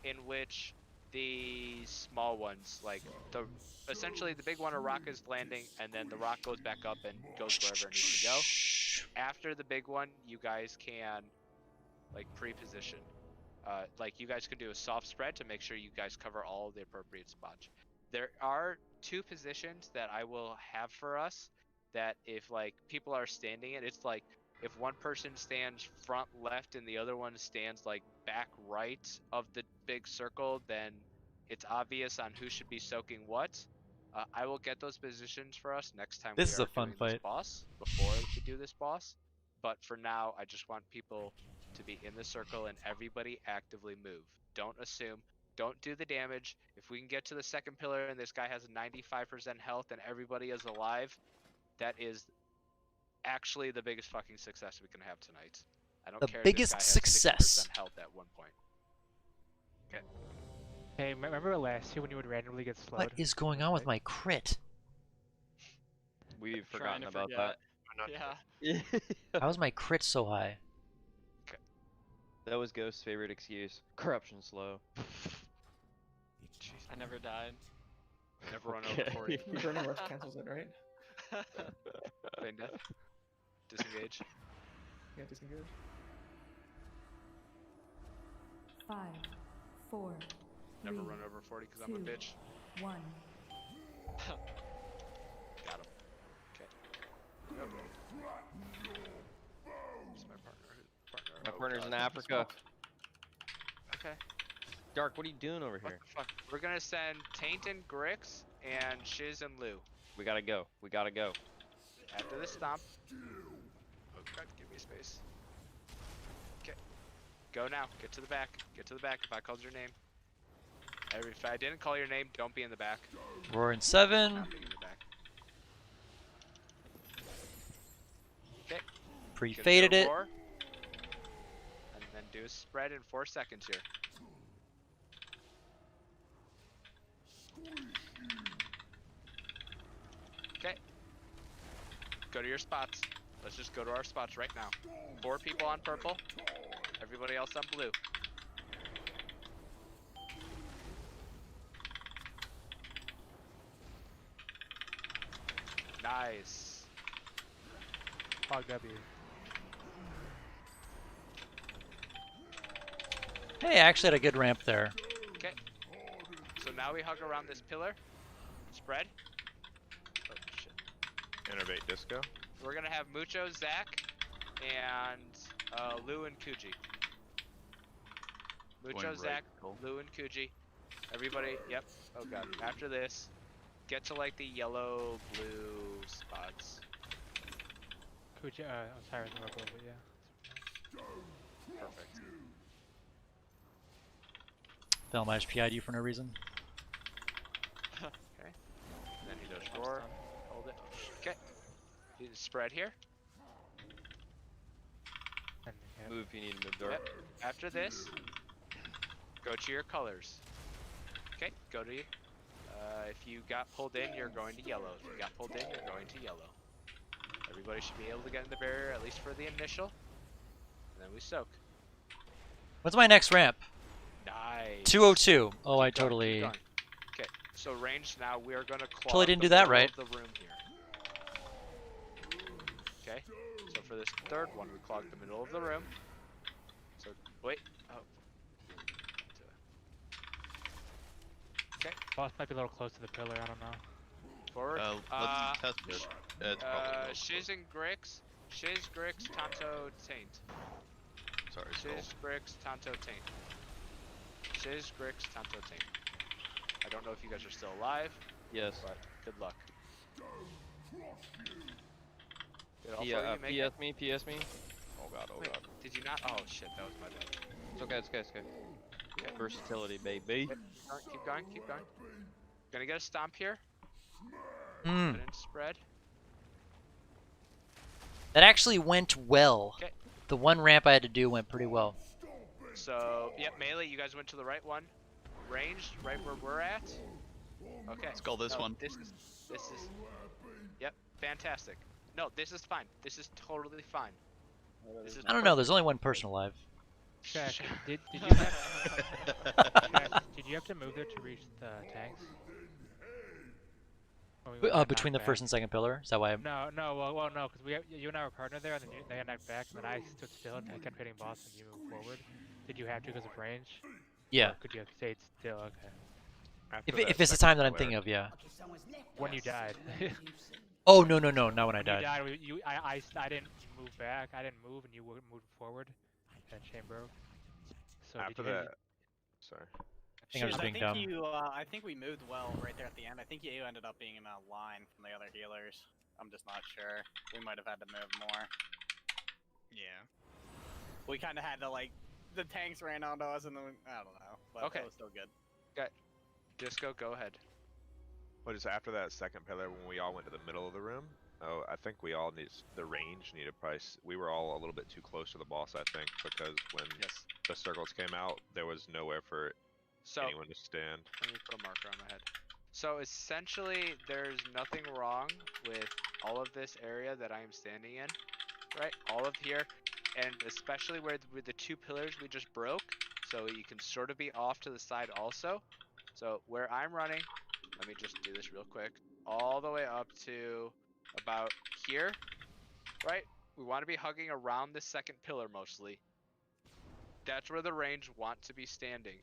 in which the small ones, like essentially the big one, a rock is landing, and then the rock goes back up and goes wherever it needs to go. After the big one, you guys can like pre-position. Like you guys can do a soft spread to make sure you guys cover all the appropriate spots. There are two positions that I will have for us that if like people are standing in, it's like if one person stands front left and the other one stands like back right of the big circle, then it's obvious on who should be soaking what. I will get those positions for us next time This we is are a fun doing this fight. boss, before we do this boss. But for now, I just want people to be in the circle and everybody actively move. Don't assume. Don't do the damage. If we can get to the second pillar and this guy has 95% health and everybody is alive, that is actually the biggest fucking success we can have tonight. I don't The care biggest if this guy success. has 60% health at one point. Okay. Hey, remember last year when you would randomly get slowed? What is going on with my crit? We've Trying forgotten to about forget. that. Yeah. How is my crit so high? That was Ghost's favorite excuse. Corruption slow. I never died. Never run over 40. Burning Rush cancels it, right? Feign death. Disengage. Yeah, disengage. 5, 4, Never 3, run over 40 because I'm a 2, bitch. 1. Got him. Okay. Yep. Who's my partner? My Oh, partner's God. in Africa. Okay. Dark, what are you doing over What here? the fuck? We're gonna send Taint and Grix and Shiz and Lou. We gotta go. We gotta go. After the stomp. Oh god, give me space. Okay. Go now. Get to the back. Get to the back if I called your name. If I didn't call your name, don't be in the back. Roar in 7. Not being in the back. Okay. Pre-faded it. Roar, and then do a spread in 4 seconds here. Okay. Go to your spots. Let's just go to our spots right now. 4 people on purple. Everybody else on blue. Nice. Prog W. Hey, I actually had a good ramp there. Okay. So now we hug around this pillar. Spread. Oh shit. Innervate disco. We're gonna have Mucho, Zach, and Lou and Kuji. Mucho, Going right, Zach, Cole. Lou, and Kuji. Everybody, yep. Oh god. After this, get to like the yellow, blue spots. Kuja, Osiris and Rebel, but yeah. Perfect. Fell my HPI'd you for no reason. Okay. And then he does roar. Hold it. Okay. You spread here. And, yeah. Move if you need to move, Dart. Yep. After this, go to your colors. Okay, go to. If you got pulled in, you're going to yellow. If you got pulled in, you're going to yellow. Everybody should be able to get in the barrier at least for the initial. And then we soak. What's my next ramp? Nice. 202. Oh, I Keep going, totally. keep going. Okay, so range now. We are going to clog Totally didn't the do that middle right. of the room here. Okay, so for this third one, we clog the middle of the room. So wait. Oh. Okay. Boss might be a little close to the pillar, I don't know. Forward. Let's test it. It's probably Shiz and Grix. Shiz, Grix, Tanto, Taint. Sorry, Shiz, Grix, Tanto, Taint. Shiz, Grix, Tanto, Taint. I don't know if you guys are still alive. Yes. But good luck. Did all P four of you make it? PS me, PS me. Oh god, oh Wait, god. did you not? Oh shit, that was my bad. It's okay, it's okay, it's okay. Versatility, baby. Keep going, keep going. Gonna get a stomp here. Hmm. Put in spread. That actually went well. Okay. The one ramp I had to do went pretty well. So, yep, melee, you guys went to the right one. Ranged, right where we're at. Okay. Let's call this one. This is, yep, fantastic. No, this is fine. This is totally fine. This is I don't know. There's only one person alive. Check. Did you have to move there to reach the tanks? When we got Between the knocked first back? and second pillar. Is that why? No, no, because you and I were partnered there, and then they got knocked back, and then I stood still and I kept hitting boss, and you moved forward. Did you have to because of range? Yeah. Or could you have stayed still? Okay. If it's the time that I'm thinking of, yeah. When you died. Oh no, not when I When died. you died, I didn't move back. I didn't move, and you moved forward, and chain broke. So After did you that, sorry. I was being dumb. I think we moved well right there at the end. I think you ended up being in a line from the other healers. I'm just not sure. We might have had to move more. Yeah. We kind of had to the tanks ran onto us and then I don't know, but Okay. it was still good. Okay. Disco, go ahead. What is after that second pillar when we all went to the middle of the room? Oh, I think we all need the range needed price. We were all a little bit too close to the boss, I think, because when the circles came out, there was nowhere for anyone to stand. Let me put a marker on my head. So essentially, there's nothing wrong with all of this area that I am standing in, right? All of here, and especially where with the two pillars we just broke, so you can sort of be off to the side also. So where I'm running, let me just do this real quick, all the way up to about here, right? We want to be hugging around the second pillar mostly. That's where the range want to be standing.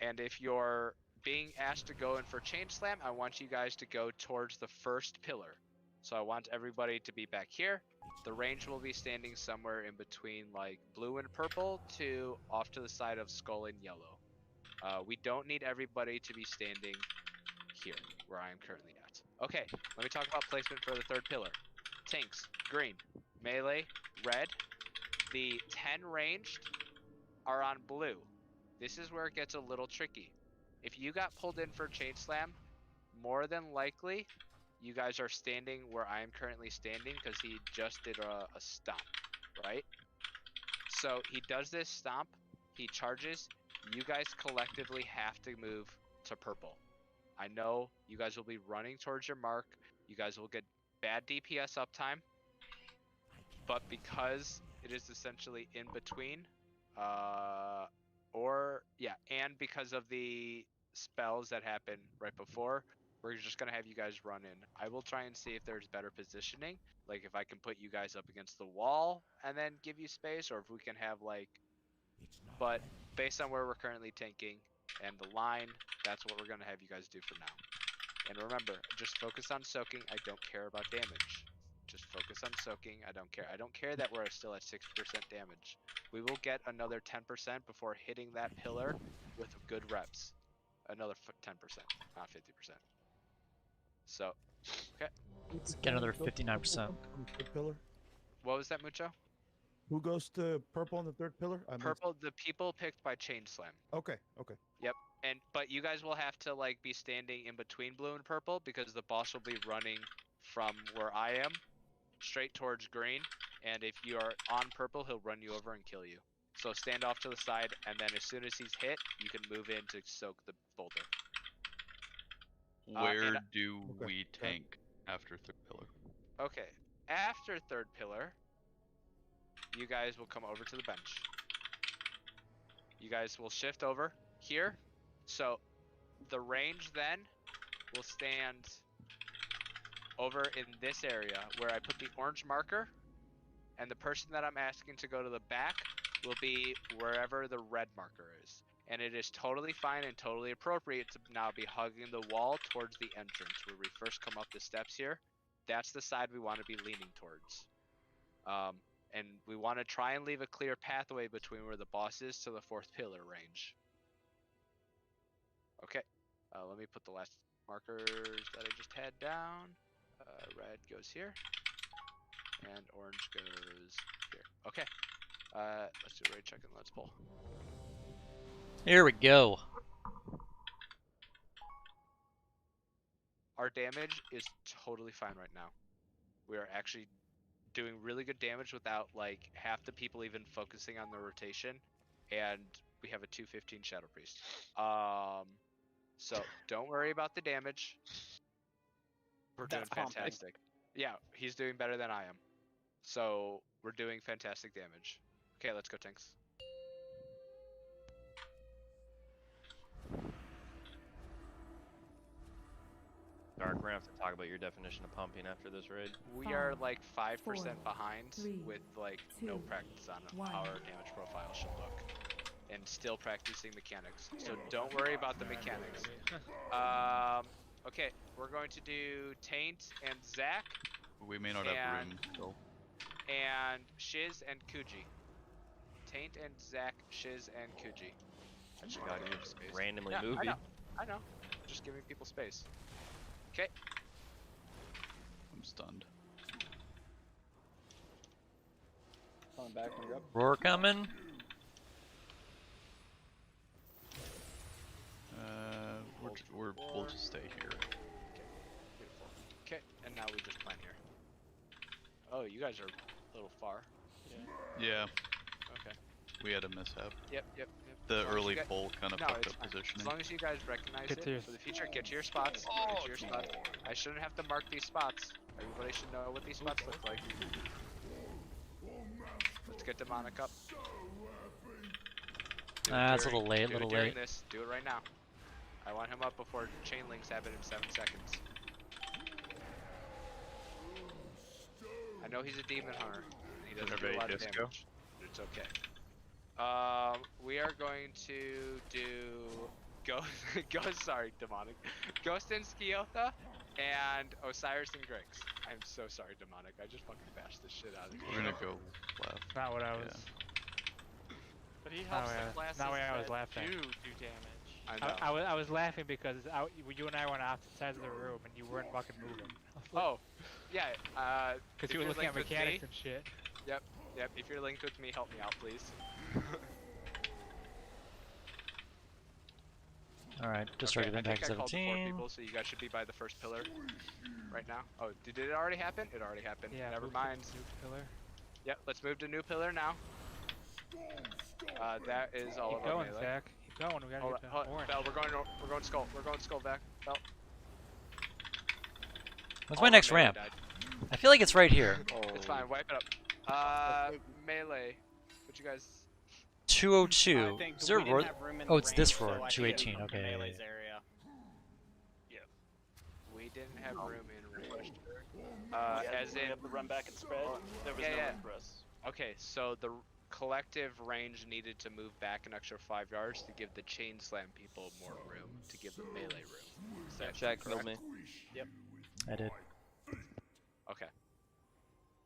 And if you're being asked to go in for chain slam, I want you guys to go towards the first pillar. So I want everybody to be back here. The range will be standing somewhere in between like blue and purple to off to the side of skull and yellow. We don't need everybody to be standing here where I am currently at. Okay, let me talk about placement for the third pillar. Tanks, green. Melee, red. The 10 ranged are on blue. This is where it gets a little tricky. If you got pulled in for chain slam, more than likely, you guys are standing where I am currently standing because he just did a stomp, right? So he does this stomp, he charges, you guys collectively have to move to purple. I know you guys will be running towards your mark, you guys will get bad DPS uptime, but because it is essentially in between, and because of the spells that happen right before, We're just gonna have you guys run in. I will try and see if there's better positioning, like if I can put you guys up against the wall and then give you space, or if we can have like. But based on where we're currently tanking and the line, that's what we're gonna have you guys do for now. And remember, just focus on soaking. I don't care about damage. Just focus on soaking. I don't care. I don't care that we're still at 60% damage. We will get another 10% before hitting that pillar with good reps. Another 10%, not 50%. So, okay. Let's get another 59%. Pillar. What was that, Mucho? Who goes to purple on the third pillar? Purple, the people picked by Chain Slam. Okay, okay. Yep. But you guys will have to like be standing in between blue and purple because the boss will be running from where I am straight towards green, and if you are on purple, he'll run you over and kill you. So stand off to the side, and then as soon as he's hit, you can move in to soak the boulder. Where do we tank after third pillar? Okay. After third pillar, you guys will come over to the bench. You guys will shift over here. So the range then will stand over in this area where I put the orange marker, and the person that I'm asking to go to the back will be wherever the red marker is. And it is totally fine and totally appropriate to now be hugging the wall towards the entrance where we first come up the steps here. That's the side we want to be leaning towards. And we want to try and leave a clear pathway between where the boss is to the fourth pillar range. Okay, let me put the last markers that I just had down. Red goes here, and orange goes here. Okay, let's do a raid check and let's pull. Here we go. Our damage is totally fine right now. We are actually doing really good damage without like half the people even focusing on the rotation, and we have a 215 Shadow Priest. So don't worry about the damage. We're doing fantastic. Yeah, he's doing better than I am. So we're doing fantastic damage. Okay, let's go, tanks. Dark, we're gonna have to talk about your definition of pumping after this raid. We are like 5% behind with like no practice on how our damage profile should look, and still practicing mechanics. So don't worry about the mechanics. Okay, we're going to do Taint and Zach. We may not have room still. And Shiz and Kuji. Taint and Zach, Shiz and Kuji. I just want to give space. Randomly yeah, movie. I know. Just giving people space. Okay. I'm stunned. Coming back when you're up. Roar coming. We'll just stay here. Okay, beautiful. Okay, and now we just plan here. Oh, you guys are a little far. Yeah. Okay. We had a mishap. Yep. The early pull kind of fucked up positioning. As long as you guys recognize it for the future, get to your spots. Get to your spots. I shouldn't have to mark these spots. Everybody should know what these spots look like. Let's get Demonic up. That's a little late, Do it right now. I want him up before chain links happen in 7 seconds. I know he's a demon hunter. He doesn't do a lot of damage. But it's okay. We are going to do sorry, Demonic. Ghost and Skiotha and Osiris and Griggs. I'm so sorry, Demonic. I just fucking bashed the shit out of you. We're gonna go left. Not what I was. But he helps the classes not why I was that laughing. do damage. I was laughing because you and I were on opposite sides of the room and you weren't fucking moving. Oh, yeah. Because you were looking at mechanics and shit. Yep. If you're linked with me, help me out, please. Alright, just started impact 17. I called 4 people, so you guys should be by the first pillar right now. Oh, did it already happen? It already happened. Yeah, never mind. New pillar. Yep, let's move to new pillar now. That is all Keep of our going, melee. Zach. Keep going. We gotta get to orange. Bell, we're going skull. We're going skull back. Bell. What's my next ramp? I feel like it's right here. It's fine. Wipe it up. Melee. What you guys? 202. Is there a roar? Oh, it's this so roar. I 218. think Okay. Melee's area. have room in range. As in, we have to run back and spread. There was no room for us. Okay, so the collective range needed to move back an extra 5 yards to give the chain slam people more room, to give the melee room. Is that Jack killed correct? me. Yep. I did. Okay.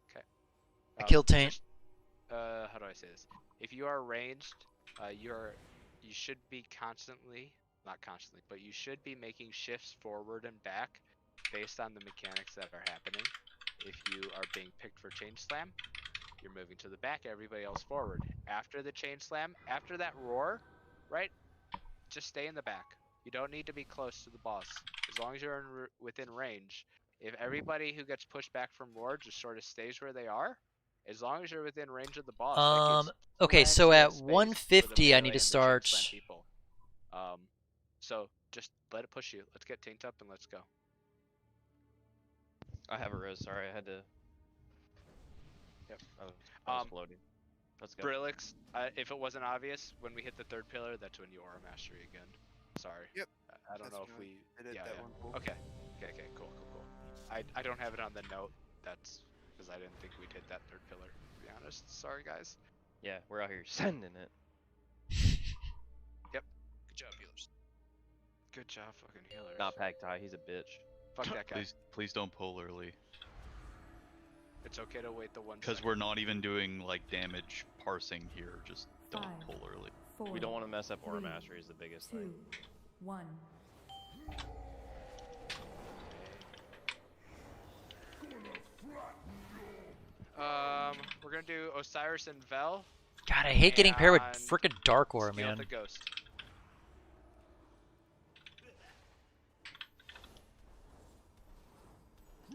Okay. I killed Taint. How do I say this? If you are ranged, you should be not constantly, but you should be making shifts forward and back based on the mechanics that are happening. If you are being picked for chain slam, you're moving to the back, everybody else forward. After the chain slam, after that roar, right? Just stay in the back. You don't need to be close to the boss. As long as you're within range. If everybody who gets pushed back from roar just sort of stays where they are, as long as you're within range of the boss, that gives Okay, so plenty at of space for the 150 I need melee to and the chain start. slam people. So just let it push you. Let's get Taint up and let's go. I have a res. Sorry, I had to. Yep. I was floating. Let's go. Brillix, if it wasn't obvious, when we hit the third pillar, that's when you aura mastery again. Sorry. Yep. I don't know if we. did Yeah, that yeah. one. Cool. Okay. Okay. Cool. I don't have it on the note. That's because I didn't think we'd hit that third pillar. To be honest. Sorry, guys. Yeah, we're out here sending it. Yep. Good job, healers. Good job, fucking healers. Not Pagtai, he's a bitch. Fuck that guy. Please don't pull early. It's okay to wait the 1 Because second. we're not even doing like damage parsing here. Just don't 5, pull early. 4, We don't want to mess up aura 3, mastery is the biggest 2, thing. 1. We're gonna do Osiris and Vel. God, I hate getting paired with and frickin' Dark Aura, Steal man. the Ghost.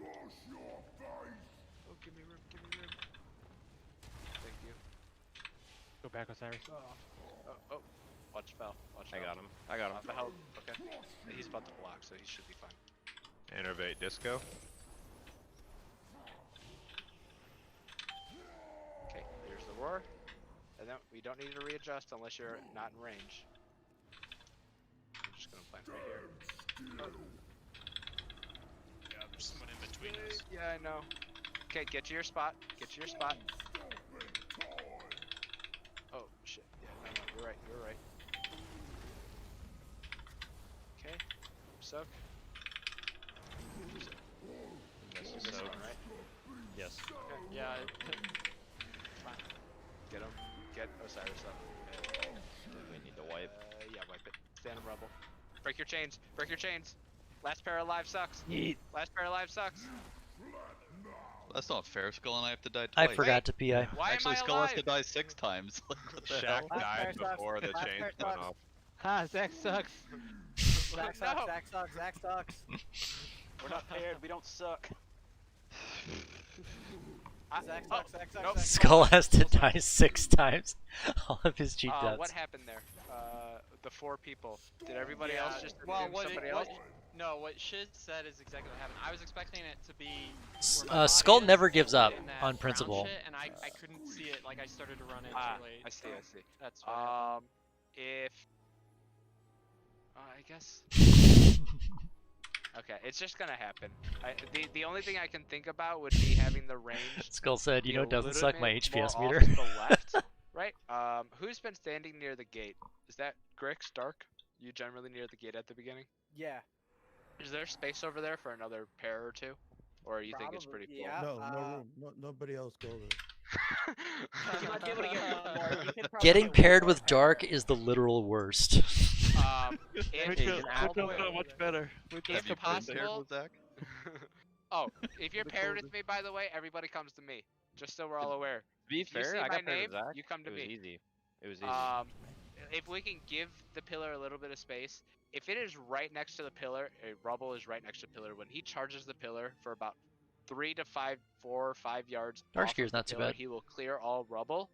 Oh, give me room. Thank you. Go back, Osiris. Oh. Watch Vel. I got him. I got him. Vel. Okay. He's about to block, so he should be fine. Innervate disco. Okay, here's the roar. And then we don't need to readjust unless you're not in range. I'm just gonna plant right here. Yeah, there's someone in between us. Yeah, I know. Okay, get to your spot. Oh, shit. Yeah, no, you're right. Okay, soak. This is This so. one, right? Yes. Okay. Yeah. Fine. Get him. Get Osiris up. We need to wipe. Yeah, wipe it. Stand and rubble. Break your chains. Last pair alive sucks. Yeet. Last pair alive sucks. That's not fair. Skull and I have to die I twice. forgot to PI. Why Actually, am I Skull has to alive? die 6 times. Like, what the Shaq hell? died before the chains went off. Ha, Zach sucks. Zach sucks. We're not paired. We don't suck. Zach Nope. sucks. Skull has to die 6 times. All of his cheat What deaths. happened there? The 4 people. Did everybody Yeah, else just well, assume somebody else? No, what Shiz said is exactly what happened. I was expecting it to be Skull body never is, gives up in that on brown principle. shit, and I couldn't see it. Like I started to run in too late. I see. That's what happened. If I guess. Okay, it's just gonna happen. The only thing I can think about would be having the range. Skull said, you be know, a it doesn't little suck my bit more HPS off meter. to the left, right? Who's been standing near the gate? Is that Grix, Dark? You generally near the gate at the beginning? Yeah. Is there space over there for another pair or two? Or you think it's pretty full? Yeah. No, no room. Nobody else go there. You might be able to get one more. You could probably Getting get one paired more with pair. Dark is the literal worst. much better. If Have you been paired with Zach? Oh, if you're paired with me, by the way, everybody comes to me. Just so we're all aware. To be If you fair, see I my got paired name, with Zach. you come to It was me. easy. It was easy. If we can give the pillar a little bit of space, if it is right next to the pillar, rubble is right next to the pillar. When he charges the pillar for about 4 or 5 yards Dark off Spear's of the not too pillar, bad. he will clear all rubble.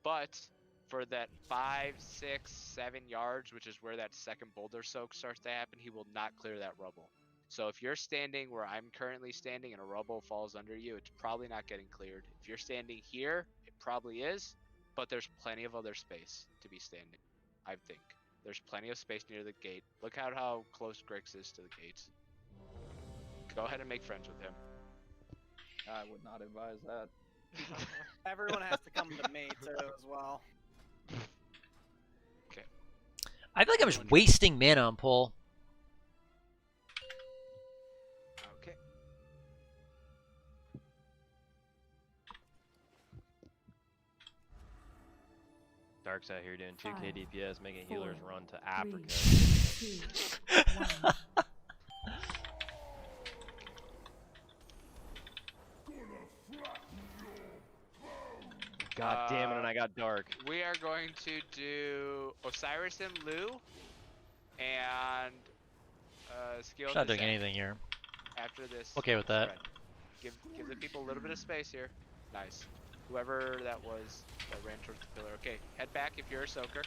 But for that 5, 6, 7 yards, which is where that second boulder soak starts to happen, he will not clear that rubble. So if you're standing where I'm currently standing and a rubble falls under you, it's probably not getting cleared. If you're standing here, it probably is, but there's plenty of other space to be standing, I think. There's plenty of space near the gate. Look at how close Grix is to the gates. Go ahead and make friends with him. I would not advise that. Everyone has to come to me too as well. Okay. I feel like I'm just wasting mana on pull. Okay. Dark's out here doing 2k 5, DPS, making 4, healers run to Africa. 3, 2, 1. God damn it, and I got Dark. We are going to do Osiris and Lu, and skill. Not doing anything here. After this. Okay with that. Spread. Give the people a little bit of space here. Nice. Whoever that was that ran towards the pillar. Okay, head back if you're a soaker.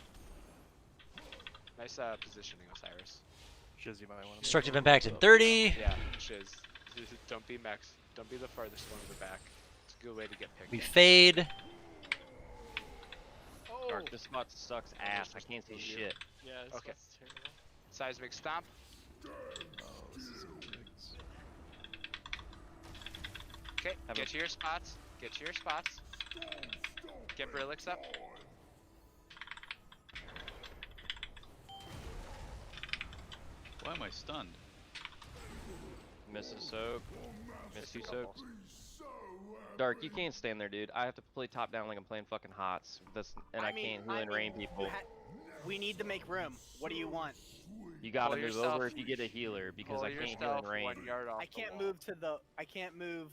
Nice positioning, Osiris. Shiz, you might want to. Destructive impact in 30. Yeah, Shiz. Don't be Max. Don't be the farthest one in the back. It's a good way to get picked. We fade. Dark, this spot sucks ass. I can't see shit. Yeah, this Okay. spot's terrible. Seismic stomp. Okay, get to your spots. Get to your spots. Get Brilix up. Why am I stunned? Misses soak. Miss two soaks. Dark, you can't stand there, dude. I have to play top down like I'm playing fucking HOTS. And I can't heal and rain people. We need to make room. What do you want? You gotta Pull move yourself- over if you get a healer because Pull I can't heal yourself and rain. 1 yard off I the can't wall. move to the. I can't move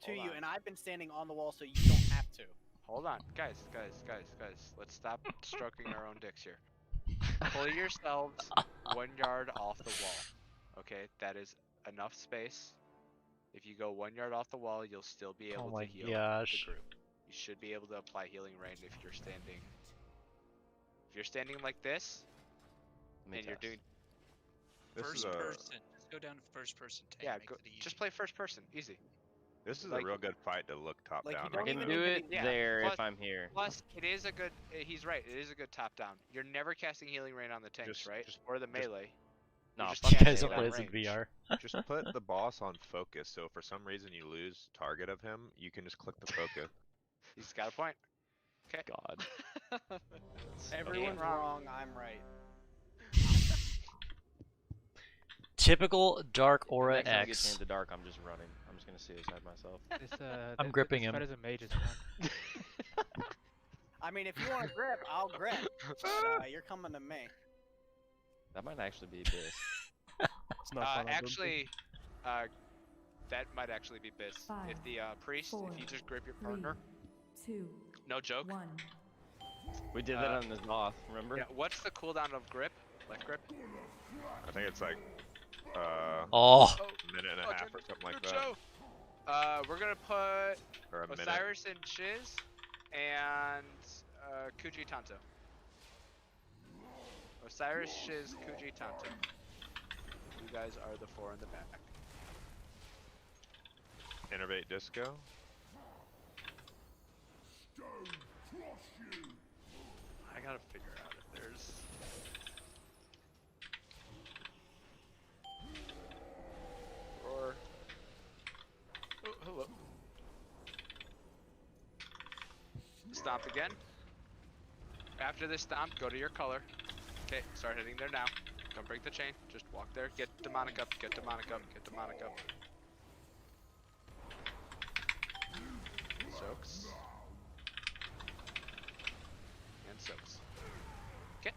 to Hold you, on. and I've been standing on the wall, so you don't have to. Hold on, guys. Let's stop stroking our own dicks here. Pull yourselves 1 yard off the wall. Okay, that is enough space. If you go 1 yard off the wall, you'll still be able my to heal gosh. the group. You should be able to apply healing rain if you're standing. If you're standing like this, and you're doing. First person. Just go down to first person. Tank Yeah, makes go, it easy. just play first person, easy. This is Like- a real good fight to look top like, you down. don't I can even do need to it be- yeah, there plus- if I'm here. Plus, it is a good. He's right. It is a good top down. You're never casting healing rain on the tanks, right? Or the melee. No, You're just fuck You casting guys it don't on play this in range. VR. Just put the boss on focus, so if for some reason you lose target of him, you can just click the focus. He's got a point. Okay. God. Everyone's wrong. I'm right. Typical Dark Aura Next time we get X. into dark, I'm just running. I'm just gonna suicide myself. I'm gripping him. This is a mage is fun. I mean, if you want to grip, I'll grip. But, you're coming to me. That might actually be Biss. It's not fun, I don't Actually, that might actually be Biss. If the priest, if you just grip your partner. 2, No joke. 1. We did that on the Zoth, remember? Yeah. What's the cooldown of grip? Left grip. I think it's like Oh. a minute and a half or something like that. Joe. We're gonna put Or a minute. Osiris and Shiz and Kuji Tanto. Osiris, Shiz, Kuji, Tanto. You guys are the four in the back. Innervate Disco. I gotta figure out if there's. Or. Oh, hello. Stomp again. After this stomp, go to your color. Okay, start hitting there now. Don't break the chain. Just walk there. Get demonic up. Get demonic up. Get demonic up. Soaks. And soaks. Okay.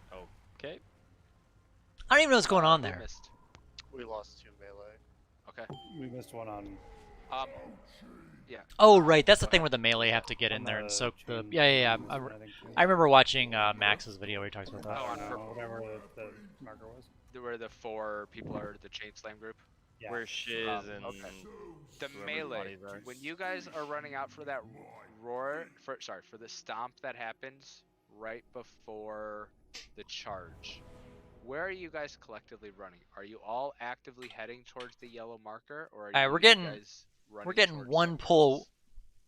Okay. I don't even know what's going on there. Missed. We lost 2 melee. Okay. We missed one on. Yeah. Oh, right. That's the thing where the melee have to get in On there and the soak the. chain Yeah. I think, I remember watching Max's video where he talks about that. Oh, on whatever the marker was. where the 4 people are the chain slam group. Yeah. Where Shiz and okay. The whoever melee. bodies are. When you guys are running out for that roar, for the stomp that happens right before the charge. Where are you guys collectively running? Are you all actively heading towards the yellow marker, or are you we're getting guys running we're getting towards one something pull. else?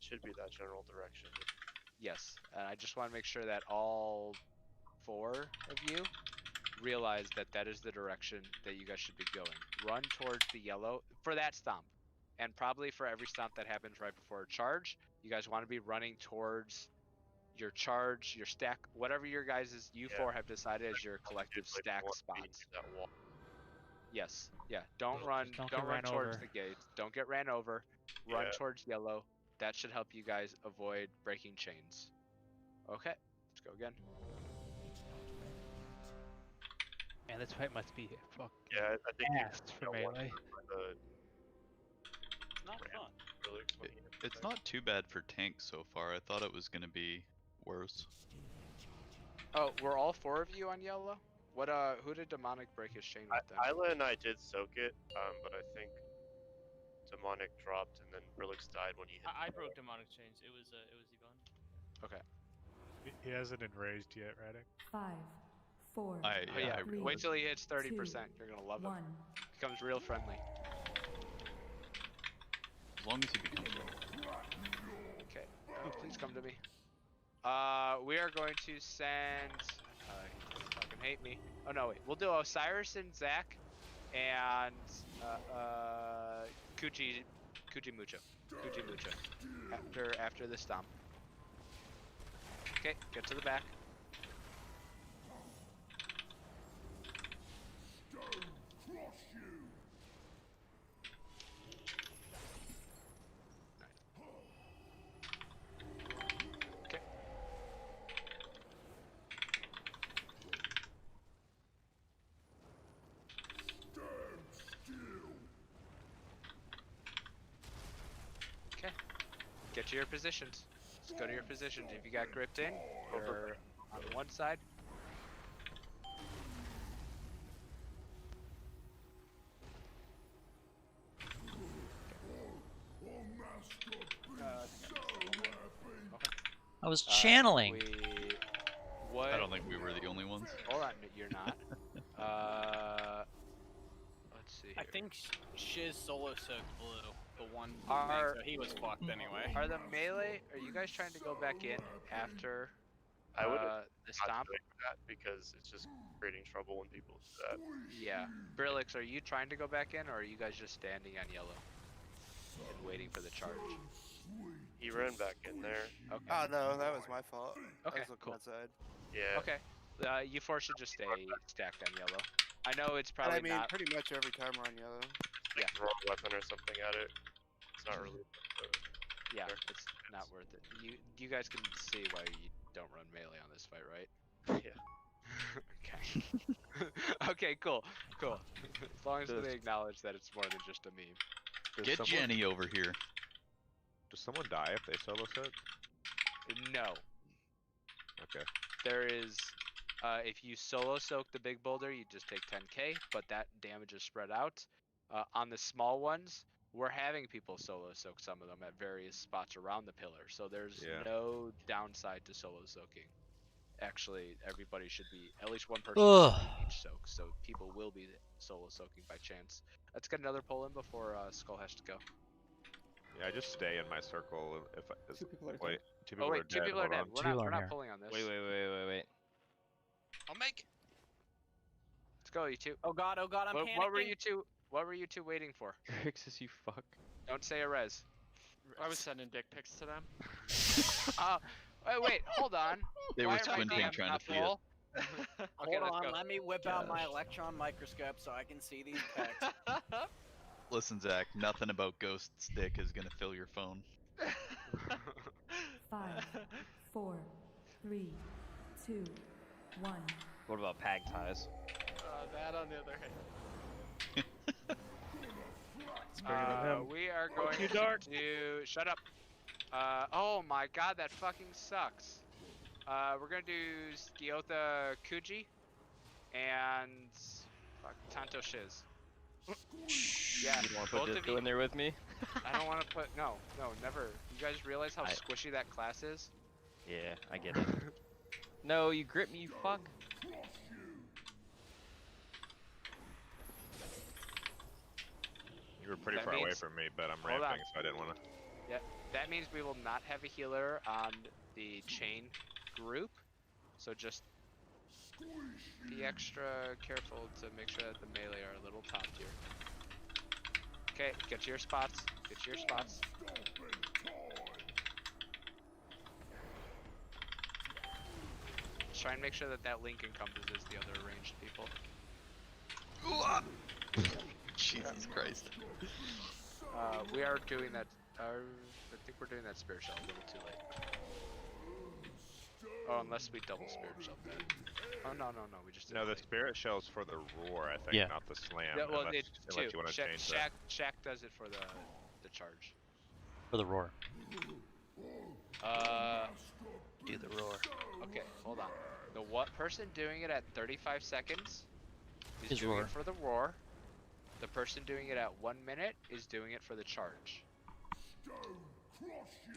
Should be that general direction. Yes, and I just want to make sure that all 4 of you realize that that is the direction that you guys should be going. Run towards the yellow for that stomp. and probably for every stomp that happens right before a charge, you guys want to be running towards your charge, your stack, whatever your guys' you four have decided as your collective stack spots. That wall. Yes. Yeah. Don't run. don't Don't get run ran towards over. the gates. Don't get ran over. Run Yeah. towards yellow. That should help you guys avoid breaking chains. Okay. Let's go again. Man, this fight must be fucking Yeah, I think ass for melee. It's not fun. It's not too bad for tanks so far. I thought it was gonna be worse. Oh, were all four of you on yellow? What who did Demonic break his chain with then? Isla and I did soak it, but I think Demonic dropped and then Brilix died when he hit. I broke demonic chains. It was Yvonne. Okay. He hasn't enraged yet, Radek. 5, 4, Oh yeah. 3, Wait till he hits 30%. 2, You're gonna love 1. him. Becomes real friendly. As long as he becomes Okay. Please come to me. We are going to send. He fucking hate me. Oh no, wait. We'll do Osiris and Zach, and Kuji Mucho. After the stomp. Okay, get to the back. Okay. Okay. Get to your positions. Just go to your positions. If you got gripped in, you're on one side. I was channeling. What? I don't think we were the only ones. Hold on, you're not. Let's see. I think Shiz solo soaked blue, the one thing, Are- so he was fucked anyway. Are the melee? Are you guys trying to go back in after I would the stomp? that because it's just creating trouble when people do that. Yeah. Brilix, are you trying to go back in, or are you guys just standing on yellow and waiting for the charge? He ran back in there. Okay. Oh no, that was my fault. Okay, I was looking cool. outside. Yeah. Okay. You four should just stay stacked on yellow. I know it's But probably I mean, not. pretty much every time we're on yellow. Yeah. Throw a weapon or something at it. It's not really. Yeah, it's not worth it. You guys can see why you don't run melee on this fight, right? Yeah. Okay. Okay, cool. As long as they acknowledge that it's more than just a meme. Get Jenny over here. Does someone die if they solo soak? No. Okay. There is, if you solo soak the big boulder, you just take 10k, but that damage is spread out. On the small ones, we're having people solo soak some of them at various spots around the pillar, so there's no downside to solo soaking. Actually, everybody should be, at least one person should be each soak, so people will be solo soaking by chance. Let's get another pull in before Skull has to go. Yeah, I just stay in my circle. If Two people are dead. wait, two people Oh wait, are two dead. people are Hold dead. on. We're not pulling on this. Wait. I'll make it. Let's go, you two. Oh god, I'm panicking. What were you two waiting for? Grixis, you fuck. Don't say a res. I was sending dick pics to them. Wait, hold on. They Why were are my squinting DMs trying not to see it. full? Okay, Hold let's on, go. let me whip out my electron microscope so I can see these pecs. Listen, Zach, nothing about Ghost Stick is gonna fill your phone. 5, 4, 3, 2, 1. What about pag ties? That on the other hand. We are going to do. Shut up. Oh my god, that fucking sucks. We're gonna do Skiotha Kuji and fuck, Tanto Shiz. Yeah, You want to both put of Disco you. in there with me? I don't want to put no, never. You guys realize how squishy that class is? Yeah, I get it. No, you grip me, you fuck. You were pretty That far away means- from me, but I'm Hold on. ramping, so I didn't want to. Yeah, that means we will not have a healer on the chain group. So just be extra careful to make sure that the melee are a little top tier. Okay, get to your spots. Get to your spots. Just try and make sure that that link encompasses the other ranged people. Jesus Christ. We are doing that. I think we're doing that spirit shell a little too late. Oh, unless we double spirit shell that. Oh no, we just did No, it the late. spirit shell's for the roar, I think, Yeah. not the slam. Yeah, well, unless, unless you want to change that. Shaq does it for the charge. For the roar. Do the roar. Okay, hold on. The person doing it at 35 seconds is doing roar. it for the roar. The person doing it at 1 minute is doing it for the charge.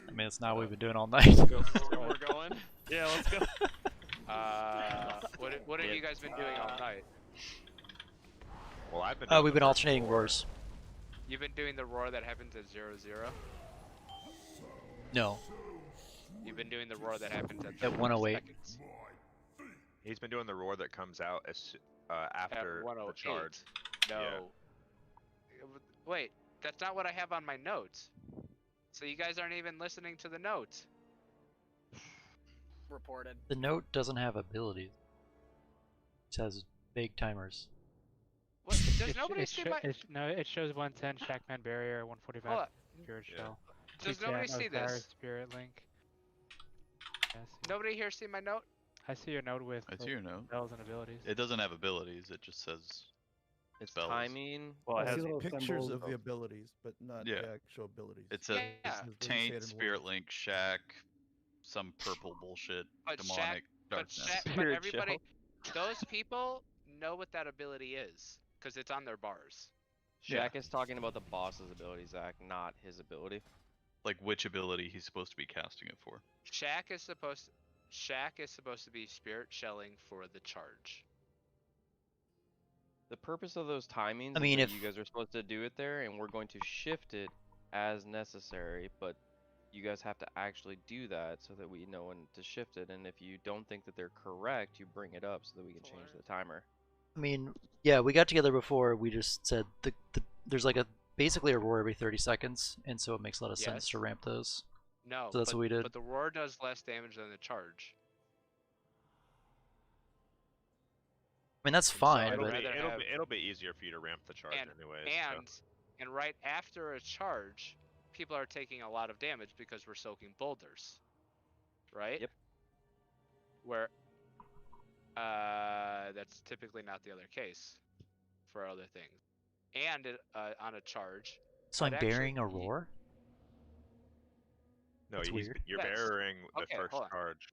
I mean, it's not what we've been doing all night. We're going. Yeah, let's go. What have you guys been doing all night? Well, I've been. We've been alternating roars. You've been doing the roar that happens at 0-0? No. You've been doing the roar that happens at 108. seconds. He's been doing the roar that comes out as after At 108. the charge. No. Yeah. Wait, that's not what I have on my notes. So you guys aren't even listening to the notes. Reported. The note doesn't have abilities. It has vague timers. What? Does nobody see my... No, it shows 110 Shackman Barrier, 145 Hold on. Spirit Shell. Does nobody 210 see Osiris this? Spirit Link. Yeah, Nobody here see my note? I see your note with I see your note. spells and abilities. It doesn't have abilities. It just says It's spells. timing. Well, it I has see pictures symbols of the abilities, but not Yeah. the actual abilities. It says Yeah. Doesn't say Taint, it in Spirit words. Link, Shack, some purple bullshit, But demonic, but darkness. but everybody, those people know what that ability is, because it's on their bars. Shaq is talking about the boss's ability, Zach, not his ability. Like which ability he's supposed to be casting it for. Shaq is supposed to be spirit shelling for the charge. The purpose of those timings I mean, is that if- you guys are supposed to do it there, and we're going to shift it as necessary, but you guys have to actually do that so that we know when to shift it, and if you don't think that they're correct, you bring it up so that we can change the timer. I mean, yeah, we got together before. We just said there's like basically a roar every 30 seconds, and so it makes a lot of sense Yes. to ramp those. No, So that's what we did. But the roar does less damage than the charge. I mean, that's So fine, I'd but rather have- It'll be easier for you to ramp the charge anyways. And right after a charge, people are taking a lot of damage because we're soaking boulders, right? Yep. Where that's typically not the other case for other things. And on a charge. so I'm it actually- bearing a roar. No, That's weird. you're Yes. bearing the Okay, first hold on. charge.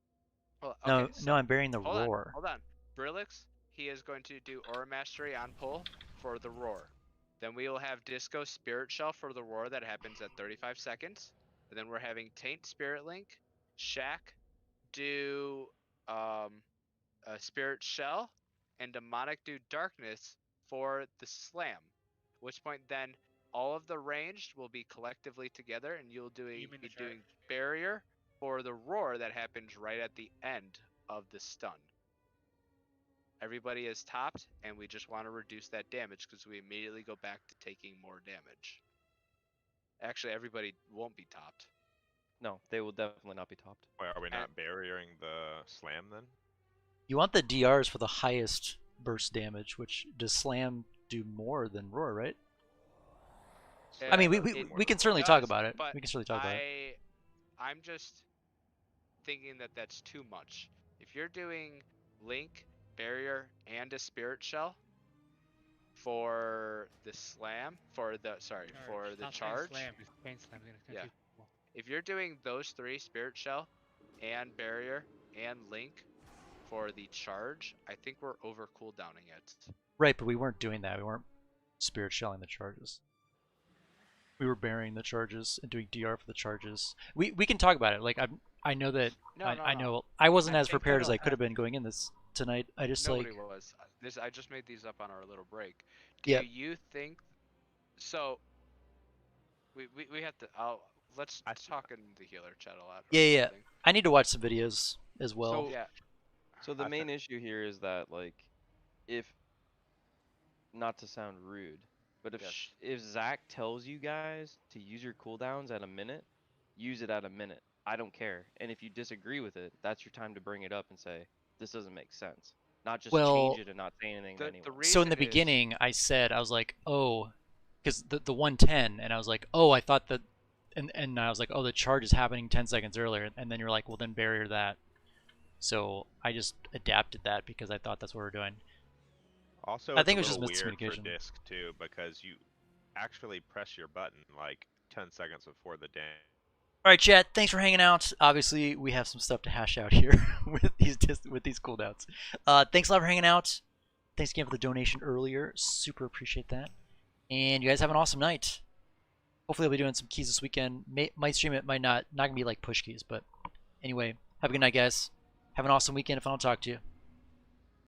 Well, No, okay, so no, I'm bearing the hold roar. On, hold on. Brillix, he is going to do Aura Mastery on pull for the roar. Then we will have Disco Spirit Shell for the roar that happens at 35 seconds. And then we're having Taint Spirit Link, Shack do a Spirit Shell, and Demonic do Darkness for the slam. Which point then all of the ranged will be collectively together, and you'll be doing Barrier for the roar that happens right at the end of the stun. Everybody is topped, and we just want to reduce that damage because we immediately go back to taking more damage. Actually, everybody won't be topped. No, they will definitely not be topped. Wait, are we not barriering the slam then? You want the DRs for the highest burst damage, which does slam do more than roar, right? I mean, we can certainly talk about it. But We can certainly talk about it. I'm just thinking that that's too much. If you're doing Link, Barrier, and a Spirit Shell for the slam, for the charge. Slam, it's pain slam, it's gonna Yeah. confuse people. If you're doing those three, Spirit Shell, and Barrier, and Link for the charge, I think we're over cooldowning it. Right, but we weren't doing that. We weren't spirit shelling the charges. We were burying the charges and doing DR for the charges. We can talk about it. Like I know that I know I wasn't as prepared as I could have been going in this tonight. I just Nobody like was. I just made these up on our little break. Yeah. Do you think so? We have to. Let's talk in the healer chat a lot. yeah. I need to watch some videos as well. Yeah. So the main issue here is that, like, if, not to sound rude, But if Yes. if Zach tells you guys to use your cooldowns at a minute, use it at a minute. I don't care. And if you disagree with it, that's your time to bring it up and say this doesn't make sense. Not just change Well, it and not say anything to anyone. so in the beginning, I said, I was like, oh, because the 110, and I was like, oh, I thought that, and I was like, oh, the charge is happening 10 seconds earlier, and then you're like, well, then barrier that. So I just adapted that because I thought that's what we're doing. Also, I it's think a it was just little weird for miscommunication. disc too, because you actually press your button like 10 seconds before the damage. All right, chat. Thanks for hanging out. Obviously, we have some stuff to hash out here with these cooldowns. Thanks a lot for hanging out. Thanks again for the donation earlier. Super appreciate that. And you guys have an awesome night. Hopefully, I'll be doing some keys this weekend. Might stream it, might not. Not gonna be like push keys, but anyway, have a good night, guys. Have an awesome weekend if I don't talk to you.